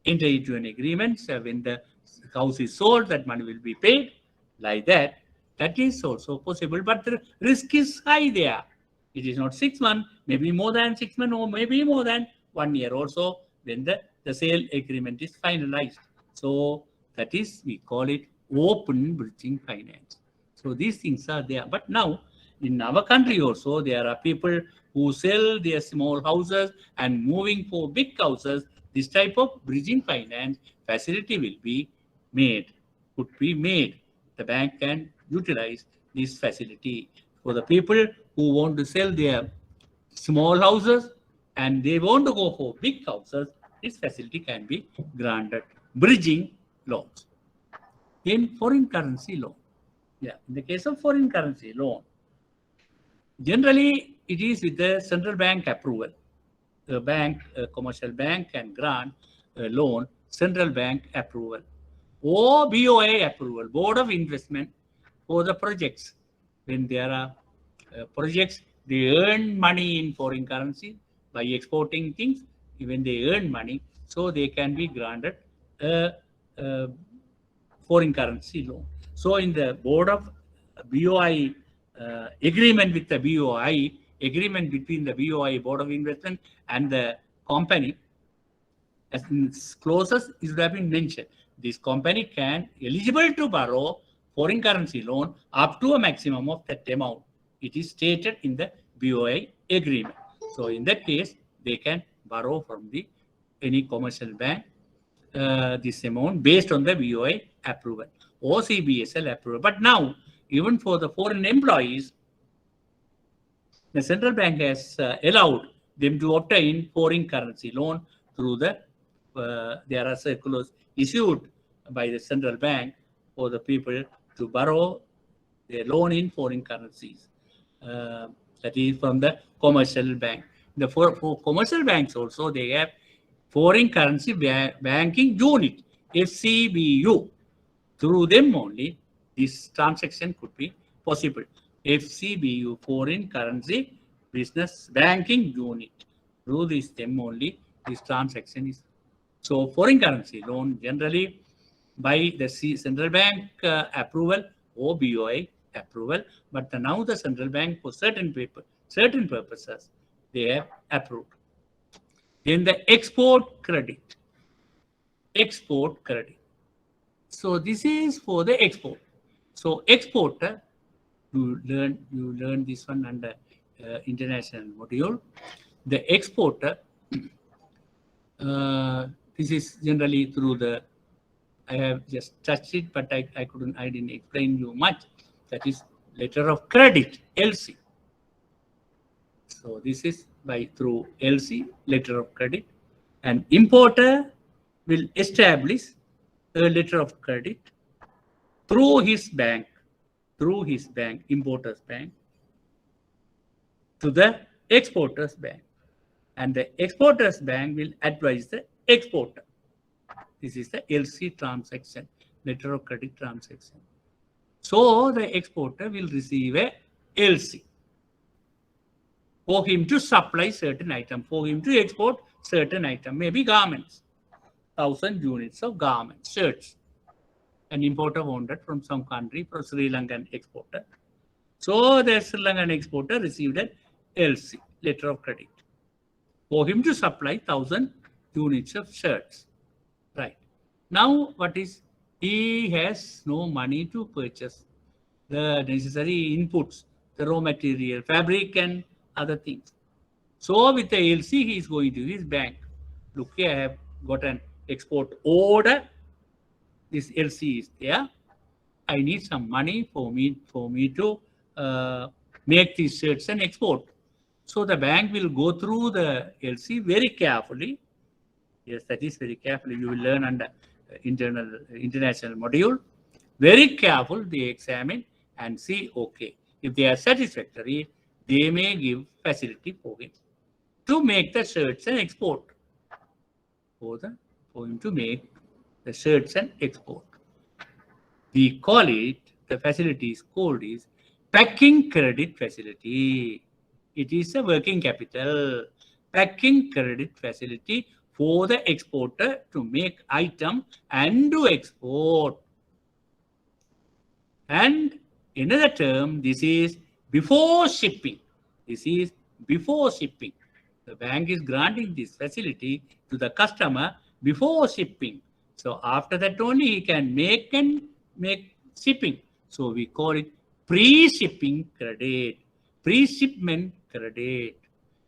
enter into an agreement. So when the house is sold, that money will be paid like that. That is also possible, but the risk is high there. It is not 6 months, maybe more than 6 months, or maybe more than 1 year also when the sale agreement is finalized. So that is, we call it open bridging finance. So these things are there. But now in our country also, there are people who sell their small houses and moving for big houses. This type of bridging finance facility will be made, could be made. The bank can utilize this facility for the people who want to sell their small houses and they want to go for big houses. This facility can be granted. Bridging loans. In foreign currency loan. Yeah, in the case of foreign currency loan, generally it is with the central bank approval. The bank, a commercial bank can grant a loan, central bank approval, or BOI approval, Board of Investment, for the projects. When there are projects, they earn money in foreign currency by exporting things. When they earn money, so they can be granted a foreign currency loan. So in the Board of BOI agreement with the BOI, agreement between the BOI, Board of Investment, and the company, as in clauses, it would have been mentioned. This company can eligible to borrow foreign currency loan up to a maximum of that amount. It is stated in the BOI agreement. So in that case, they can borrow from any commercial bank this amount based on the BOI approval or IBSL approval. But now, even for the foreign employees, the central bank has allowed them to obtain foreign currency loan through there are circulars issued by the central bank for the people to borrow their loan in foreign currencies. That is from the commercial bank. For commercial banks also, they have foreign currency banking unit, FCBU. Through them only, this transaction could be possible. FCBU, foreign currency business banking unit. Through them only, this transaction is. So foreign currency loan generally by the central bank approval or BOI approval, but now the central bank for certain purposes, they have approved. Then the export credit. Export credit. So this is for the export. So exporter, you learn this one under international module. The exporter, this is generally through the, I have just touched it, but I didn't explain you much. That is letter of credit, LC. So this is through LC, letter of credit. And importer will establish a letter of credit through his bank, importer's bank, to the exporter's bank. And the exporter's bank will advise the exporter. This is the LC transaction, letter of credit transaction. So the exporter will receive a LC for him to supply certain item, for him to export certain item, maybe garments, 1,000 units of garments, shirts. An importer wanted from some country, from Sri Lankan exporter. So the Sri Lankan exporter received an LC, letter of credit, for him to supply 1,000 units of shirts. Right. Now, what is, he has no money to purchase the necessary inputs, the raw material, fabric and other things. So with the LC, he is going to his bank. Look here, I have got an export order. This LC is there. I need some money for me to make these shirts and export. So the bank will go through the LC very carefully. Yes, that is very carefully. You will learn under international module. Very careful, they examine and see, okay, if they are satisfactory, they may give facility for him to make the shirts and export. For him to make the shirts and export. We call it the facility is called is packing credit facility. It is a working capital. Packing credit facility for the exporter to make item and to export. And another term, this is before shipping. This is before shipping. The bank is granting this facility to the customer before shipping. So after that only he can make shipping. So we call it pre-shipping credit, pre-shipment credit.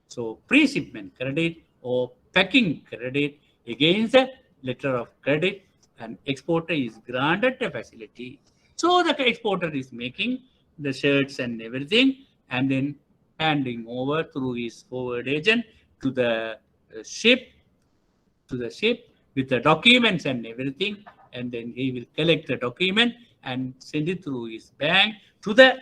So pre-shipment credit or packing credit against a letter of credit, an exporter is granted a facility. So the exporter is making the shirts and everything and then handing over through his forward agent to the ship with the documents and everything, and then he will collect the document and send it through his bank to the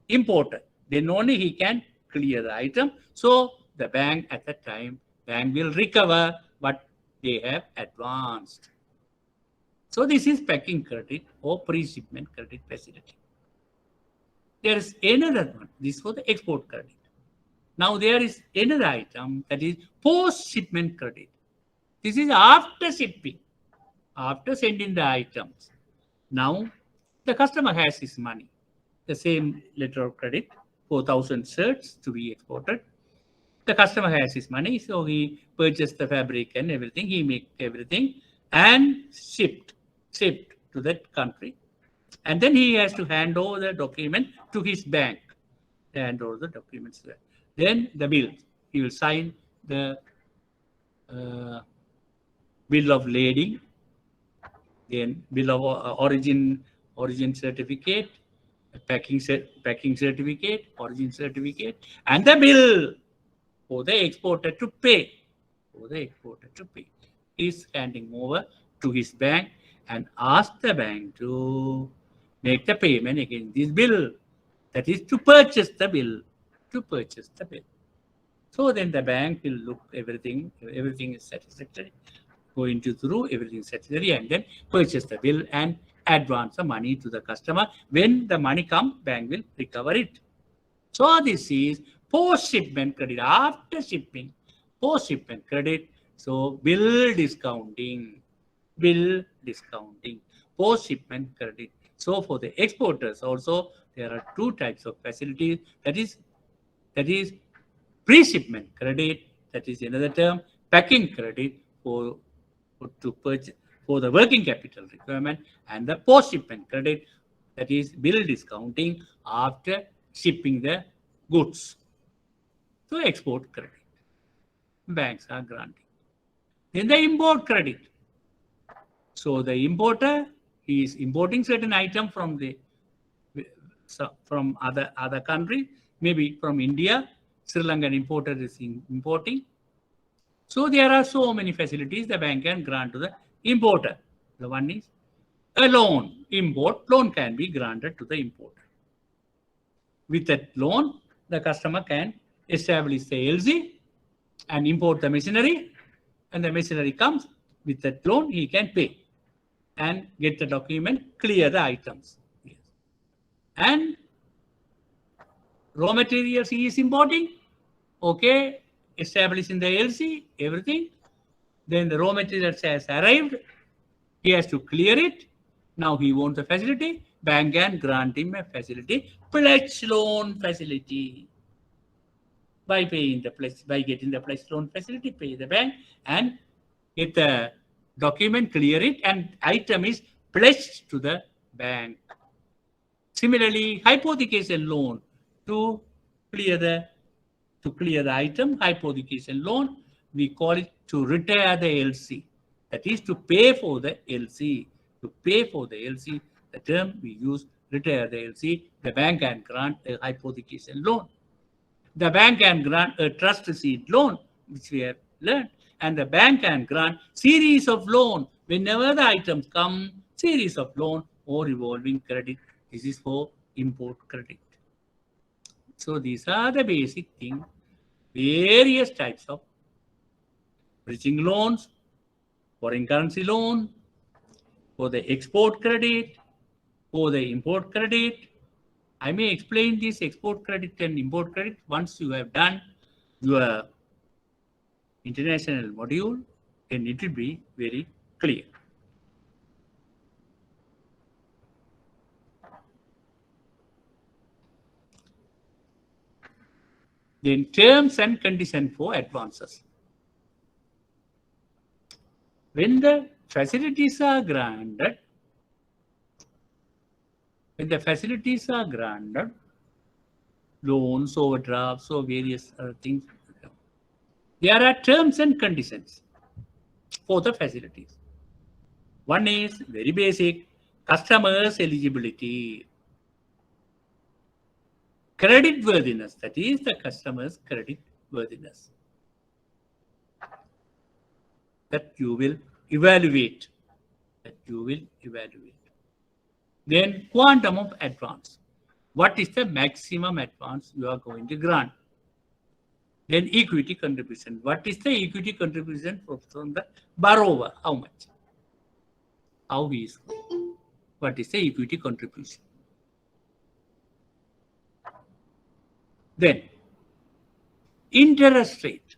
importer. Then only he can clear the item. So the bank at that time, bank will recover what they have advanced. So this is packing credit or pre-shipment credit facility. There is another one. This is for the export credit. Now there is another item that is post-shipment credit. This is after shipping, after sending the items. Now the customer has his money, the same letter of credit, 4,000 shirts to be exported. The customer has his money, so he purchased the fabric and everything. He make everything and shipped to that country. And then he has to hand over the document to his bank. Hand over the documents there. Then the bill. He will sign the bill of lading, then bill of origin certificate, packing certificate, origin certificate, and the bill for the exporter to pay. He is handing over to his bank and ask the bank to make the payment against this bill. That is to purchase the bill. So then the bank will look everything is satisfactory, going through everything satisfactory, and then purchase the bill and advance the money to the customer. When the money comes, bank will recover it. So this is post-shipment credit, after shipping, post-shipment credit. So bill discounting, post-shipment credit. So for the exporters also, there are two types of facilities. That is pre-shipment credit, that is another term, packing credit to purchase for the working capital requirement, and the post-shipment credit, that is bill discounting after shipping the goods. So export credit, banks are granting. Then the import credit. So the importer, he is importing certain item from other country, maybe from India. Sri Lankan importer is importing. So there are so many facilities the bank can grant to the importer. The one is a loan. Loan can be granted to the importer. With that loan, the customer can establish the LC and import the machinery, and the machinery comes. With that loan, he can pay and get the document, clear the items. And raw materials he is importing, okay, establishing the LC, everything. Then the raw materials has arrived. He has to clear it. Now he wants a facility. Bank can grant him a facility, pledge loan facility. By getting the pledge loan facility, pay the bank and get the document, clear it, and item is pledged to the bank. Similarly, hypothecation loan to clear the item, hypothecation loan, we call it to retire the LC. That is to pay for the LC. The term we use, retire the LC. The bank can grant a hypothecation loan. The bank can grant a trust receipt loan, which we have learned. And the bank can grant series of loan. Whenever the items come, series of loan or revolving credit. This is for import credit. So these are the basic things. Various types of bridging loans, foreign currency loan, for the export credit, For the import credit, I may explain this export credit and import credit once you have done your international module, then it will be very clear. Then terms and conditions for advances. When the facilities are granted, loans, overdrafts, or various other things, there are terms and conditions for the facilities. One is very basic, customers' eligibility. Credit worthiness, that is the customer's credit worthiness. That you will evaluate. Then quantum of advance. What is the maximum advance you are going to grant? Then equity contribution. What is the equity contribution from the borrower? How much? How he is? What is the equity contribution? Then interest rate.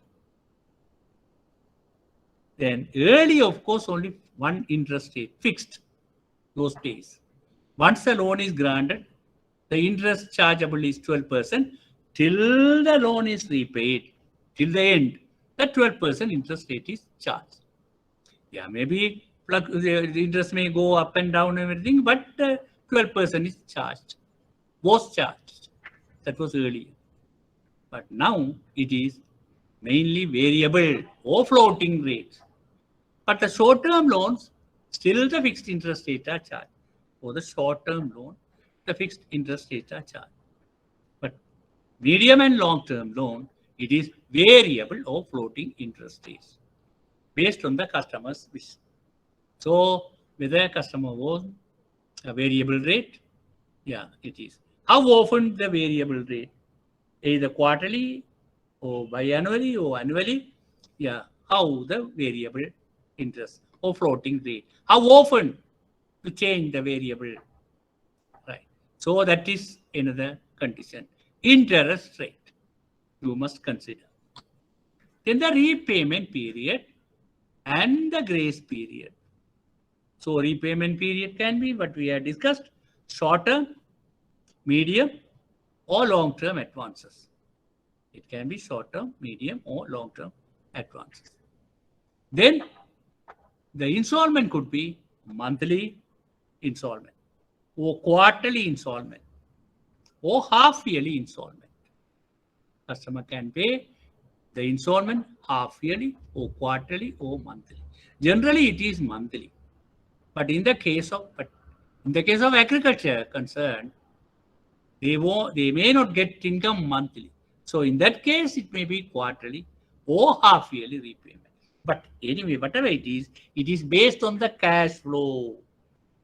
Then early, of course, only one interest rate fixed those days. Once the loan is granted, the interest chargeable is 12% till the loan is repaid, till the end. The 12% interest rate is charged. Yeah, maybe the interest may go up and down and everything, but 12% is charged, was charged. That was earlier. But now it is mainly variable or floating rates. But the short-term loans, still the fixed interest rate are charged. For the short-term loan, the fixed interest rate are charged. But medium and long-term loan, it is variable or floating interest rates based on the customer's wish. So whether a customer wants a variable rate, yeah, it is. How often the variable rate? Either quarterly or biannually or annually? Yeah, how the variable interest or floating rate? How often to change the variable? Right. So that is another condition. Interest rate you must consider. Then the repayment period and the grace period. So repayment period can be what we have discussed, short-term, medium, or long-term advances. It can be short-term, medium, or long-term advances. Then the installment could be monthly installment, or quarterly installment, or half-yearly installment. Customer can pay the installment half-yearly, or quarterly, or monthly. Generally, it is monthly. But in the case of agriculture concern, they may not get income monthly. So in that case, it may be quarterly or half-yearly repayment. But anyway, whatever it is based on the cash flow.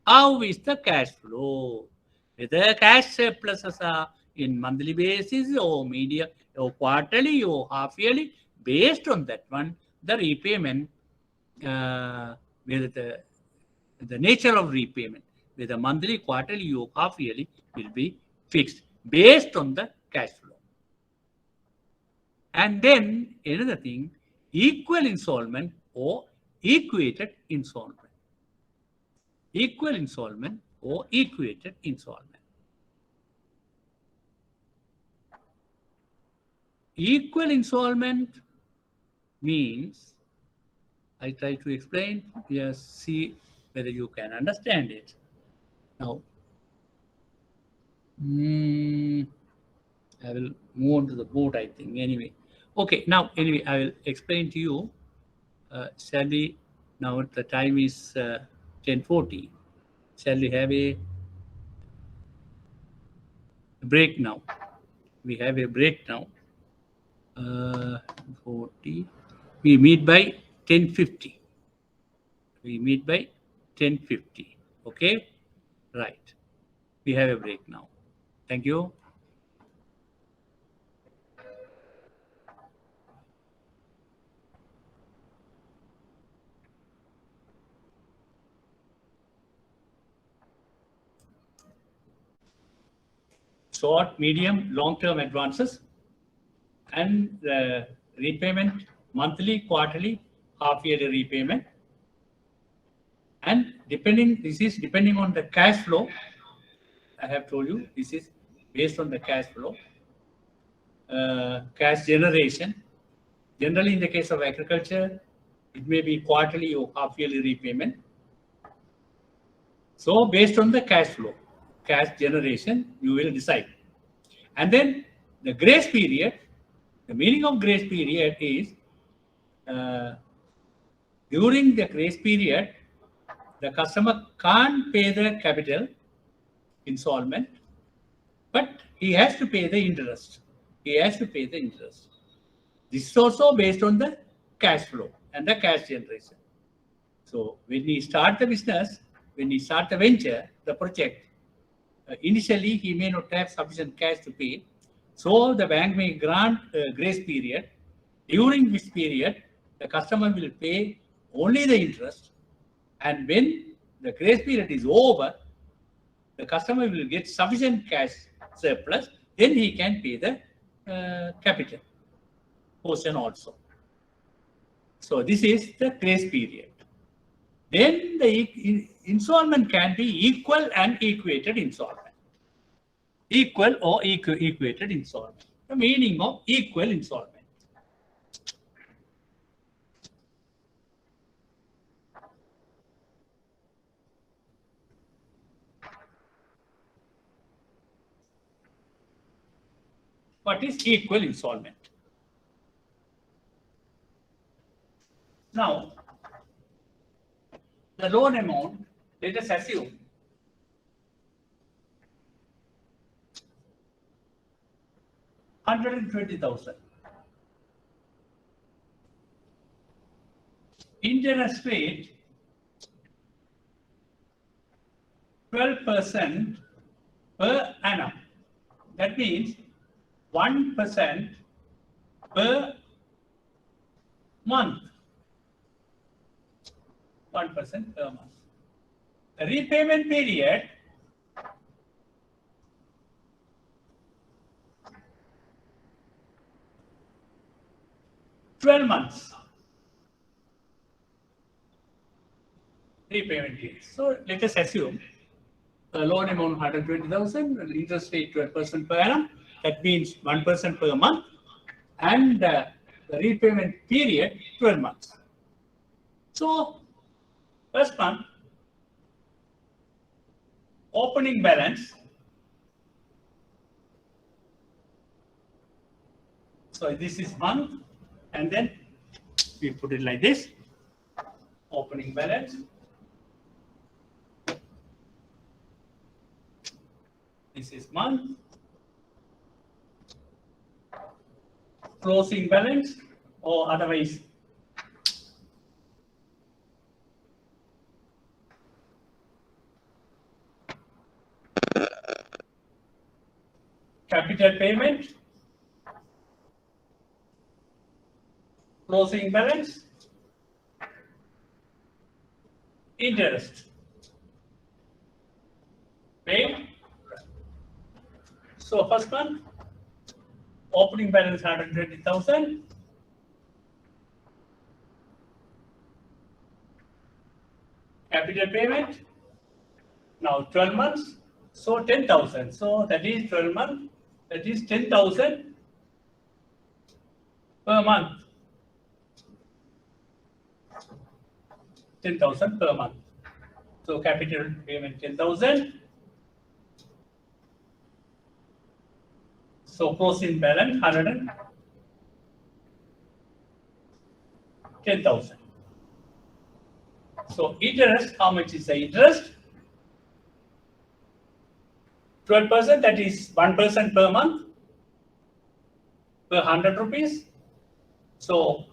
How is the cash flow? Whether cash surpluses are in monthly basis or medium or quarterly or half-yearly, based on that one, the repayment, whether the nature of repayment, whether monthly, quarterly, or half-yearly, will be fixed based on the cash flow. And then another thing, equal installment or equated installment. Equal installment or equated installment. Equal installment means, I try to explain, yes, see whether you can understand it. Now, I will move on to the board, I think, anyway. Okay, now, anyway, I will explain to you. Shall we, now the time is 10:40. Shall we have a break now? We have a break now. 40. We meet by 10:50. We meet by 10:50. Okay? Right. We have a break now. Thank you. short, medium, long-term advances, and the repayment monthly, quarterly, half-yearly repayment. And this is depending on the cash flow. I have told you this is based on the cash flow, cash generation. Generally, in the case of agriculture, it may be quarterly or half-yearly repayment. So, based on the cash flow, cash generation, you will decide. And then the grace period, the meaning of grace period is during the grace period, the customer can't pay the capital installment, but he has to pay the interest. He has to pay the interest. This is also based on the cash flow and the cash generation. So when we start the business, when we start the venture, the project, initially he may not have sufficient cash to pay. So the bank may grant a grace period. During this period, the customer will pay only the interest. And when the grace period is over, the customer will get sufficient cash surplus, then he can pay the capital portion also. So this is the grace period. Then the installment can be equal and equated installment. Equal or equated installment. The meaning of equal installment. What is equal installment? Now, the loan amount, let us assume $120,000. Interest rate 12% per annum. That means 1% per month. 1% per month. The repayment period $12 repayment period. So let us assume the loan amount 120,000, interest rate 12% per annum. That means 1% per month, and the repayment period 12 months. So first month, opening balance. So this is month, and then we put it like this. Opening balance. This is month. Closing balance, or otherwise capital payment, closing balance, interest paid. So first month, opening balance 120,000. Capital payment. Now 12 months. So 10,000. So that is 12 months. That is 10,000 per month. 10,000 per month. So capital payment 10,000. So closing balance 110,000. So interest, how much is the interest? 12%, that is 1% per month per 100 rupees. So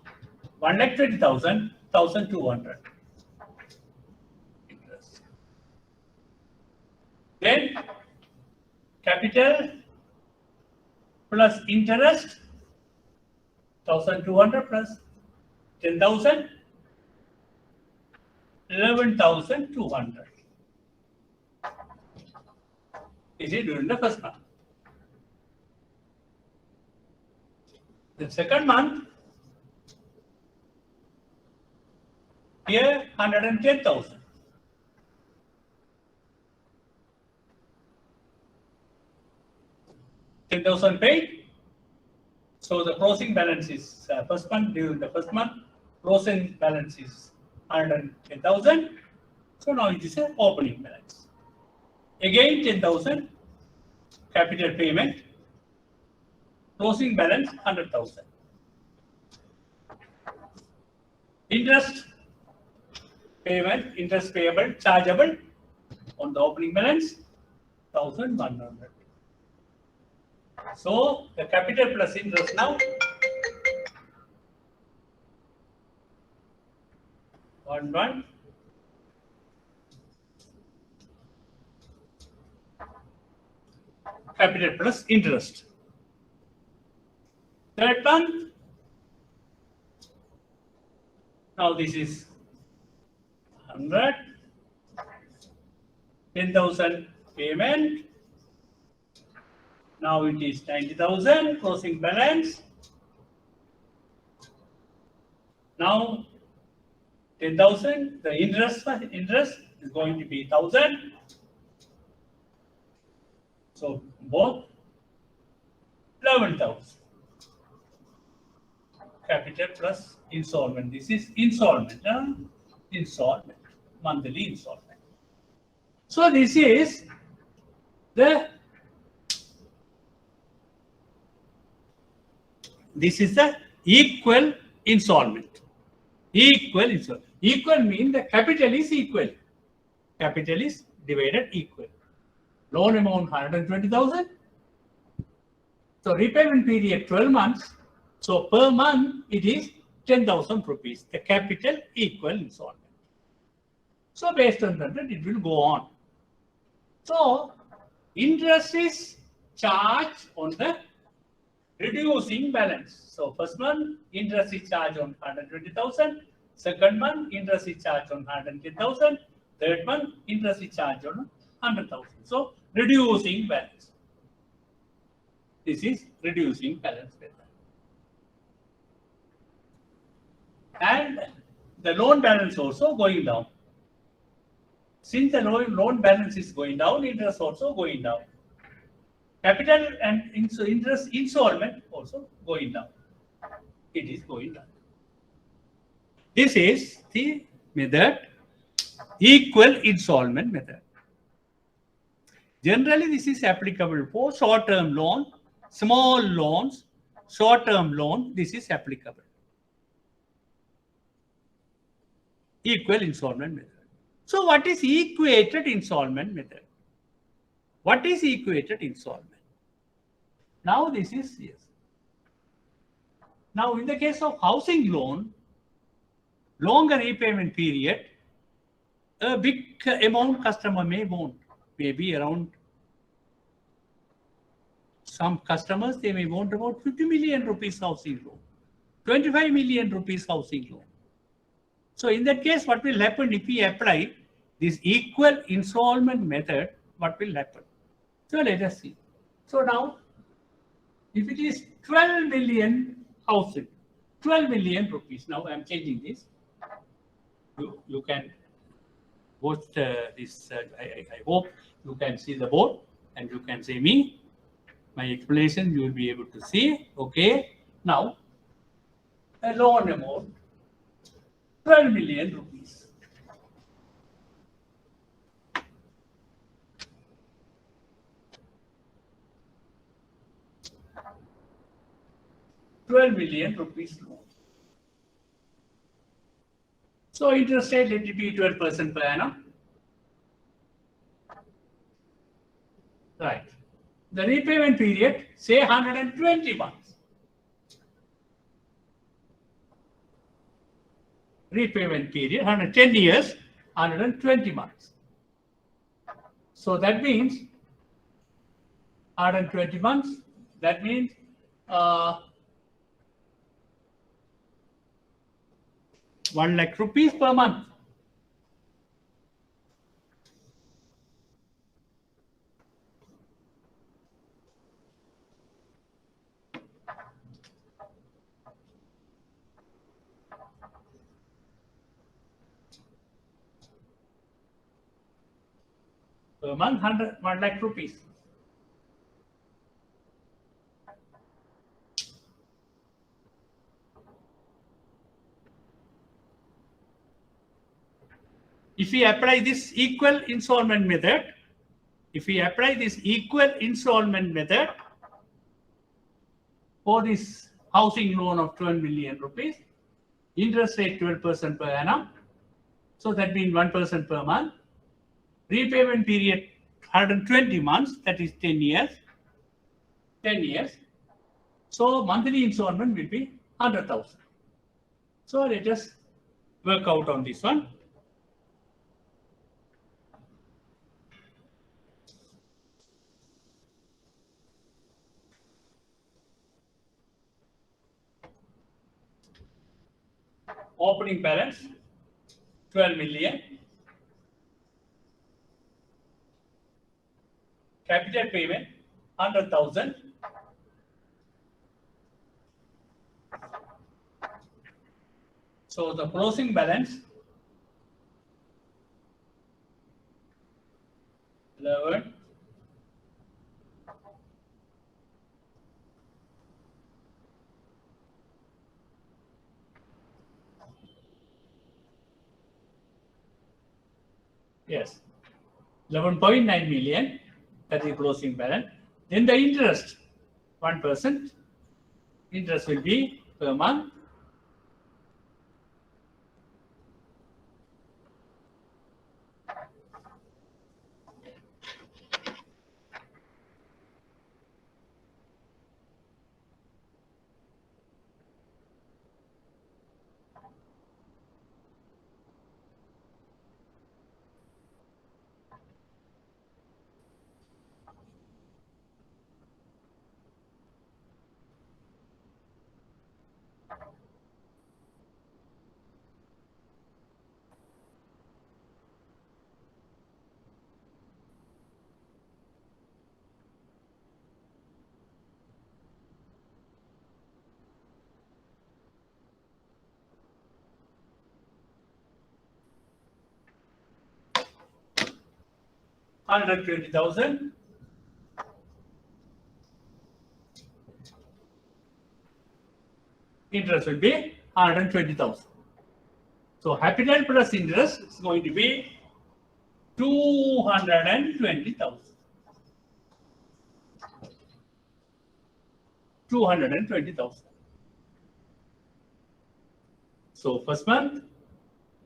1,20,000, 1,200 interest. Then capital plus interest 1,200 plus 10,000, 11,200. This is during the first month. The second month, here 110,000. $10,000 paid. So the closing balance is first month, during the first month, closing balance is 110,000. So now it is an opening balance. Again 10,000 capital payment, closing balance 100,000. Interest payment, interest payable, chargeable on the opening balance 1,100. So the capital plus interest now 1,100. Capital plus interest. Third month, now this is 100, 10,000 payment. Now it is 90,000 closing balance. Now 10,000. The interest is going to be 1,000. So both 11,000. Capital plus installment. This is installment. Installment. Monthly installment. So this is the equal installment. Equal installment. Equal means the capital is equal. Capital is divided equal. Loan amount 120,000. So repayment period 12 months. So per month it is 10,000 rupees. The capital equal installment. So based on that, it will go on. So interest is charged on the reducing balance. So first month interest is charged on 120,000. Second month interest is charged on 110,000. Third month interest is charged on 100,000. So reducing balance. This is reducing balance method. And the loan balance also going down. Since the loan balance is going down, interest also going down. Capital and interest installment also going down. It is going down. This is the method, equal installment method. Generally, this is applicable for short-term loan, small loans, short-term loan. This is applicable. Equal installment method. So what is equated installment method? What is equated installment? Now this is yes. Now in the case of housing loan, longer repayment period, a big amount customer may want, maybe around some customers, they may want about 50 million rupees housing loan, 25 million rupees housing loan. So in that case, what will happen if we apply this equal installment method? What will happen? So let us see. So now, if it is 12 million housing, 12 million rupees. Now I am changing this. You can watch this. I hope you can see the board and you can see me. My explanation you will be able to see. Okay. Now, a loan amount 12 million rupees. ₹12 million loan. So interest rate let it be 12% per annum. Right. The repayment period, say 120 months. Repayment period, 110 years, 120 months. So that means 120 months, that means 1 lakh rupees per month. per month 1 lakh rupees. If we apply this equal installment method, for this housing loan of 12 million rupees, interest rate 12% per annum, so that means 1% per month, repayment period 120 months, that is 10 years, so monthly installment will be 100,000. So let us work out on this one. Opening balance 12 million. Capital payment 100,000. So the closing balance 11. Yes, 11.9 million, that is closing balance. Then the interest, 1%. Interest will be per month. $120,000. Interest will be 120,000. So capital plus interest is going to be 220,000. 220,000. So first month,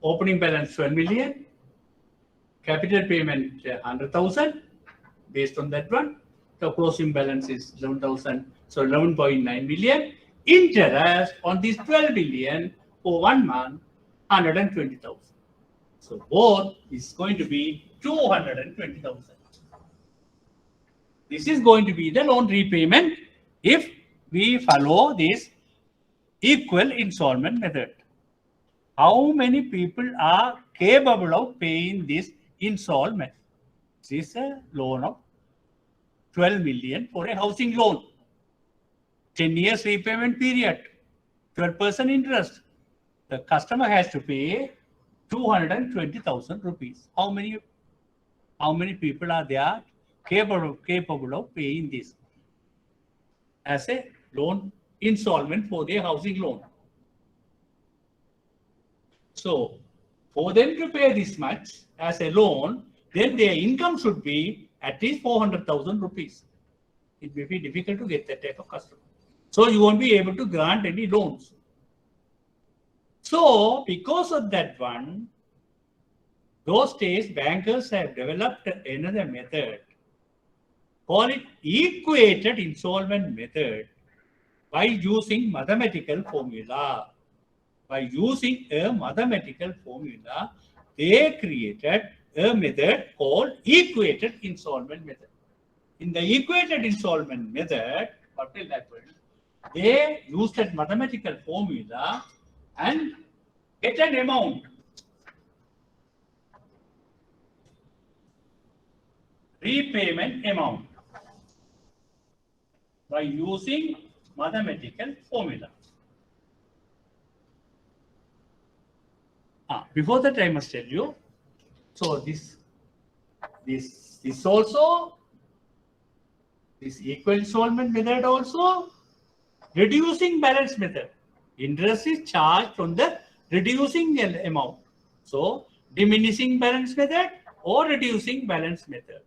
opening balance 12 million, capital payment 100,000. Based on that one, the closing balance is 11,000. So 11.9 million. Interest on this 12 million for 1 month, 120,000. So both is going to be 220,000. This is going to be the loan repayment if we follow this equal installment method. How many people are capable of paying this installment? This is a loan of 12 million for a housing loan. 10 years repayment period, 12% interest. The customer has to pay 220,000 rupees. How many people are there capable of paying this as a loan installment for their housing loan? So for them to pay this much as a loan, then their income should be at least 400,000 rupees. It may be difficult to get that type of customer. So you won't be able to grant any loans. So because of that one, those days bankers have developed another method, call it equated installment method, by using mathematical formula. By using a mathematical formula, they created a method called equated installment method. In the equated installment method, what will happen? They use that mathematical formula and get an amount. Repayment amount by using mathematical formula. Before that, I must tell you, so this This also, this equal installment method also, reducing balance method. Interest is charged on the reducing amount. So diminishing balance method or reducing balance method,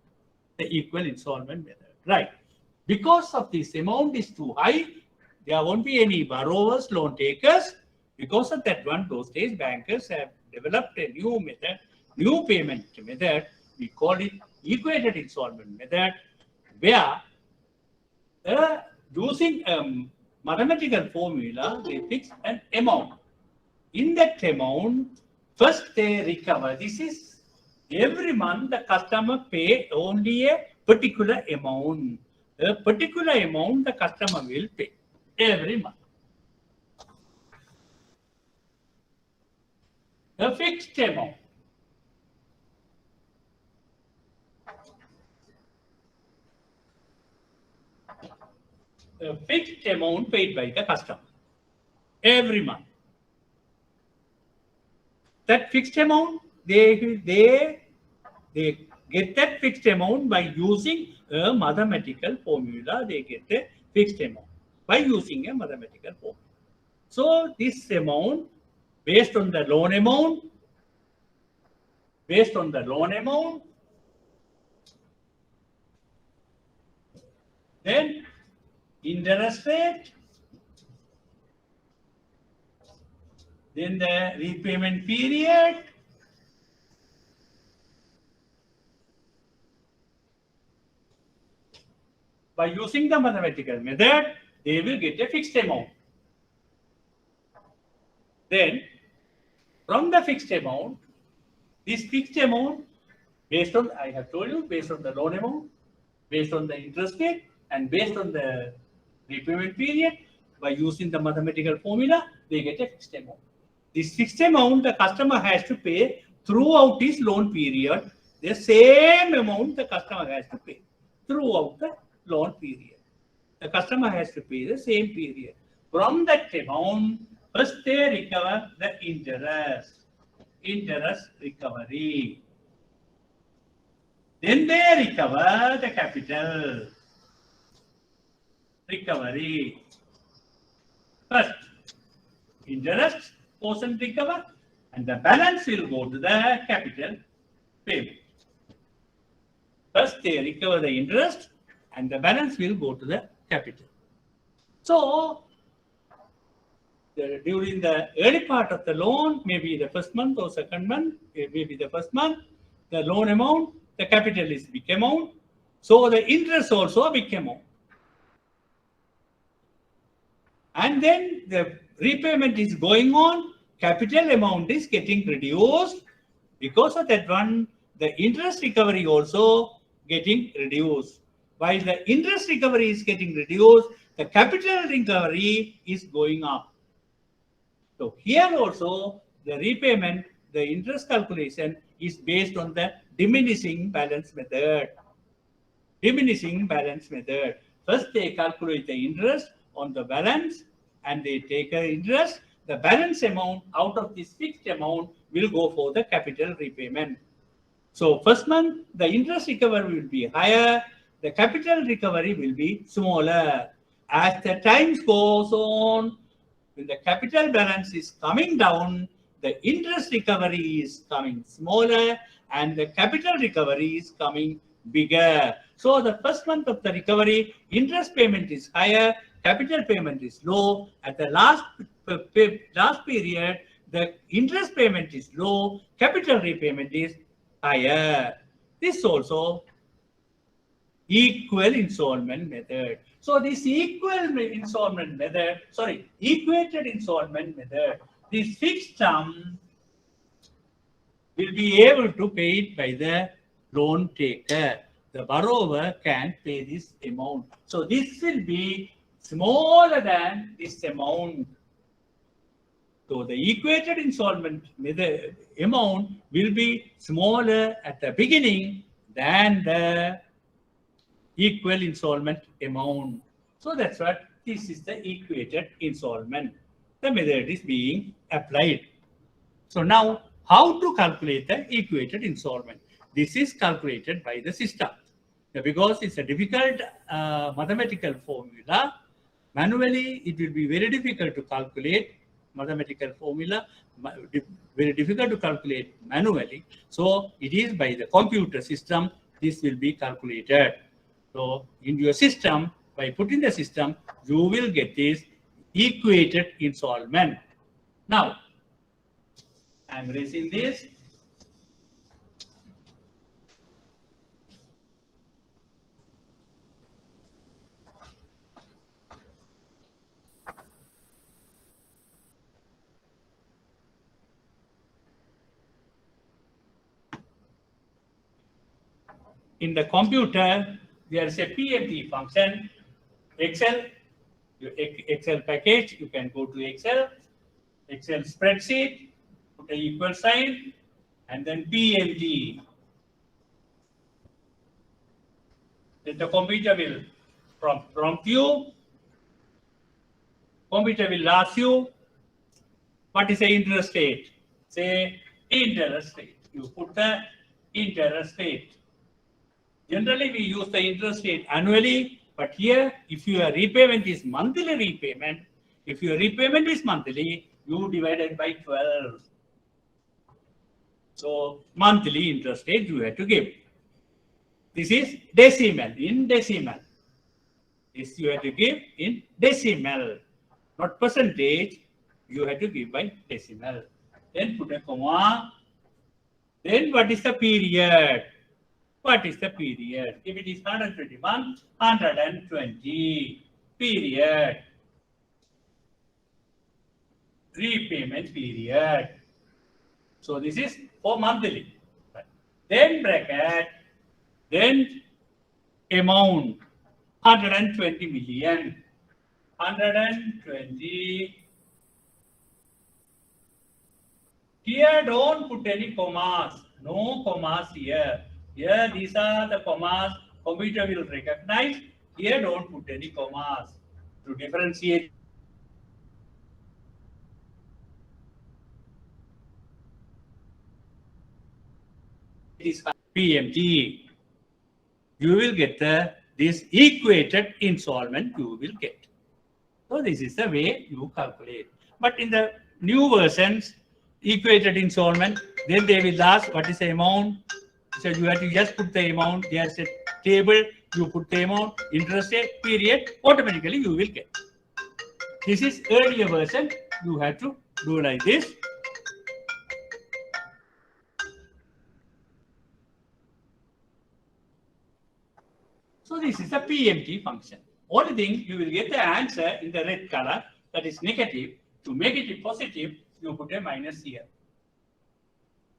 the equal installment method, right? Because of this amount is too high, there won't be any borrowers, loan takers. Because of that one, those days bankers have developed a new method, new payment method. We call it equated installment method, where using mathematical formula, they fix an amount. In that amount, first they recover. This is every month the customer pay only a particular amount. A particular amount the customer will pay every month. A fixed amount. A fixed amount paid by the customer every month. That fixed amount, they get that fixed amount by using a mathematical formula. They get a fixed amount by using a mathematical formula. So this amount, based on the loan amount, then interest rate, then the repayment period, by using the mathematical method, they will get a fixed amount. Then, from the fixed amount, this fixed amount, based on, I have told you, based on the loan amount, based on the interest rate, and based on the repayment period, by using the mathematical formula, they get a fixed amount. This fixed amount the customer has to pay throughout his loan period. The same amount the customer has to pay throughout the loan period. The customer has to pay the same period. From that amount, first they recover the interest recovery. Then they recover the capital recovery. First, interest portion recover, and the balance will go to the capital payment. First, they recover the interest, and the balance will go to the capital. So, during the early part of the loan, maybe the first month or second month, maybe the first month, the loan amount, the capital is big amount. So, the interest also a big amount. And then the repayment is going on, capital amount is getting reduced. Because of that one, the interest recovery also getting reduced. While the interest recovery is getting reduced, the capital recovery is going up. So here also the repayment, the interest calculation is based on the diminishing balance method. Diminishing balance method. First they calculate the interest on the balance, and they take the interest. The balance amount out of this fixed amount will go for the capital repayment. So first month, the interest recovery will be higher, the capital recovery will be smaller. As the time goes on, when the capital balance is coming down, the interest recovery is coming smaller and the capital recovery is coming bigger. So the first month of the recovery, interest payment is higher, capital payment is low. At the last period, the interest payment is low, capital repayment is higher. This also equal installment method. So this equated installment method, this fixed term will be able to pay it by the loan taker. The borrower can pay this amount. So this will be smaller than this amount. So the equated installment method amount will be smaller at the beginning than the equal installment amount. So that's what this is, the equated installment. The method is being applied. So now how to calculate the equated installment? this is calculated by the system. Because it's a difficult mathematical formula, manually it will be very difficult to calculate mathematical formula, very difficult to calculate manually. So it is by the computer system, this will be calculated. So in your system, by putting the system, you will get this equated installment. Now, I'm raising this. In the computer, there is a PMT function, Excel, Excel package. You can go to Excel spreadsheet, put an equal sign, and then PMT. Then the computer will prompt you. Computer will ask you, what is the interest rate? Say interest rate. You put the interest rate. Generally, we use the interest rate annually, but here, if your repayment is monthly repayment, if your repayment is monthly, you divide it by 12. So, monthly interest rate you have to give. This is decimal, in decimal. This you have to give in decimal, not percentage. You have to give by decimal. Then put a comma. Then what is the period? What is the period? If it is 121, 120 period. Repayment period. So this is for monthly. Then bracket, then amount 120 million. 120. Here don't put any commas. No commas here. Here these are the commas. Computer will recognize. Here don't put any commas to differentiate. It is PMT. You will get this equated installment you will get. So this is the way you calculate. But in the new versions, equated installment, then they will ask what is the amount. So you have to just put the amount. There's a table. You put the amount, interest rate, period. Automatically you will get. This is earlier version. You have to do like this. So this is the PMT function. Only thing you will get the answer in the red color, that is negative. To make it positive, you put a minus here.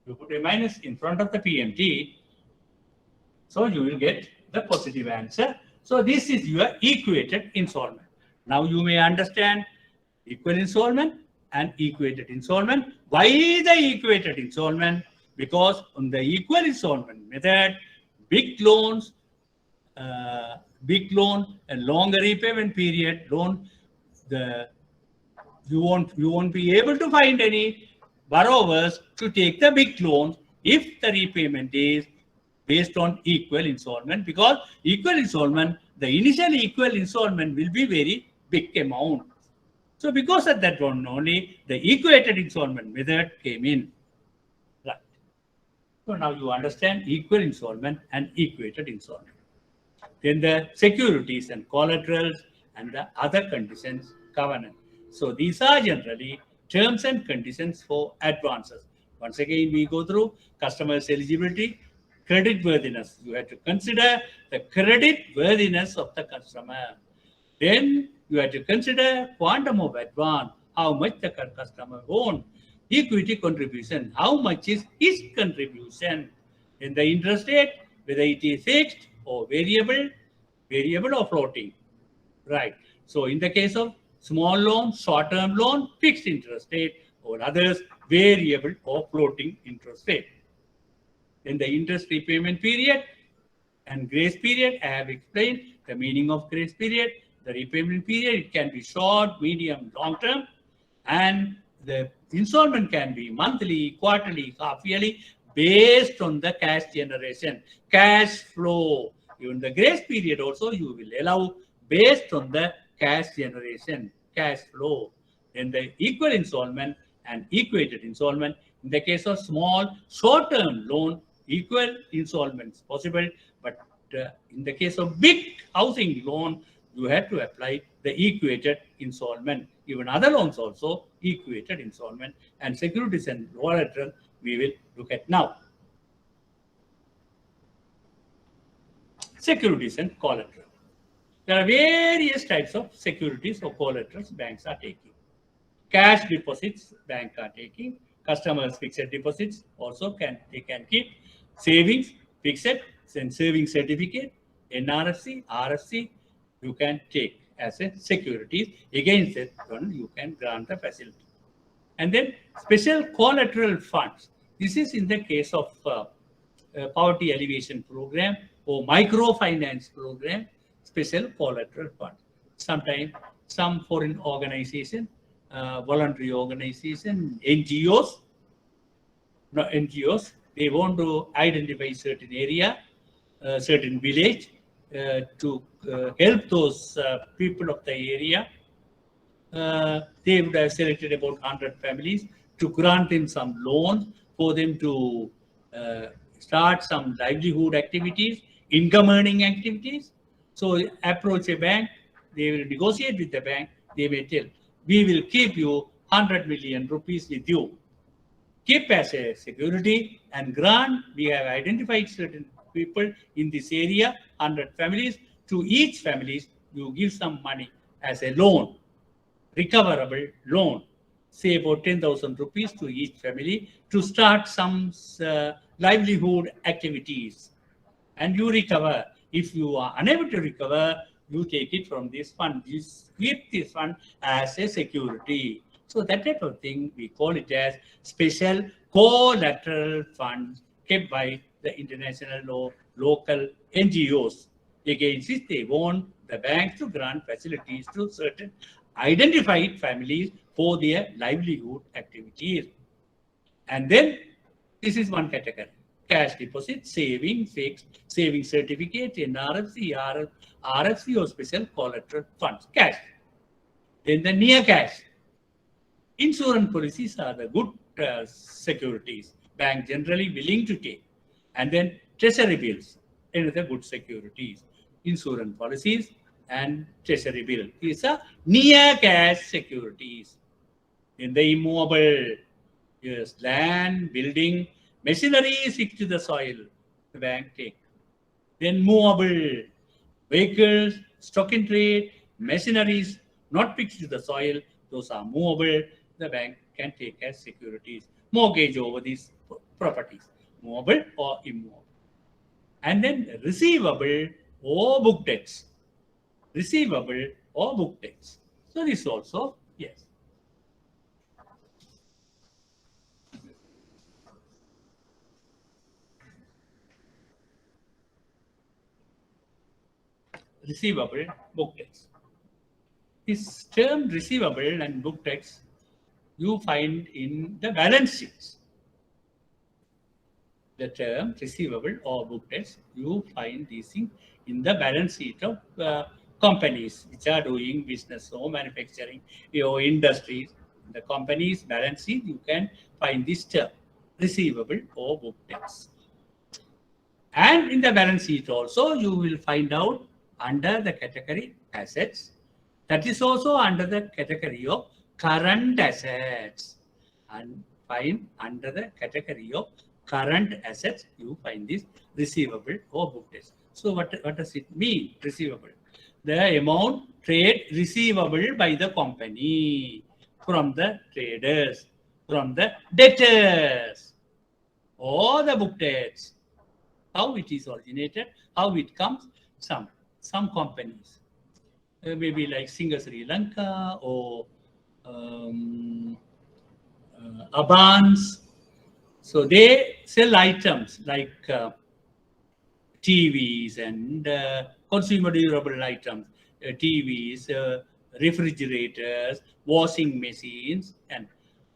You put a minus in front of the PMT. So you will get the positive answer. So this is your equated installment. Now you may understand equal installment and equated installment. Why the equated installment? Because on the equal installment method, big loans, and longer repayment period loan, you won't be able to find any borrowers to take the big loans if the repayment is based on equal installment, because equal installment, the initial equal installment will be very big amount. So because of that one only, the equated installment method came in. Right. So now you understand equal installment and equated installment. Then the securities and collaterals and the other conditions covenant. So these are generally terms and conditions for advances. Once again, we go through customer's eligibility, credit worthiness. You have to consider the credit worthiness of the customer. Then you have to consider quantum of advance, how much the customer owns, equity contribution, how much is his contribution, in the interest rate, whether it is fixed or variable or floating. Right. So in the case of small loan, short-term loan, fixed interest rate, or others, variable or floating interest rate. In the interest repayment period and grace period, I have explained the meaning of grace period. The repayment period, it can be short, medium, long-term, and the installment can be monthly, quarterly, half-yearly, based on the cash generation, cash flow. Even the grace period also you will allow based on the cash generation, cash flow. Then the equal installment and equated installment. In the case of small short-term loan, equal installments possible, but in the case of big housing loan, you have to apply the equated installment. Even other loans also equated installment, and securities and collateral we will look at now. Securities and collateral. There are various types of securities or collaterals banks are taking. Cash deposits banks are taking. Customers' fixed deposits also they can keep. Savings, fixed and saving certificate, NRFC, RFC, you can take as a securities. Against that one, you can grant the facility. And then special collateral funds. This is in the case of poverty alleviation program or microfinance program, special collateral fund. Sometimes some foreign organization, voluntary organization, NGOs, they want to identify certain area, certain village to help those people of the area. They would have selected about 100 families to grant them some loans for them to start some livelihood activities, income earning activities. So approach a bank, they will negotiate with the bank, they may tell, we will keep you 100 million rupees with you. Keep as a security and grant, we have identified certain people in this area, 100 families, to each families, you give some money as a loan, recoverable loan, say about 10,000 rupees to each family to start some livelihood activities. And you recover. If you are unable to recover, you take it from this fund. You keep this fund as a security. So that type of thing, we call it as special collateral funds kept by the international or local NGOs. Against this, they want the banks to grant facilities to certain identified families for their livelihood activities. And then this is one category. Cash deposit, saving, fixed, saving certificate, NRFC, RFC or special collateral funds, cash. Then the near cash. Insurance policies are the good securities. Bank generally willing to take. And then treasury bills, another good securities. Insurance policies and treasury bill. These are near cash securities. In the immobile, yes, land, building, machinery fixed to the soil, the bank take. Then movable, vehicles, stock in trade, machineries not fixed to the soil, those are movable, the bank can take as securities. Mortgage over these properties, movable or immobile. And then receivable or book debts. Receivable or book debts. So this also, yes. Receivable, book debts. This term receivable and book debts you find in the balance sheets. The term receivable or book debts, you find these things in the balance sheet of companies which are doing business or manufacturing or industries. In the company's balance sheet, you can find this term, receivable or book debts. And in the balance sheet also, you will find out under the category assets. That is also under the category of current assets. And find under the category of current assets, you find this receivable or book debts. So what does it mean, receivable? The amount trade receivable by the company from the traders, from the debtors, or the book debts. How it is originated, how it comes, some companies, maybe like Singa Sri Lanka or Abans. So they sell items like TVs and consumer durable items, TVs, refrigerators, washing machines, and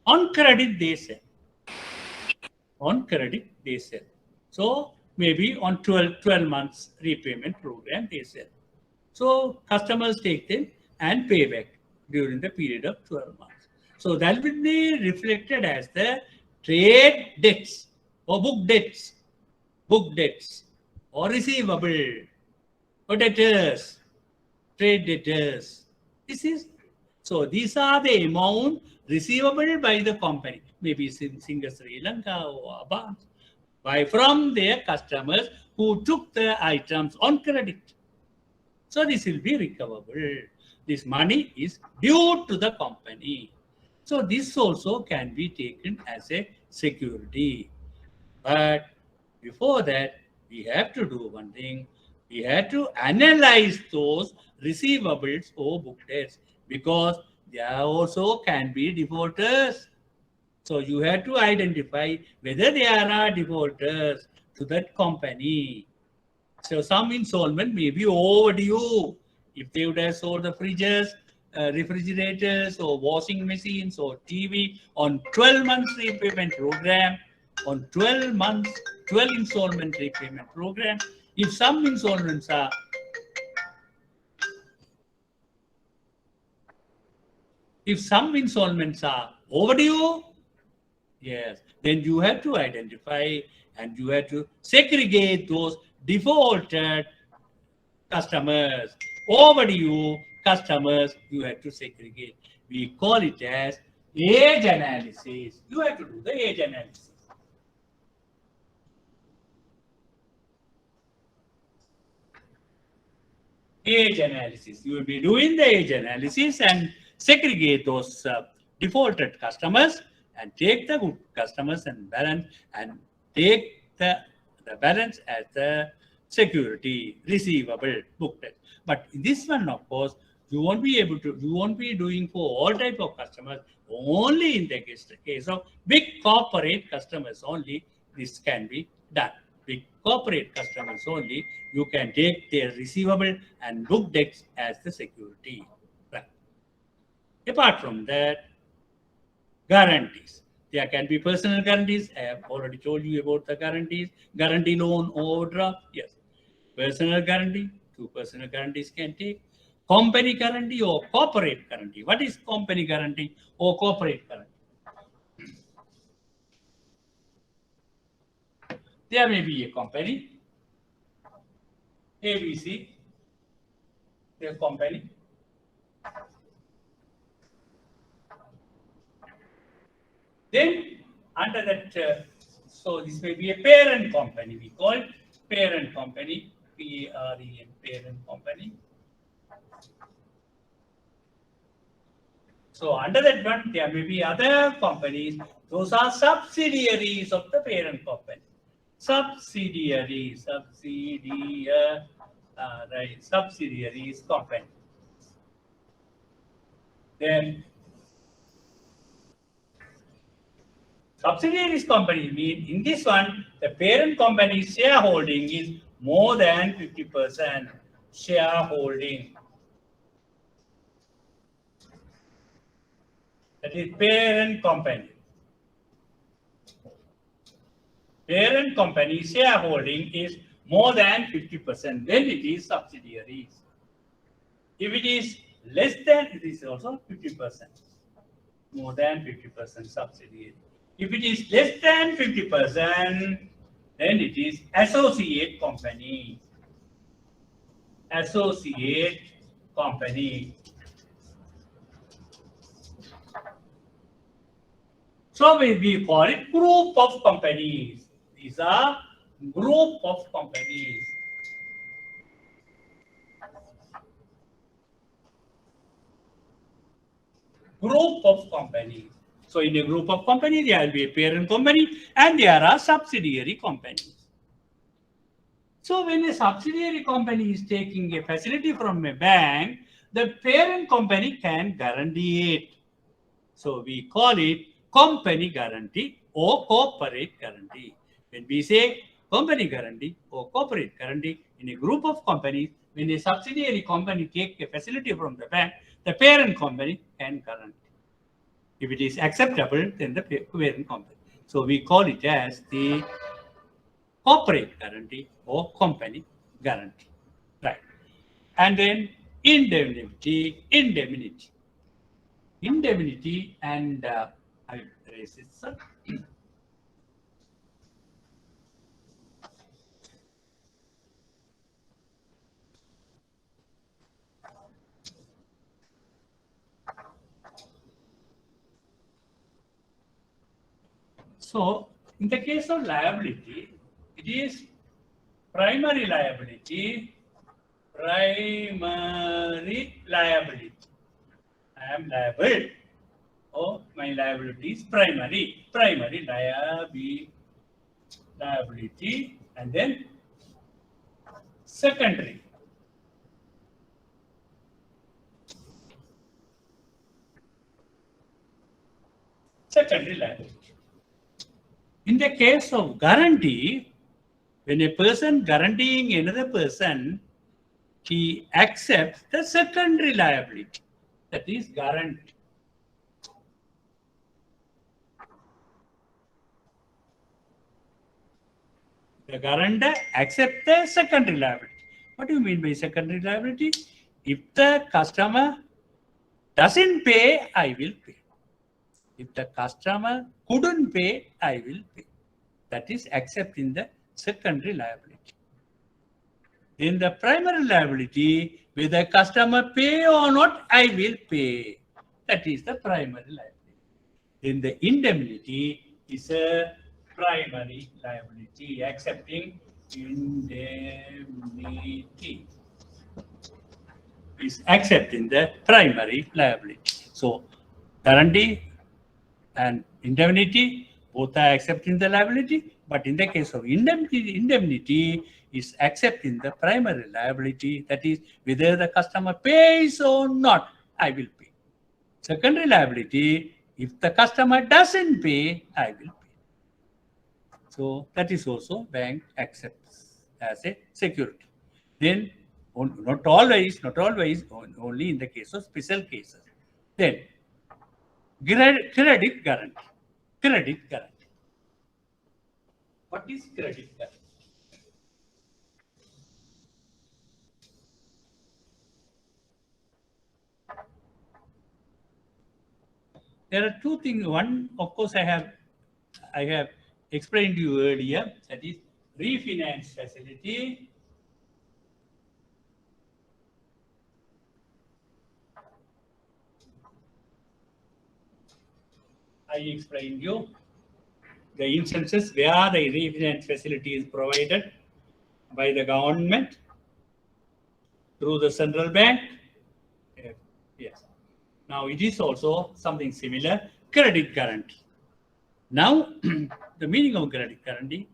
on credit they sell. On credit, they sell. So maybe on 12 months repayment program, they sell. So customers take them and pay back during the period of 12 months. So that will be reflected as the trade debts or book debts or receivable or debtors, trade debtors. This is so these are the amount receivable by the company, maybe Singapore, Sri Lanka or Abbas, by from their customers who took the items on credit. So this will be recoverable. This money is due to the company. So this also can be taken as a security. But before that, we have to do one thing. We have to analyze those receivables or book debts because there also can be defaulters. So you have to identify whether there are defaulters to that company. So some insolvent may be overdue. If they would have sold the fridges, refrigerators, or washing machines, or TV on 12 months repayment program, on 12 months, 12 installment repayment program, if some installments are overdue, yes, then you have to identify and you have to segregate those defaulted customers, overdue customers, you have to segregate. We call it as age analysis. You have to do the age analysis. Age analysis. You will be doing the age analysis and segregate those defaulted customers and take the good customers and balance and take the balance as the security receivable book debt. But in this one, of course, you won't be doing for all type of customers, only in the case of big corporate customers only this can be done. Big corporate customers only, you can take their receivable and book debts as the security. Right. Apart from that, guarantees. There can be personal guarantees. I have already told you about the guarantees. Guarantee loan, overdraft, yes. Personal guarantee, 2 personal guarantees can take. Company guarantee or corporate guarantee. What is company guarantee or corporate guarantee? There may be a company, ABC, their company. Then under that, so this may be a parent company. We call it parent company, PAREN, parent company. So under that one, there may be other companies. Those are subsidiaries of the parent company. Subsidiaries company. Then subsidiaries company mean in this one, the parent company's shareholding is more than 50% shareholding. That is parent company. Parent company shareholding is more than 50%. Then it is subsidiaries. If it is less than, it is also 50%. More than 50% subsidiary. If it is less than 50%, then it is associate company. Associate company. So we call it group of companies. These are group of companies. Group of companies. So in a group of companies, there will be a parent company and there are subsidiary companies. So when a subsidiary company is taking a facility from a bank, the parent company can guarantee it. So we call it company guarantee or corporate guarantee. When we say company guarantee or corporate guarantee in a group of companies, when a subsidiary company takes a facility from the bank, the parent company can guarantee. If it is acceptable, then the parent company. So we call it as the corporate guarantee or company guarantee, right? And then indemnity, and I erase it, sir. So in the case of liability, it is primary liability. I am liable. Oh, my liability is primary liability, and then secondary. Secondary liability. In the case of guarantee, when a person guaranteeing another person, he accepts the secondary liability, that is guarantee. The guarantor accepts the secondary liability. What do you mean by secondary liability? If the customer doesn't pay, I will pay. If the customer couldn't pay, I will pay. That is accepting the secondary liability. In the primary liability, whether customer pay or not, I will pay. That is the primary liability. Then the indemnity is a primary liability, accepting indemnity is accepting the primary liability. So guarantee and indemnity both are accepting the liability, but in the case of indemnity is accepting the primary liability, that is whether the customer pays or not, I will pay. Secondary liability, if the customer doesn't pay, I will pay. So that is also bank accepts as a security. Then not always, only in the case of special cases. Then credit guarantee. What is credit guarantee? There are two things. One, of course, I have explained to you earlier, that is refinance facility. I explained you the instances where the refinance facility is provided by the government through the central bank. Yes. Now it is also something similar, credit guarantee. Now the meaning of credit guarantee,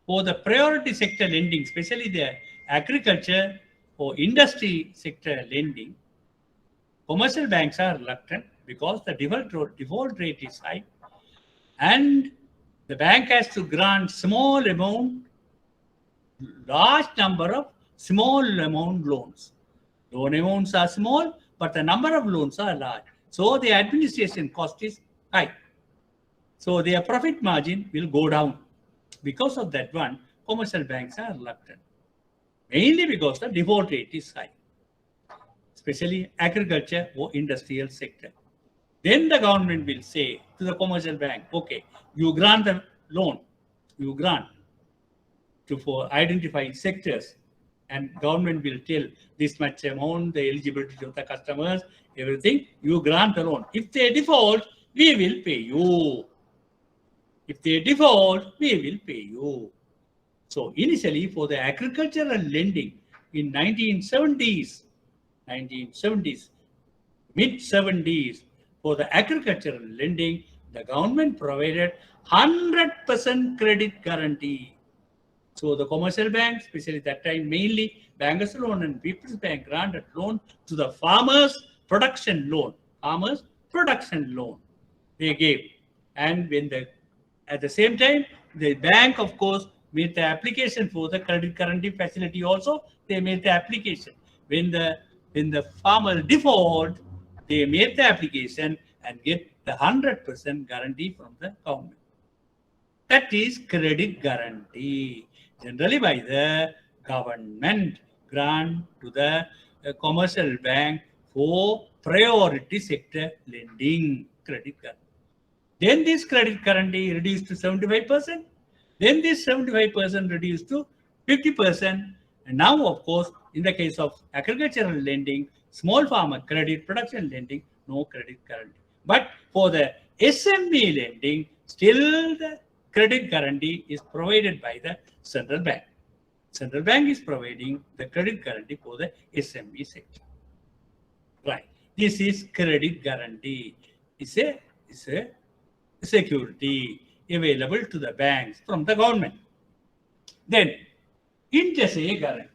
for the priority sector lending, especially the agriculture or industry sector lending, commercial banks are reluctant because the default rate is high, and the bank has to grant large number of small amount loans. Loan amounts are small, but the number of loans are large. So the administration cost is high. So their profit margin will go down. Because of that one, commercial banks are reluctant. Mainly because the default rate is high, especially agriculture or industrial sector. Then the government will say to the commercial bank, okay, you grant the loan, for identified sectors, and government will tell this much amount, the eligibility of the customers, everything, you grant the loan. If they default, we will pay you. If they default, we will pay you. So initially for the agricultural lending in 1970s, mid-70s, for the agricultural lending, the government provided 100% credit guarantee. So the commercial banks, especially that time, mainly Bankers Loan and People's Bank, granted loan to the farmers' production loan. They gave. And when at the same time, the bank, of course, made the application for the credit guarantee facility also. They made the application. When the farmer default, they made the application and get the 100% guarantee from the government. That is credit guarantee, generally by the government grant to the commercial bank for priority sector lending credit guarantee. Then this credit guarantee reduced to 75%. Then this 75% reduced to 50%. And now, of course, in the case of agricultural lending, small farmer credit, production lending, no credit guarantee. But for the SME lending, still the credit guarantee is provided by the central bank. Central bank is providing the credit guarantee for the SME sector. Right. This is credit guarantee. It's a security available to the banks from the government. Then, inter se guarantee.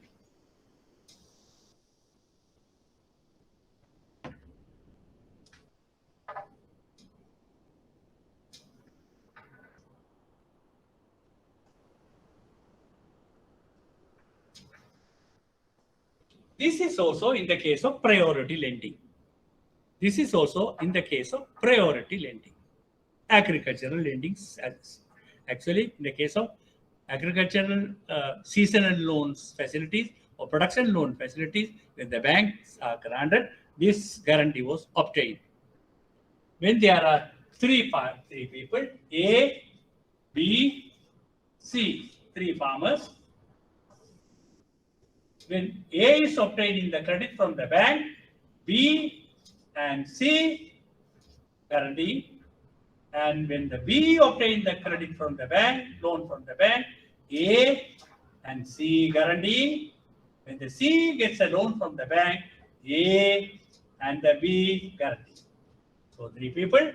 This is also in the case of priority lending. This is also in the case of priority lending. Agricultural lending. Actually, in the case of agricultural seasonal loans facilities or production loan facilities, when the banks are granted, this guarantee was obtained. When there are three people, A, B, C, three farmers. When A is obtaining the credit from the bank, B and C guarantee. And when the B obtains the credit from the bank, loan from the bank, A and C guarantee. When the C gets a loan from the bank, A and the B guarantee. So three people,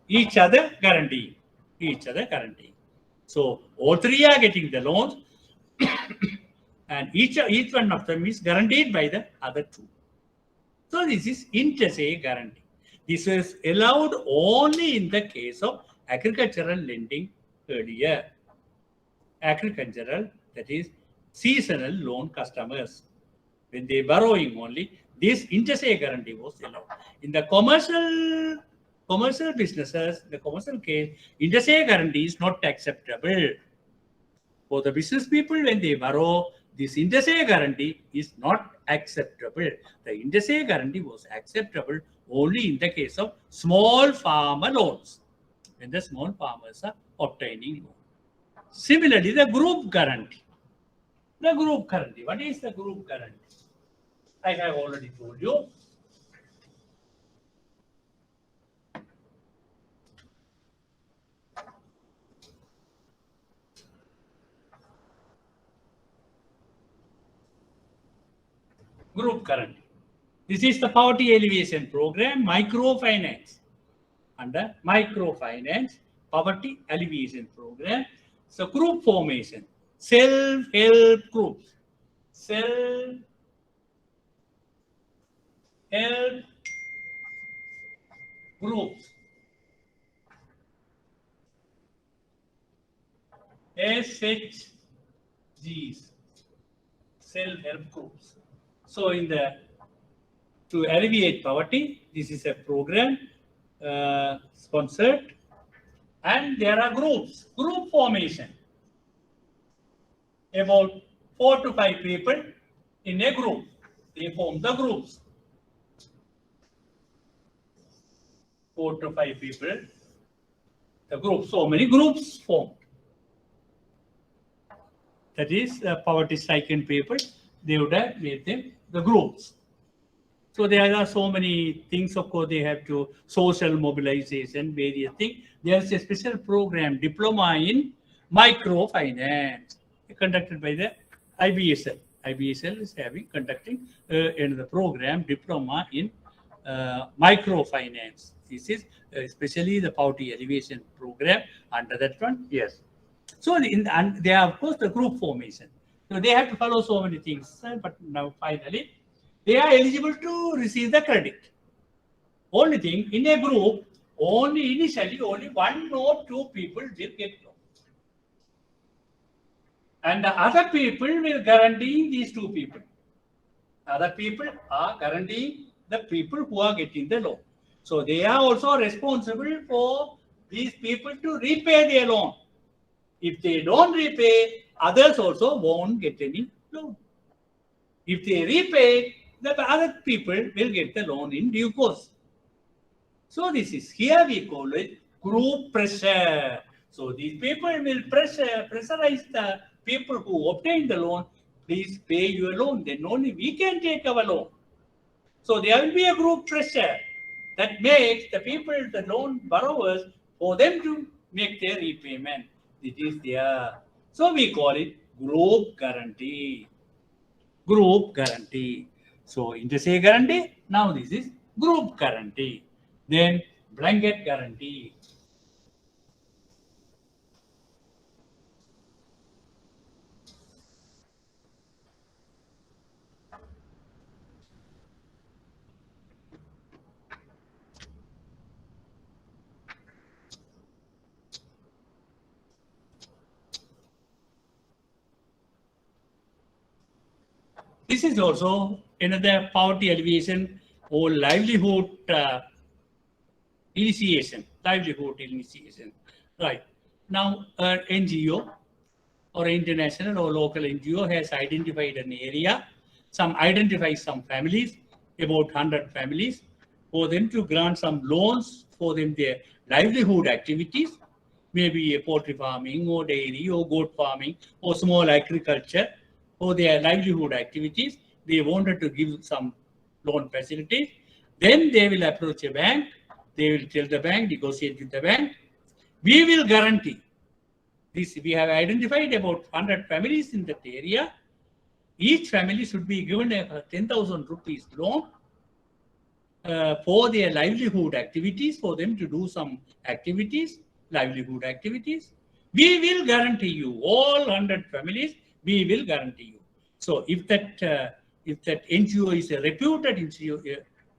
each other guarantee. Each other guarantee. So all three are getting the loans, and each one of them is guaranteed by the other two. So this is inter se guarantee. This is allowed only in the case of agricultural lending earlier. Agricultural, that is seasonal loan customers. When they borrowing only, this inter se guarantee was allowed. In the commercial businesses, the commercial case, inter se guarantee is not acceptable. For the business people, when they borrow, this inter se guarantee is not acceptable. The inter se guarantee was acceptable only in the case of small farmer loans, when the small farmers are obtaining loan. Similarly, the group guarantee. The group guarantee. What is the group guarantee? I have already told you. Group guarantee. This is the poverty alleviation program, microfinance. Under microfinance, poverty alleviation program. So group formation, self-help groups. Self-help groups. SHGs. Self-help groups. So to alleviate poverty, this is a program sponsored, and there are groups, group formation. About 4 to 5 people in a group. They form the groups. 4 to 5 people, the group. So many groups formed. That is poverty-stricken people. They would have made them the groups. So there are so many things. Of course, they have to social mobilization, various things. There is a special program, Diploma in Microfinance, conducted by the IBSL. IBSL is conducting in the program Diploma in Microfinance. This is especially the poverty alleviation program. Under that one, yes. So and they are, of course, the group formation. So they have to follow so many things. But now finally, they are eligible to receive the credit. Only thing, in a group, initially only 1 or 2 people will get loan. And the other people will guarantee these 2 people. Other people are guaranteeing the people who are getting the loan. So they are also responsible for these people to repay their loan. If they don't repay, others also won't get any loan. If they repay, the other people will get the loan in due course. So this is, here we call it group pressure. So these people will pressurize the people who obtain the loan. Please pay your loan. Then only we can take our loan. So there will be a group pressure that makes the people, the loan borrowers, for them to make their repayment. It is there. So we call it group guarantee. Group guarantee. So interstate guarantee. Now this is group guarantee. Then blanket guarantee. This is also another poverty alleviation or livelihood initiation. Livelihood initiation. Right. Now, NGO or international or local NGO has identified an area, identifies some families, about 100 families, for them to grant some loans for them their livelihood activities, maybe a poultry farming or dairy or goat farming or small agriculture for their livelihood activities. They wanted to give some loan facilities. Then they will approach a bank. They will tell the bank, negotiate with the bank. We will guarantee this. We have identified about 100 families in that area. Each family should be given a 10,000 rupees loan for their livelihood activities, for them to do some activities, livelihood activities. We will guarantee you, all 100 families, we will guarantee you. So if that NGO is a reputed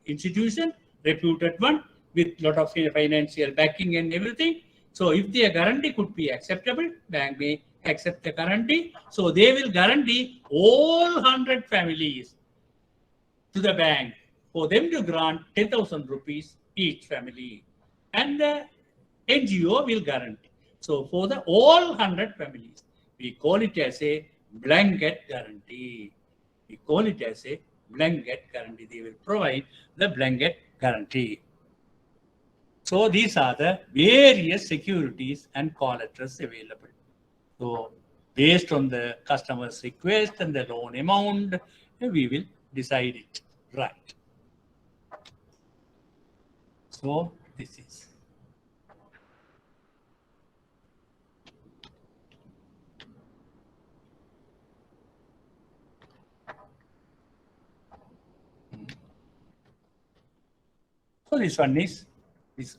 institution, reputed one, with lot of financial backing and everything, so if their guarantee could be acceptable, bank may accept the guarantee. So they will guarantee all 100 families to the bank for them to grant 10,000 rupees each family. And the NGO will guarantee. So for the all 100 families, we call it as a blanket guarantee. We call it as a blanket guarantee. They will provide the blanket guarantee. So these are the various securities and collaterals available. So based on the customer's request and the loan amount, we will decide it. Right. So this is. So this one is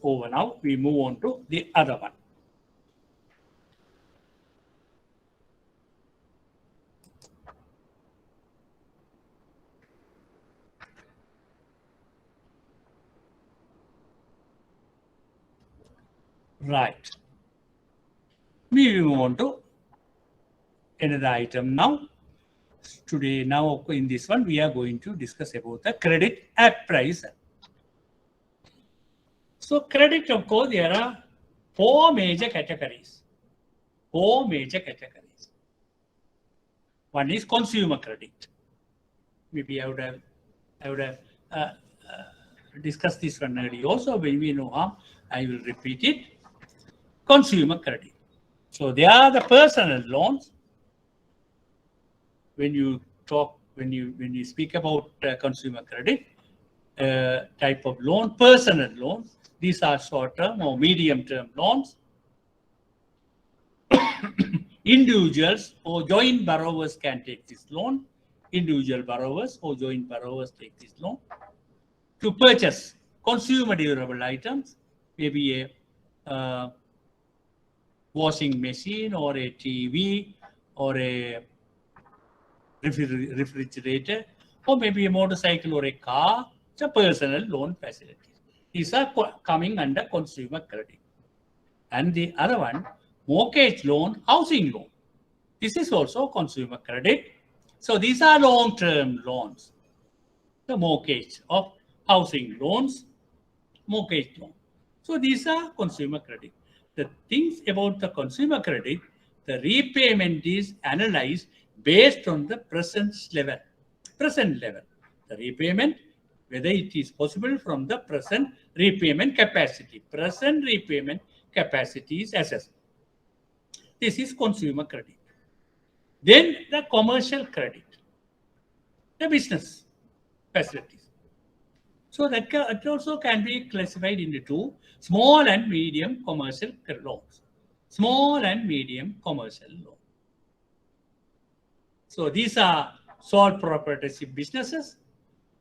over now. We move on to the other one. Right. We move on to another item now. Today, now in this one, we are going to discuss about the credit appraisal. So credit, of course, there are four major categories. Four major categories. One is consumer credit. Maybe I would have discussed this one earlier also. When we know how, I will repeat it. Consumer credit. So they are the personal loans. When you speak about consumer credit type of loan, personal loans, these are short-term or medium-term loans. Individuals or joint borrowers can take this loan. Individual borrowers or joint borrowers take this loan to purchase consumer durable items, maybe a washing machine or a TV or a refrigerator or maybe a motorcycle or a car. It's a personal loan facility. These are coming under consumer credit. And the other one, mortgage loan, housing loan. This is also consumer credit. So these are long-term loans. The mortgage of housing loans, mortgage loan. So these are consumer credit. The things about the consumer credit, the repayment is analyzed based on the present level. The repayment, whether it is possible from the present repayment capacity. Present repayment capacity is assessed. This is consumer credit. Then the commercial credit, the business facilities. So that also can be classified into two: small and medium commercial loans. Small and medium commercial loans. So these are sole proprietorship businesses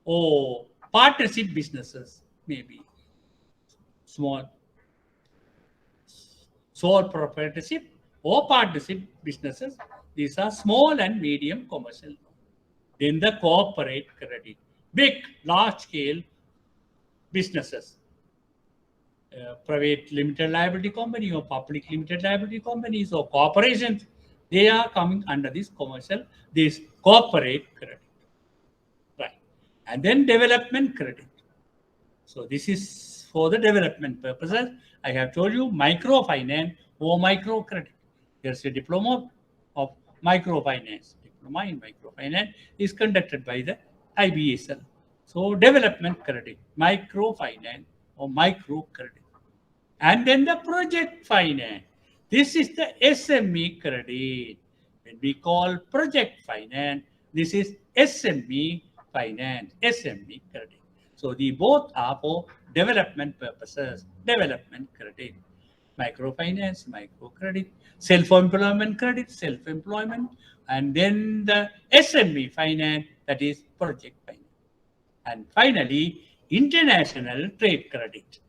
or partnership businesses, maybe small sole proprietorship or partnership businesses. These are small and medium commercial loans. Then the corporate credit, big, large-scale businesses, private limited liability company or public limited liability companies or corporations, they are coming under this corporate credit, right? And then development credit. So this is for the development purposes. I have told you microfinance or microcredit. There's a diploma of microfinance. Diploma in microfinance is conducted by the IBSL. So development credit, microfinance or microcredit. And then the project finance. This is the SME credit. When we call project finance, this is SME finance, SME credit. So the both are for development purposes, development credit. Microfinance, microcredit, self-employment credit, self-employment, and then the SME finance, that is project finance. And finally, international trade credit.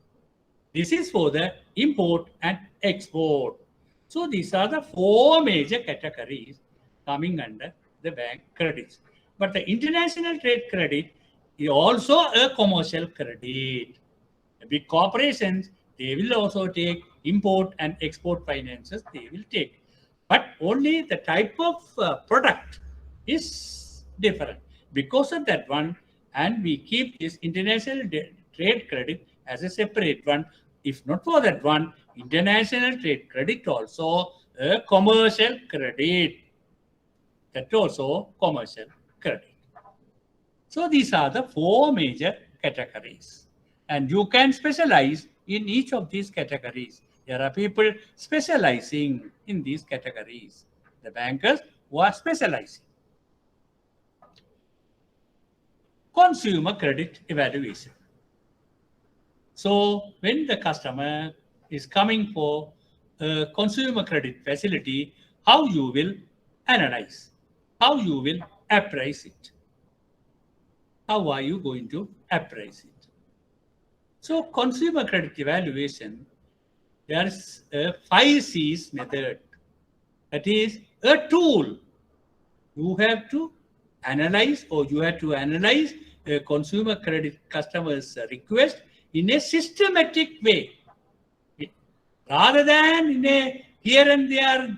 This is for the import and export. So these are the four major categories coming under the bank credits. But the international trade credit is also a commercial credit. The big corporations, they will also take import and export finances, they will take. But only the type of product is different. Because of that one, and we keep this international trade credit as a separate one. If not for that one, international trade credit also a commercial credit. That also commercial credit. So these are the four major categories. And you can specialize in each of these categories. There are people specializing in these categories. The bankers who are specializing. Consumer credit evaluation. So when the customer is coming for a consumer credit facility, how you will analyze, how you will appraise it. How are you going to appraise it? So consumer credit evaluation, there is a 5 C's method. That is a tool. You have to analyze a consumer credit customer's request in a systematic way. Rather than in a here and there,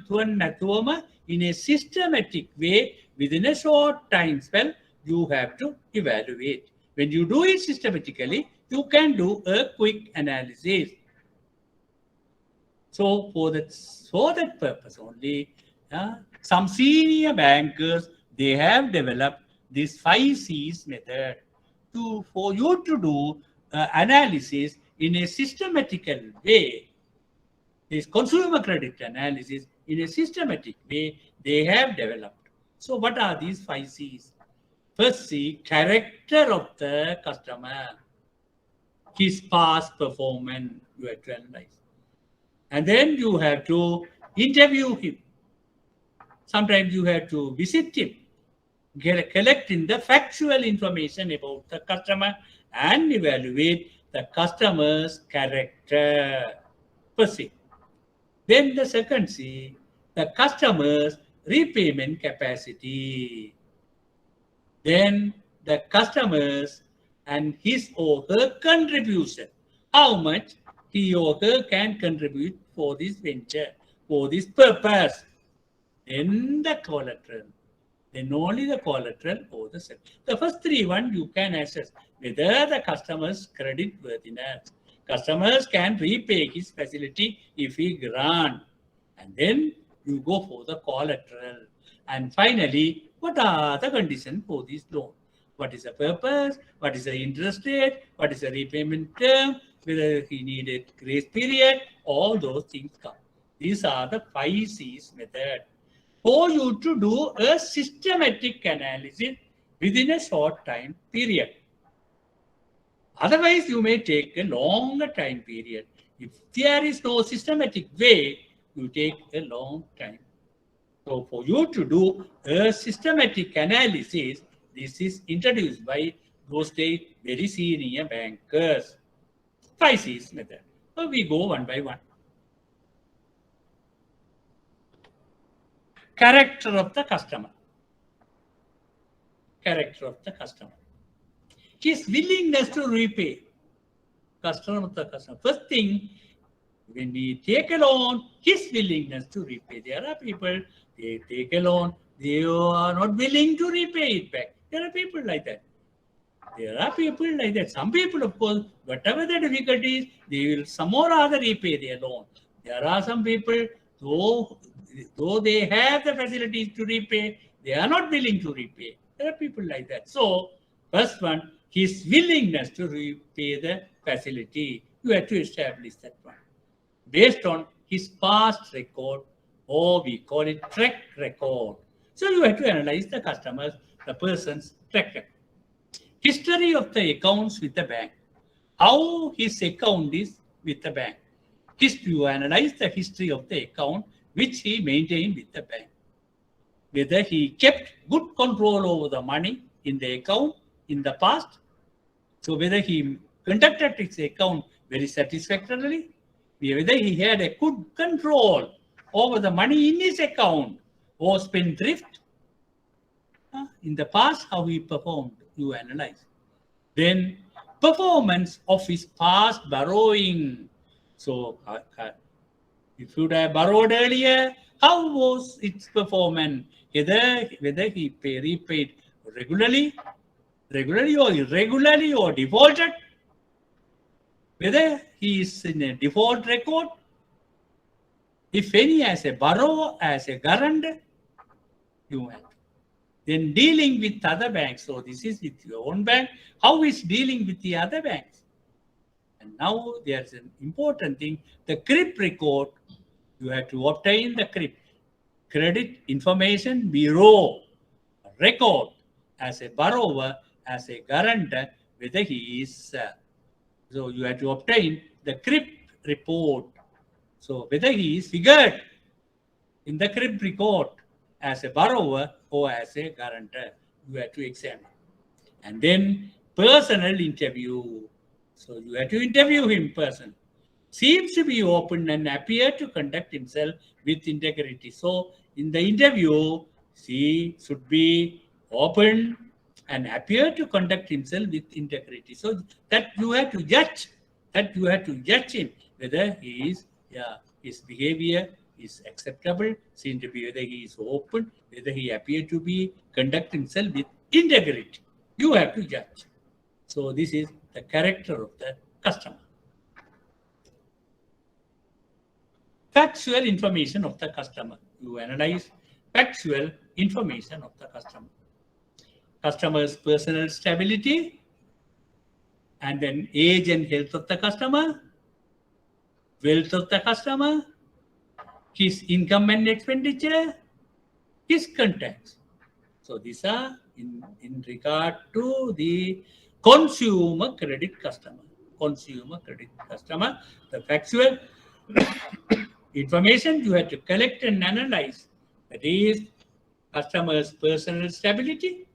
in a systematic way, within a short time spell, you have to evaluate. When you do it systematically, you can do a quick analysis. So for that purpose only, some senior bankers, they have developed this 5 C's method for you to do analysis in a systematical way. This consumer credit analysis in a systematic way they have developed. So what are these 5 C's? First C, character of the customer, his past performance, you have to analyze. And then you have to interview him. Sometimes you have to visit him, collecting the factual information about the customer and evaluate the customer's character. First C. Then the second C, the customer's repayment capacity. Then the customer's and his or her contribution. How much he or her can contribute for this venture, for this purpose. Then the collateral. Then only the collateral or the set. The first 3 you can assess whether the customer's credit worthiness. Customers can repay his facility if he grant. And then you go for the collateral. And finally, what are the conditions for this loan? What is the purpose? What is the interest rate? What is the repayment term? Whether he needed grace period? All those things come. These are the 5 C's method. For you to do a systematic analysis within a short time period. Otherwise, you may take a longer time period. If there is no systematic way, you take a long time. So for you to do a systematic analysis, this is introduced by those days very senior bankers. 5 C's method. So we go one by one. Character of the customer. Character of the customer. His willingness to repay. Customer of the customer. First thing, when we take a loan, his willingness to repay. There are people, they take a loan, they are not willing to repay it back. There are people like that. There are people like that. Some people, of course, whatever the difficulties, they will some or other repay their loan. There are some people, though they have the facilities to repay, they are not willing to repay. There are people like that. So, first one, his willingness to repay the facility. You have to establish that one. Based on his past record, or we call it track record. So you have to analyze the customer's, the person's track record. History of the accounts with the bank. How his account is with the bank. You analyze the history of the account which he maintained with the bank. Whether he kept good control over the money in the account in the past. So whether he conducted his account very satisfactorily, whether he had a good control over the money in his account or spendthrift. In the past, how he performed, you analyze. Then performance of his past borrowing. So if you have borrowed earlier, how was its performance? Whether he repaid regularly or irregularly or defaulted, whether he is in a default record, if any as a borrower, as a guarantor, you have. Then dealing with other banks. So this is with your own bank. How is dealing with the other banks? And now there's an important thing. The CRIP record, you have to obtain the CRIP, Credit Information Bureau record as a borrower, as a guarantor, whether he is. So you have to obtain the CRIP report. So whether he is figured in the CRIP record as a borrower or as a guarantor, you have to examine. And then personal interview. So you have to interview him person. Seems to be open and appear to conduct himself with integrity. So in the interview, he should be open and appear to conduct himself with integrity. So that you have to judge. Him whether he is, his behavior is acceptable, seem to be whether he is open, whether he appear to be conduct himself with integrity. You have to judge. So this is the character of the customer. Factual information of the customer. You analyze factual information of the customer. Customer's personal stability, and then age and health of the customer, wealth of the customer, his income and expenditure, his contacts. So these are in regard to the consumer credit customer. Consumer credit customer, the factual information you have to collect and analyze. That is customer's personal stability,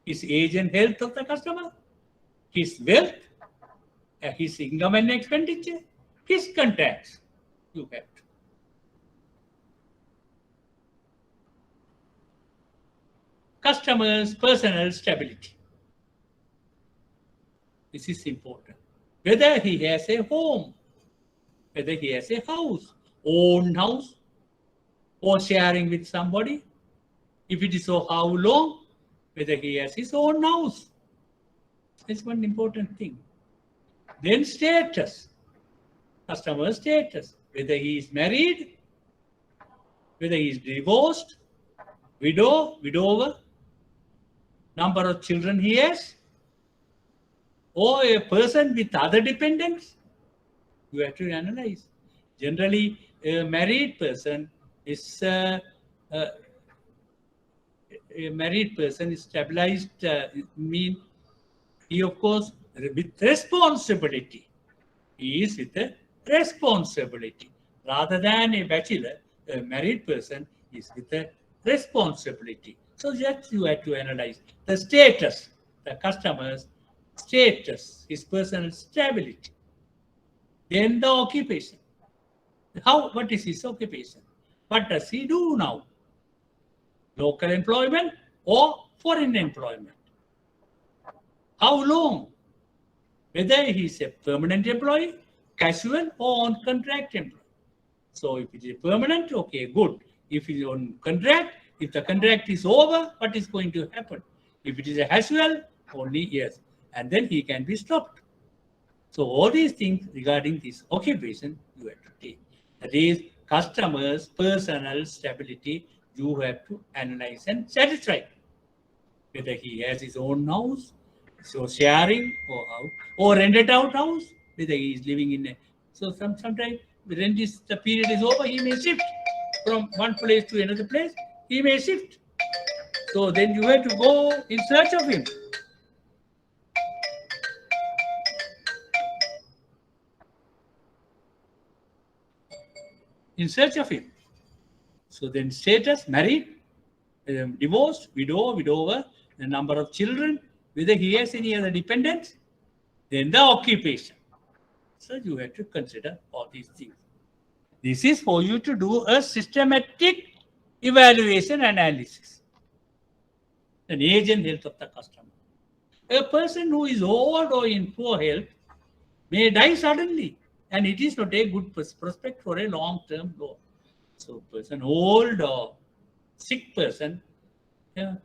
his age and health of the customer, his wealth, his income and expenditure, his contacts. You have to. Customer's personal stability. This is important. Whether he has a home, whether he has a house, own house, or sharing with somebody. If it is so, how long? Whether he has his own house. That's one important thing. Then status. Customer status. Whether he is married, whether he is divorced, widower, number of children he has, or a person with other dependents. You have to analyze. Generally, a married person is stabilized. Mean he, of course, with responsibility. He is with a responsibility rather than a bachelor. A married person is with a responsibility. So that you have to analyze the status, the customer's status, his personal stability. Then the occupation. What is his occupation? What does he do now? Local employment or foreign employment? How long? Whether he's a permanent employee, casual, or on contract employee. So if it is permanent, okay, good. If it is on contract, if the contract is over, what is going to happen? If it is a casual, only yes. And then he can be stopped. So all these things regarding this occupation, you have to take. That is, customers' personal stability, you have to analyze and satisfy. Whether he has his own house, so sharing or rented out house, whether he is living in a, so sometimes the period is over, he may shift from one place to another place, he may shift. So then you have to go in search of him. In search of him. So then status, married, divorced, widower, the number of children, whether he has any other dependents, then the occupation. So you have to consider all these things. This is for you to do a systematic evaluation analysis. An age and health of the customer. A person who is old or in poor health may die suddenly, and it is not a good prospect for a long-term loan. So person old or sick person, at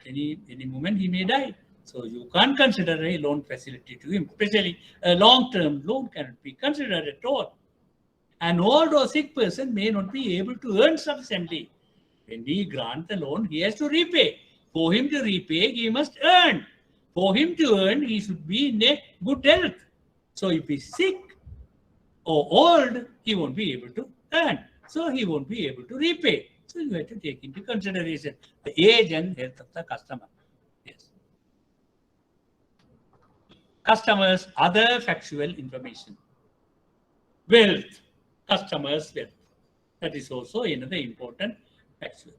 any moment he may die. So you can't consider a loan facility to him, especially a long-term loan cannot be considered at all. An old or sick person may not be able to earn sufficiently. When we grant the loan, he has to repay. For him to repay, he must earn. For him to earn, he should be in a good health. So if he's sick or old, he won't be able to earn. So he won't be able to repay. So you have to take into consideration the age and health of the customer. Yes. Customers' other factual information. Wealth. Customers' wealth. That is also another important factual.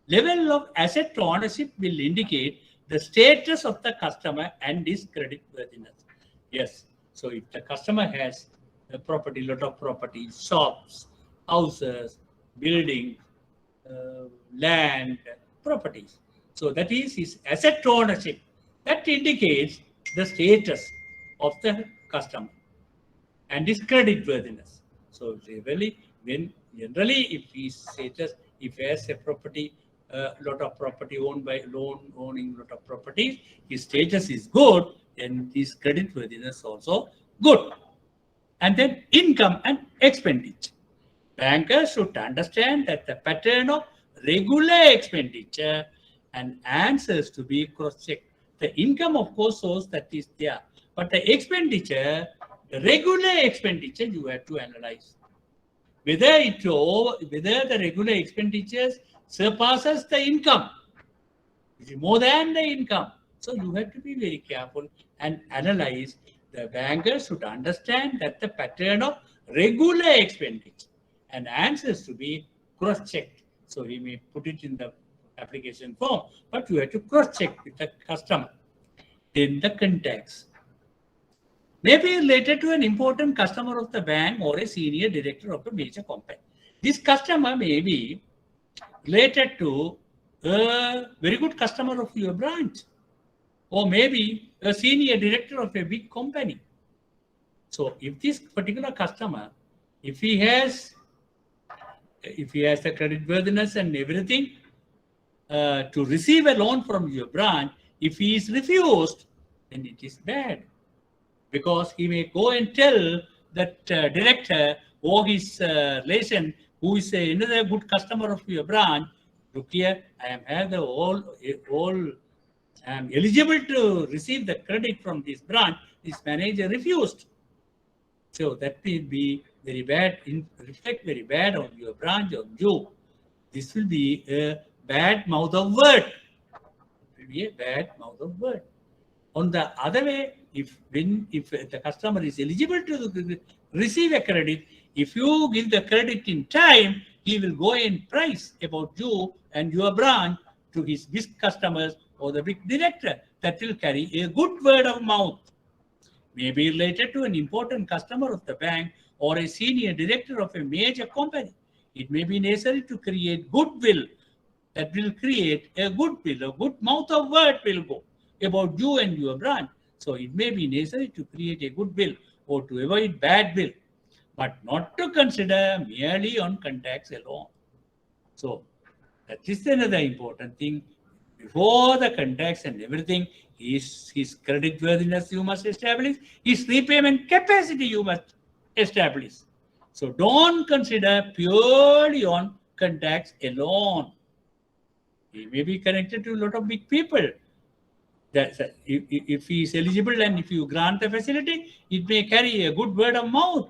Level of asset ownership will indicate the status of the customer and his creditworthiness. Yes. So if the customer has a property, lot of property, shops, houses, buildings, land, properties. So that is his asset ownership. That indicates the status of the customer and his creditworthiness. So generally, if his status, if he has a property, lot of property owning lot of properties, his status is good, then his creditworthiness also good. And then income and expenditure. Bankers should understand that the pattern of regular expenditure and answers to be cross-checked. The income, of course, shows that is there, but the expenditure, the regular expenditure, you have to analyze. Whether the regular expenditures surpasses the income, it is more than the income. So you have to be very careful and analyze. The bankers should understand that the pattern of regular expenditure and answers to be cross-checked. So he may put it in the application form, but you have to cross-check with the customer. Then the contacts. May be related to an important customer of the bank or a senior director of a major company. This customer may be related to a very good customer of your branch, or maybe a senior director of a big company. So if this particular customer, if he has the creditworthiness and everything to receive a loan from your branch, if he is refused, then it is bad. Because he may go and tell that director or his relation who is another good customer of your branch, look here, I am eligible to receive the credit from this branch. This manager refused. So that will be very bad, reflect very bad on your branch, on you. This will be a bad mouth of word. It will be a bad mouth of word. On the other way, if the customer is eligible to receive a credit, if you give the credit in time, he will go and price about you and your branch to his big customers or the big director. That will carry a good word of mouth. May be related to an important customer of the bank or a senior director of a major company. It may be necessary to create goodwill. That will create a goodwill, a good mouth of word will go about you and your branch. So it may be necessary to create a goodwill or to avoid bad will, but not to consider merely on contacts alone. So that is another important thing. Before the contacts and everything, his creditworthiness you must establish, his repayment capacity you must establish. So don't consider purely on contacts alone. He may be connected to a lot of big people. If he is eligible and if you grant the facility, it may carry a good word of mouth.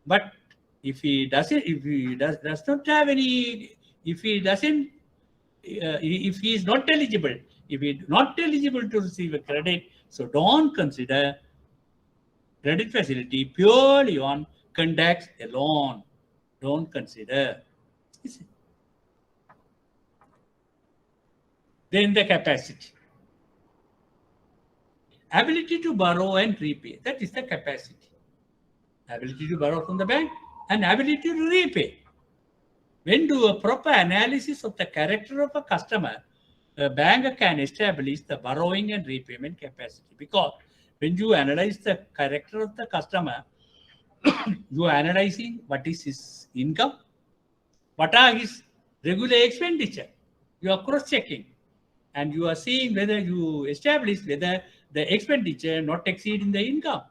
But if he doesn't, if he does not have any, if he doesn't, if he is not eligible, if he is not eligible to receive a credit, so don't consider credit facility purely on contacts alone. Don't consider. Then the capacity. Ability to borrow and repay. That is the capacity. Ability to borrow from the bank and ability to repay. When do a proper analysis of the character of a customer, a bank can establish the borrowing and repayment capacity. Because when you analyze the character of the customer, you are analyzing what is his income, what are his regular expenditure. You are cross-checking and you are seeing whether you establish whether the expenditure not exceeding the income,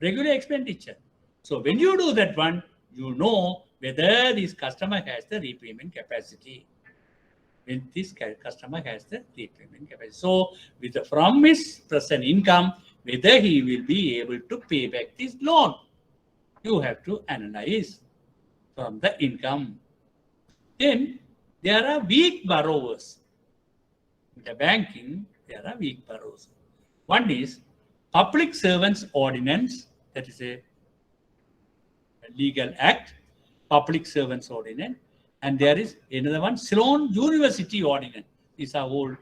regular expenditure. So when you do that one, you know whether this customer has the repayment capacity. When this customer has the repayment capacity. So from his present income, whether he will be able to pay back this loan. You have to analyze from the income. Then there are weak borrowers. In the banking, there are weak borrowers. One is Public Servants Ordinance, that is a legal act, Public Servants Ordinance, and there is another one, Ceylon University Ordinance. These are old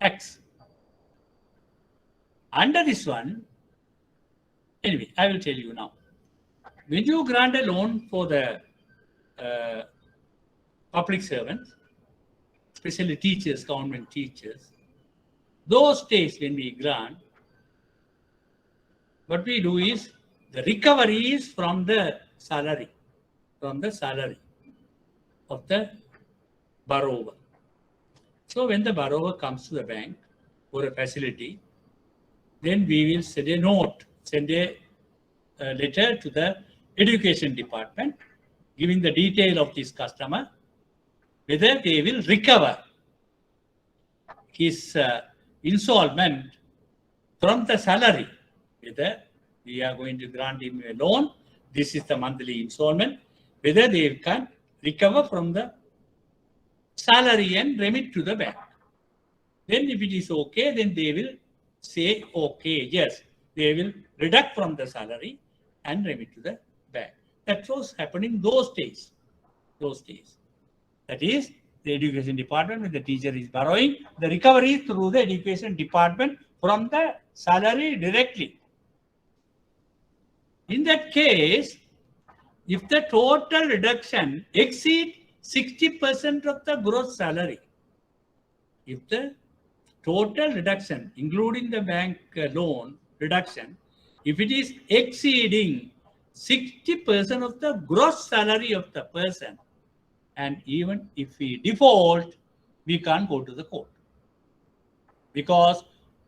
acts. Under this one, anyway, I will tell you now. When you grant a loan for the public servants, especially teachers, government teachers, those days when we grant, what we do is the recovery is from the salary of the borrower. So when the borrower comes to the bank for a facility, then we will send a note, send a letter to the education department, giving the detail of this customer, whether they will recover his installment from the salary, whether we are going to grant him a loan, this is the monthly installment, whether they can recover from the salary and remit to the bank. Then if it is okay, then they will say, okay, yes, they will deduct from the salary and remit to the bank. That was happening those days. That is, the education department, when the teacher is borrowing, the recovery is through the education department from the salary directly. In that case, if the total reduction exceeds 60% of the gross salary, if the total reduction, including the bank loan reduction, if it is exceeding 60% of the gross salary of the person, and even if we default, we can't go to the court. Because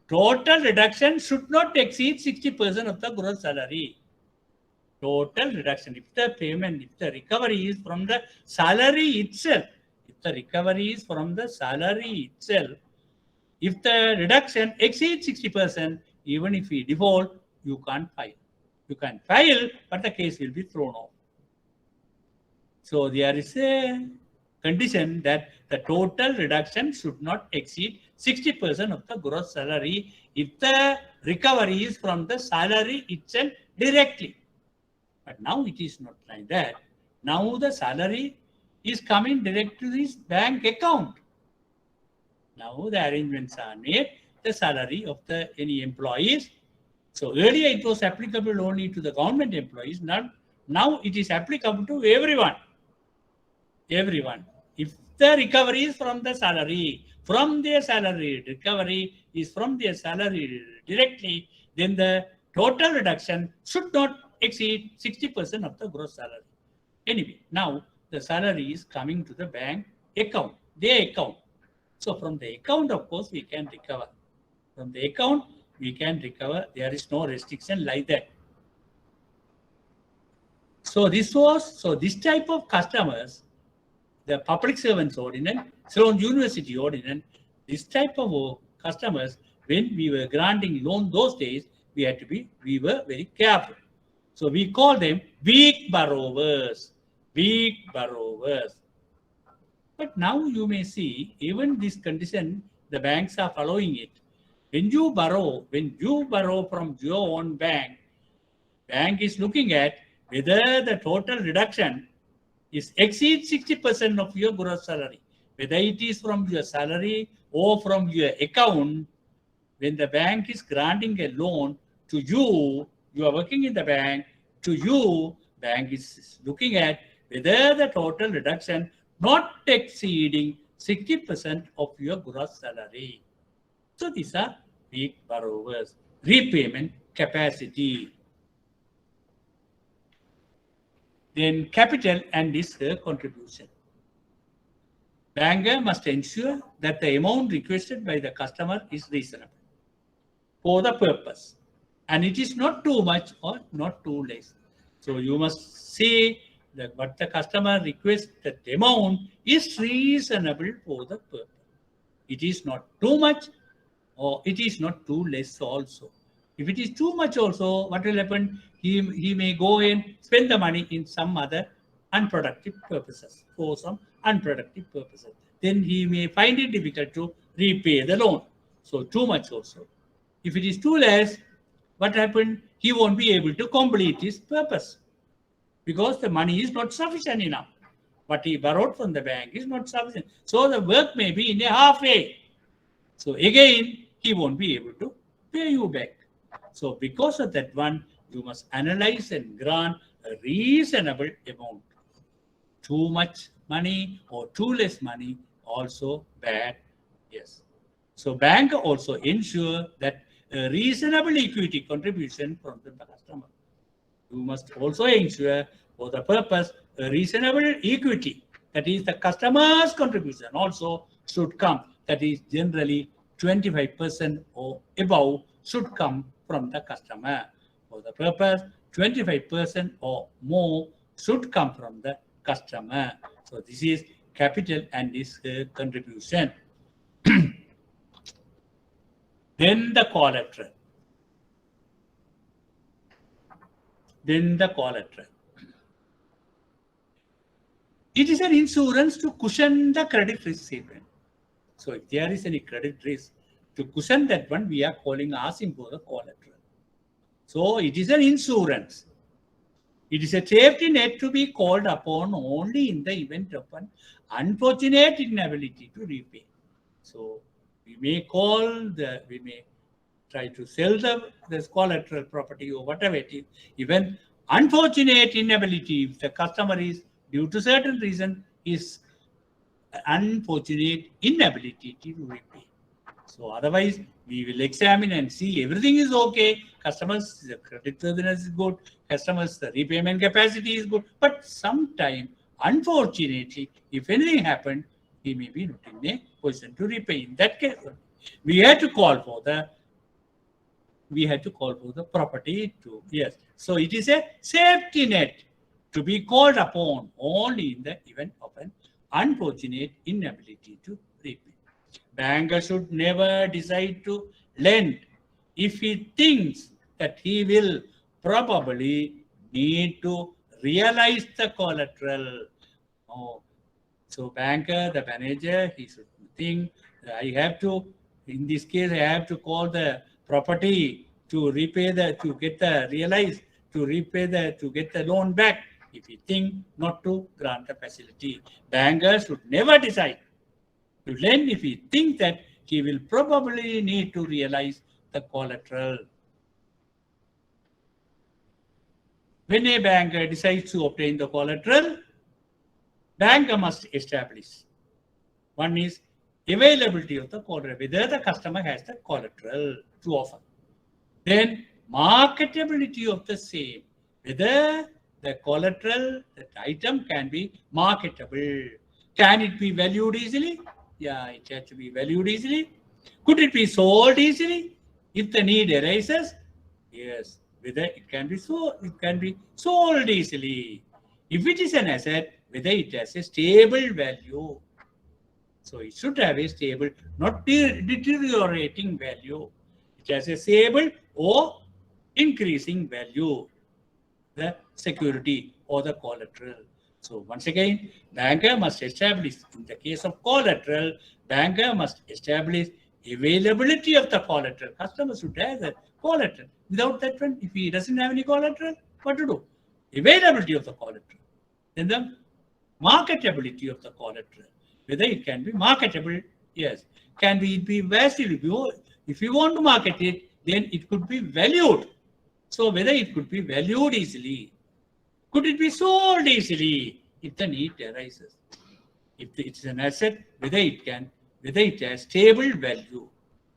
total reduction should not exceed 60% of the gross salary. Total reduction. If the payment, if the recovery is from the salary itself, if the recovery is from the salary itself, if the reduction exceeds 60%, even if we default, you can't file. You can file, but the case will be thrown off. So there is a condition that the total reduction should not exceed 60% of the gross salary if the recovery is from the salary itself directly. But now it is not like that. Now the salary is coming direct to his bank account. Now the arrangements are made, the salary of any employees. So earlier it was applicable only to the government employees. Now it is applicable to everyone. Everyone. If the recovery is from the salary, from their salary, recovery is from their salary directly, then the total reduction should not exceed 60% of the gross salary. Anyway, now the salary is coming to the bank account, their account. So from the account, of course, we can recover. From the account, we can recover. There is no restriction like that. So this type of customers, the Public Servants Ordinance, Ceylon University Ordinance, this type of customers, when we were granting loan those days, we were very careful. So we call them weak borrowers. Weak borrowers. But now you may see, even this condition, the banks are following it. When you borrow from your own bank is looking at whether the total reduction exceeds 60% of your gross salary, whether it is from your salary or from your account. When the bank is granting a loan to you, you are working in the bank, to you, bank is looking at whether the total reduction not exceeding 60% of your gross salary. So these are weak borrowers. Repayment capacity. Then capital and its contribution. Banker must ensure that the amount requested by the customer is reasonable for the purpose. And it is not too much or not too less. So you must see that what the customer requests, that the amount is reasonable for the purpose. It is not too much or it is not too less also. If it is too much also, what will happen? He may go and spend the money in some other unproductive purposes, for some unproductive purposes. Then he may find it difficult to repay the loan. So too much also. If it is too less, what happened? He won't be able to complete his purpose because the money is not sufficient enough. What he borrowed from the bank is not sufficient. So the work may be in a halfway. So again, he won't be able to pay you back. So because of that one, you must analyze and grant a reasonable amount. Too much money or too less money, also bad. Yes. So bank also ensure that a reasonable equity contribution from the customer. You must also ensure for the purpose a reasonable equity, that is the customer's contribution also should come. That is generally 25% or above should come from the customer. For the purpose, 25% or more should come from the customer. So this is capital and its contribution. Then the collateral. It is an insurance to cushion the credit risk statement. So if there is any credit risk, to cushion that one, we are asking for the collateral. So it is an insurance. It is a safety net to be called upon only in the event of an unfortunate inability to repay. So we may try to sell the collateral property or whatever it is. Even unfortunate inability, if the customer is due to certain reason is unfortunate inability to repay. So otherwise, we will examine and see everything is okay. Customers, the credit worthiness is good. Customers, the repayment capacity is good. But sometime, unfortunately, if anything happened, he may be not in a position to repay. In that case, we have to call for the we had to call for the property to, yes. So it is a safety net to be called upon only in the event of an unfortunate inability to repay. Banker should never decide to lend if he thinks that he will probably need to realize the collateral. Oh, so banker, the manager, he should think I have to, in this case, I have to call the property to repay to get the realize, to repay to get the loan back. If he think not to grant the facility, banker should never decide to lend if he thinks that he will probably need to realize the collateral. When a banker decides to obtain the collateral, banker must establish. One is availability of the collateral, whether the customer has the collateral to offer. Then marketability of the same, whether the collateral, that item can be marketable. Can it be valued easily? Yeah, it has to be valued easily. Could it be sold easily if the need arises? Yes, whether it can be sold easily. If it is an asset, whether it has a stable value. So it should have a stable, not deteriorating value. It has a stable or increasing value, the security or the collateral. So once again, banker must establish, in the case of collateral, banker must establish availability of the collateral. Customer should have the collateral. Without that one, if he doesn't have any collateral, what to do? Availability of the collateral. Then the marketability of the collateral. Whether it can be marketable, yes. Can it be valuable? If you want to market it, then it could be valued. So whether it could be valued easily, could it be sold easily if the need arises? If it's an asset, whether it has stable value.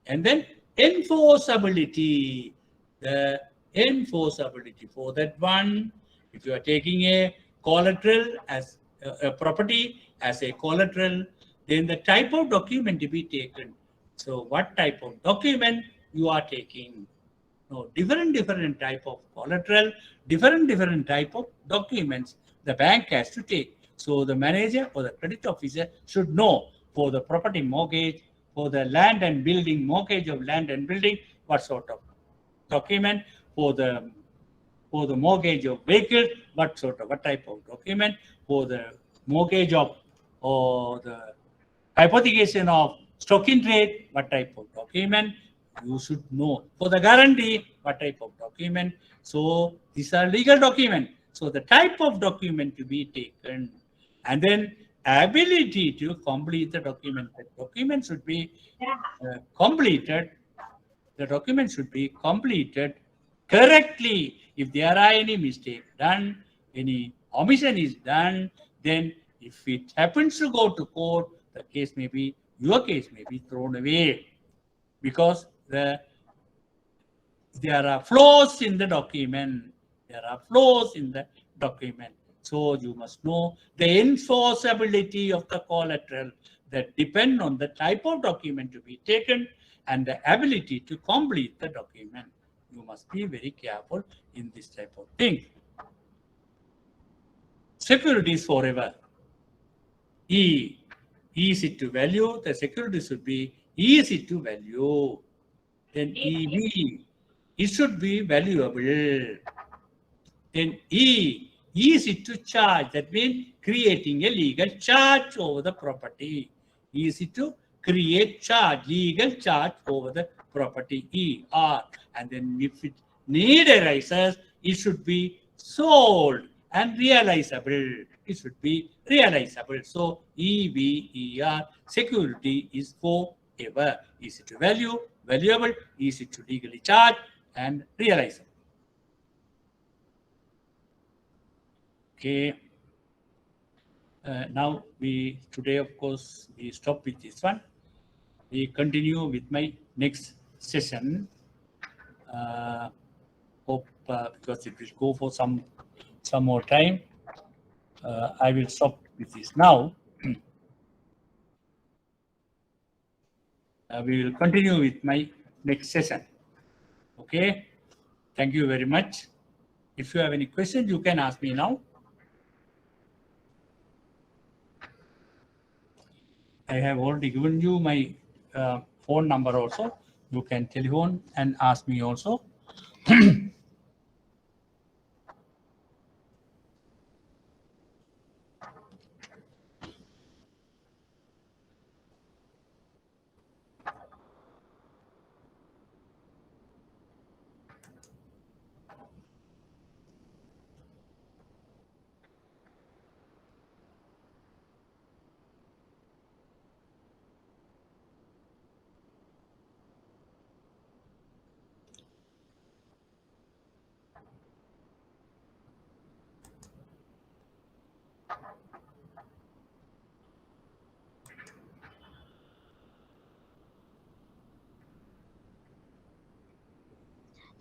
And then enforceability. The enforceability for that one, if you are taking a collateral as a property as a collateral, then the type of document to be taken. So what type of document you are taking? No, different type of collateral, different type of documents the bank has to take. So the manager or the credit officer should know for the property mortgage, for the land and building, mortgage of land and building, what sort of document, for the mortgage of vehicle, what type of document, for the mortgage of or the hypothecation of stock in trade, what type of document you should know. For the guarantee, what type of document. So these are legal document. So the type of document to be taken, and then ability to complete the document. The document should be completed. The document should be completed correctly. If there are any mistake done, any omission is done, then if it happens to go to court, your case may be thrown away because there are flaws in the document. So you must know the enforceability of the collateral that depend on the type of document to be taken and the ability to complete the document. You must be very careful in this type of thing. Securities forever. Easy to value. The security should be easy to value. Then EV, it should be valuable. Then easy to charge. That means creating a legal charge over the property. Easy to create legal charge over the property. ER. And then if it need arises, it should be sold and realizable. It should be realizable. So EVER, security is forever. Easy to value, valuable, easy to legally charge, and realizable. Okay. Now today, of course, we stop with this one. We continue with my next session. Hope because it will go for some more time. I will stop with this now. We will continue with my next session. Okay. Thank you very much. If you have any questions, you can ask me now. I have already given you my phone number also. You can telephone and ask me also.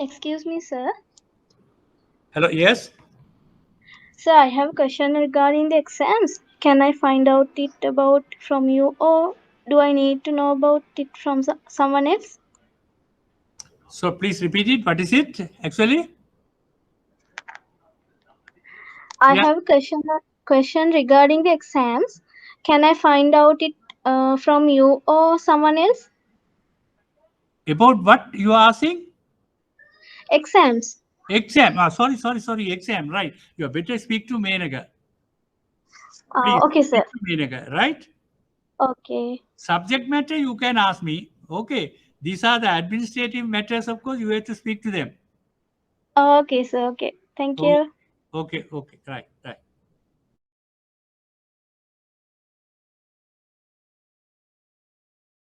Excuse me, sir. Hello, yes. Sir, I have a question regarding the exams. Can I find out it about from you, or do I need to know about it from someone else? So please repeat it. What is it actually? I Yeah. have a question regarding the exams. Can I find out it from you or someone else? About what you are asking? Exams. Exam. Sorry. Exam. Right. You better speak to Menaka. Please Okay, speak sir. to Menaka. Right. Okay. Subject matter you can ask me. Okay. These are the administrative matters. Of course, you have to speak to them. Okay, sir. Okay. Thank Oh, you. okay. Right.